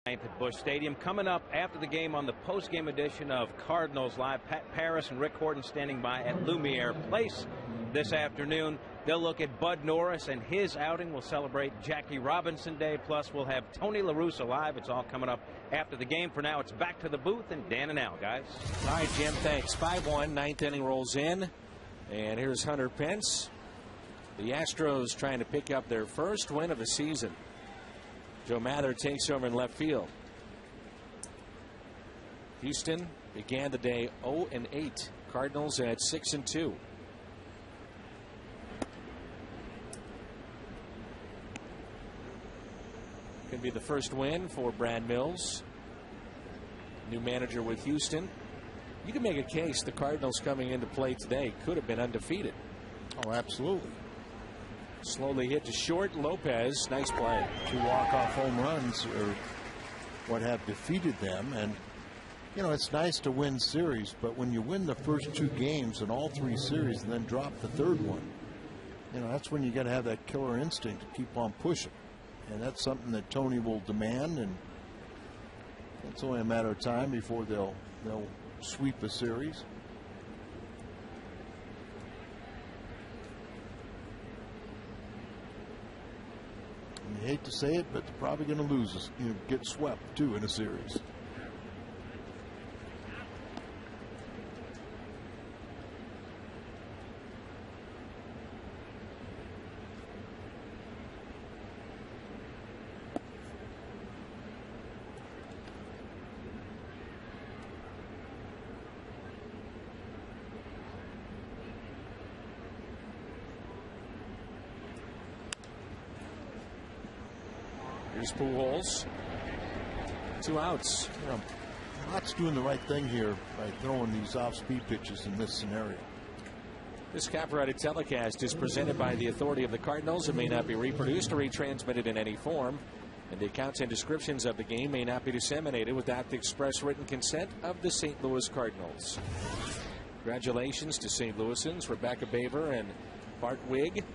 At Busch Stadium. Coming up after the game on the post-game edition of Cardinals Live, Pat Paris and Rick Horton standing by at Lumiere Place this afternoon. They'll look at Bud Norris and his outing. We'll celebrate Jackie Robinson Day. Plus, we'll have Tony La Russa live. It's all coming up after the game. For now, it's back to the booth and Dan and Al, guys.
All right, Jim, thanks. 5-1, ninth inning rolls in. And here's Hunter Pence. The Astros trying to pick up their first win of the season. Joe Mather takes over in left field. Houston began the day 0-8. Cardinals at 6-2. Could be the first win for Brad Mills, new manager with Houston. You can make a case the Cardinals coming into play today could have been undefeated.
Oh, absolutely.
Slowly hit to short. Lopez, nice play.
2 walk-off home runs are what have defeated them. And, you know, it's nice to win series, but when you win the first 2 games in all 3 series and then drop the third one, you know, that's when you got to have that killer instinct to keep on pushing. And that's something that Tony will demand, and it's only a matter of time before they'll sweep a series. You hate to say it, but they're probably going to lose, get swept too in a series.
Here's Pujols. 2 outs.
You know, Mott's doing the right thing here by throwing these off-speed pitches in this scenario.
This copyrighted telecast is presented by the authority of the Cardinals. It may not be reproduced or retransmitted in any form, and the accounts and descriptions of the game may not be disseminated without the express written consent of the St. Louis Cardinals. Congratulations to St. Louisans Rebecca Baver and Bart Wigg.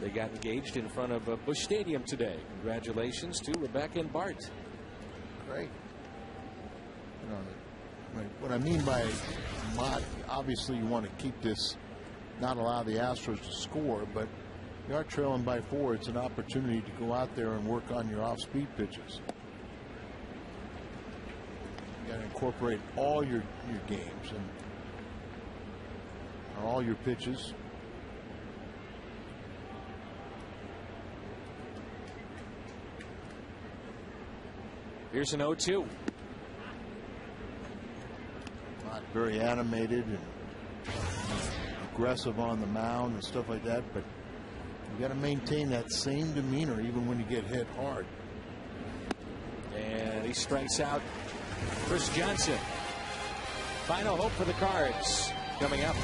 They got engaged in front of Busch Stadium today. Congratulations to Rebecca and Bart.
Great. You know, what I mean by Mott, obviously you want to keep this, not allow the Astros to score, but you are trailing by 4. It's an opportunity to go out there and work on your off-speed pitches. You got to incorporate all your games and all your pitches.
Here's an 0-2.
Not very animated and aggressive on the mound and stuff like that, but you got to maintain that same demeanor even when you get hit hard.
And he strikes out Chris Johnson. Final hope for the Cards coming up.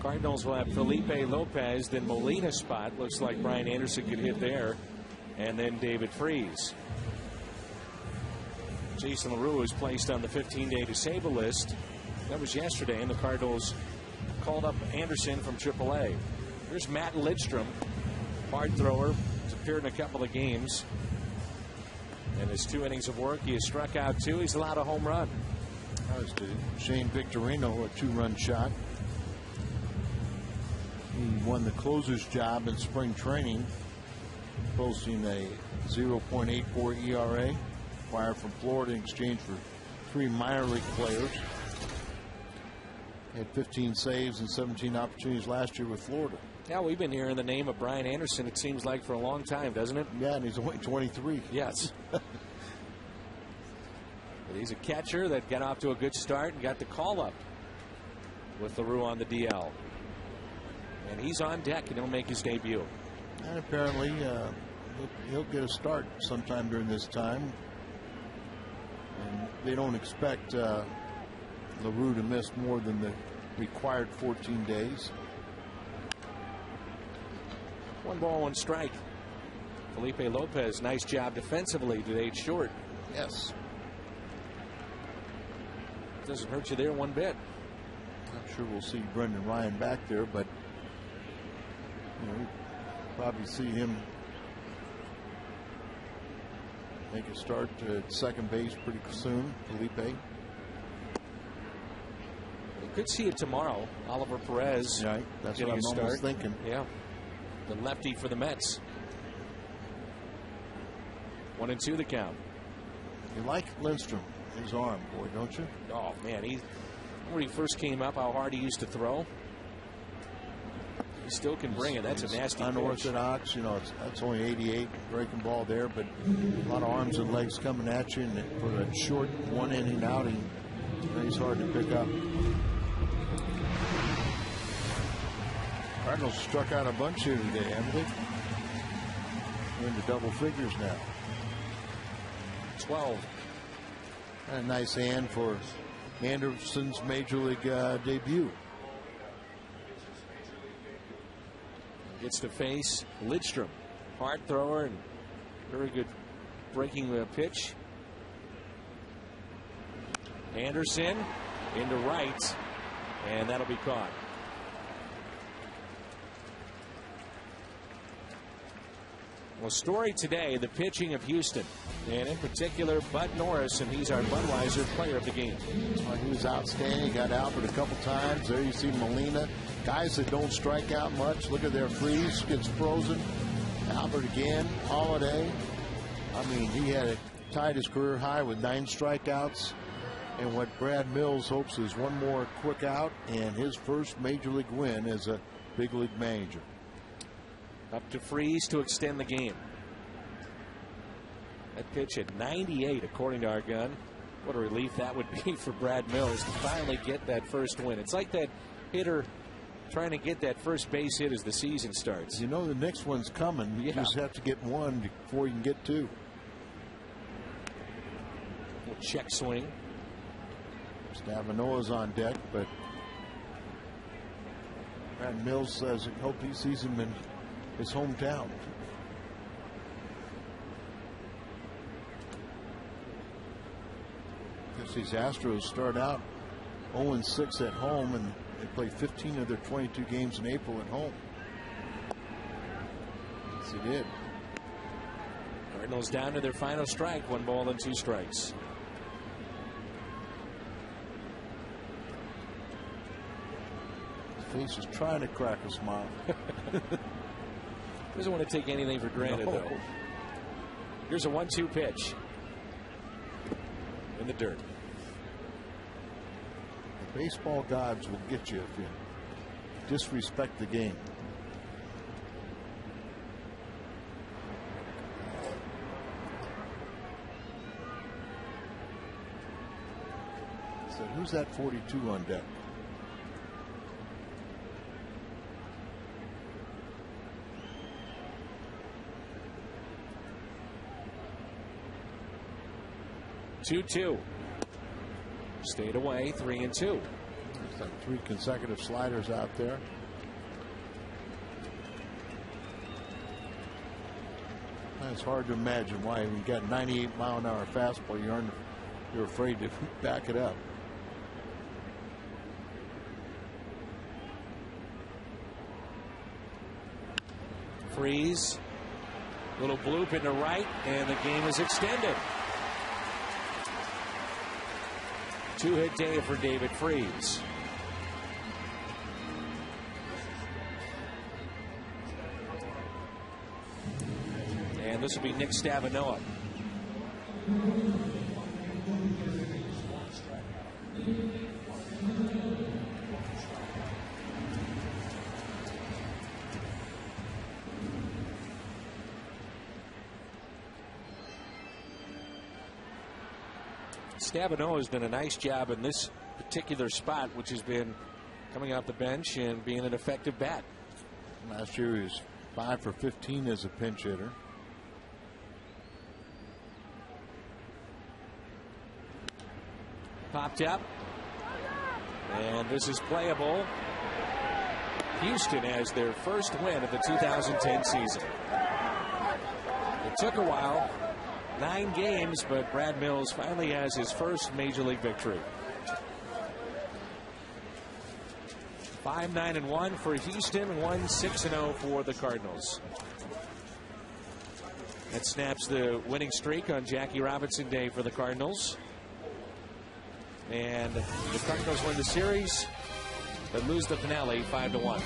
Cardinals will have Felipe Lopez, then Molina spot. Looks like Brian Anderson could hit there. And then David Freese. Jason LaRue was placed on the 15-day disabled list. That was yesterday, and the Cardinals called up Anderson from AAA. Here's Matt Lidstrom, hard thrower. He's appeared in a couple of games. In his 2 innings of work, he has struck out 2. He's allowed a home run.
That was to Shane Victorino, a 2-run shot. He won the closer's job in spring training, posting a 0.84 ERA, acquired from Florida in exchange for 3 minor league players. He had 15 saves and 17 opportunities last year with Florida.
Yeah, we've been hearing the name of Brian Anderson, it seems like, for a long time, doesn't it?
Yeah, and he's only 23.
Yes. But he's a catcher that got off to a good start and got the call up with LaRue on the DL. And he's on deck, and he'll make his debut.
And apparently he'll get a start sometime during this time. And they don't expect LaRue to miss more than the required 14 days.
1 ball, 1 strike. Felipe Lopez, nice job defensively to 8 short.
Yes.
Doesn't hurt you there one bit.
I'm sure we'll see Brendan Ryan back there, but we'll probably see him make a start at second base pretty soon. Felipe.
We could see it tomorrow. Oliver Perez.
Right. That's what I'm almost thinking.
Yeah. The lefty for the Mets. 1-2 the count.
You like Lindstrom, his arm, boy, don't you?
Oh man, when he first came up, how hard he used to throw. He still can bring it. That's a nasty
unorthodox.
pitch.
That's only 88 breaking ball there, but a lot of arms and legs coming at you, and for a short 1-inning outing, he's hard to pick up. Cardinals struck out a bunch here today, haven't they? We're into double figures now.
12.
And a nice hand for Anderson's major league debut.
Gets to face Lidstrom. Hard thrower and very good breaking pitch. Anderson into right, and that'll be caught. Well, story today, the pitching of Houston, and in particular Bud Norris, and he's our Budweiser player of the game.
Well, he was outstanding. He got Albert a couple times. There you see Molina. Guys that don't strike out much. Look at their freeze. Gets frozen. Albert again. Holiday. I mean, he had tied his career high with 9 strikeouts. And what Brad Mills hopes is one more quick out and his first major league win as a big league manager.
Up to Freeze to extend the game. That pitch at 98, according to our gun. What a relief that would be for Brad Mills to finally get that first win. It's like that hitter trying to get that first base hit as the season starts.
You know the next one's coming. You just have to get one before you can get 2.
Little check swing.
Stavanoa's on deck, but Brad Mills says he hope he sees him in his hometown. Because these Astros start out 0-6 at home, and they play 15 of their 22 games in April at home. Yes, they did.
Cardinals down to their final strike, 1 ball and 2 strikes.
His face is trying to crack a smile.
Doesn't want to take anything for granted, though. Here's a 1-2 pitch. In the dirt.
The baseball gods will get you if you disrespect the game. So who's that 42 on deck?
Two. Stayed away, 3-2.
Looks like 3 consecutive sliders out there. It's hard to imagine why when you got 98-mile-an-hour fastball, you're afraid to back it up.
Freeze. Little bloop into right, and the game is extended. 2-hit day for David Freeze. And this will be Nick Stavanoa. Stavanoa has done a nice job in this particular spot, which has been coming off the bench and being an effective bat.
Last year he was 5 for 15 as a pinch hitter.
Popped up. And this is playable. Houston has their first win of the 2010 season. It took a while. 9 games, but Brad Mills finally has his first major league victory. 5-9-1 for Houston, 1-6-0 for the Cardinals. That snaps the winning streak on Jackie Robinson Day for the Cardinals. And the Cardinals win the series, but lose the finale 5-1.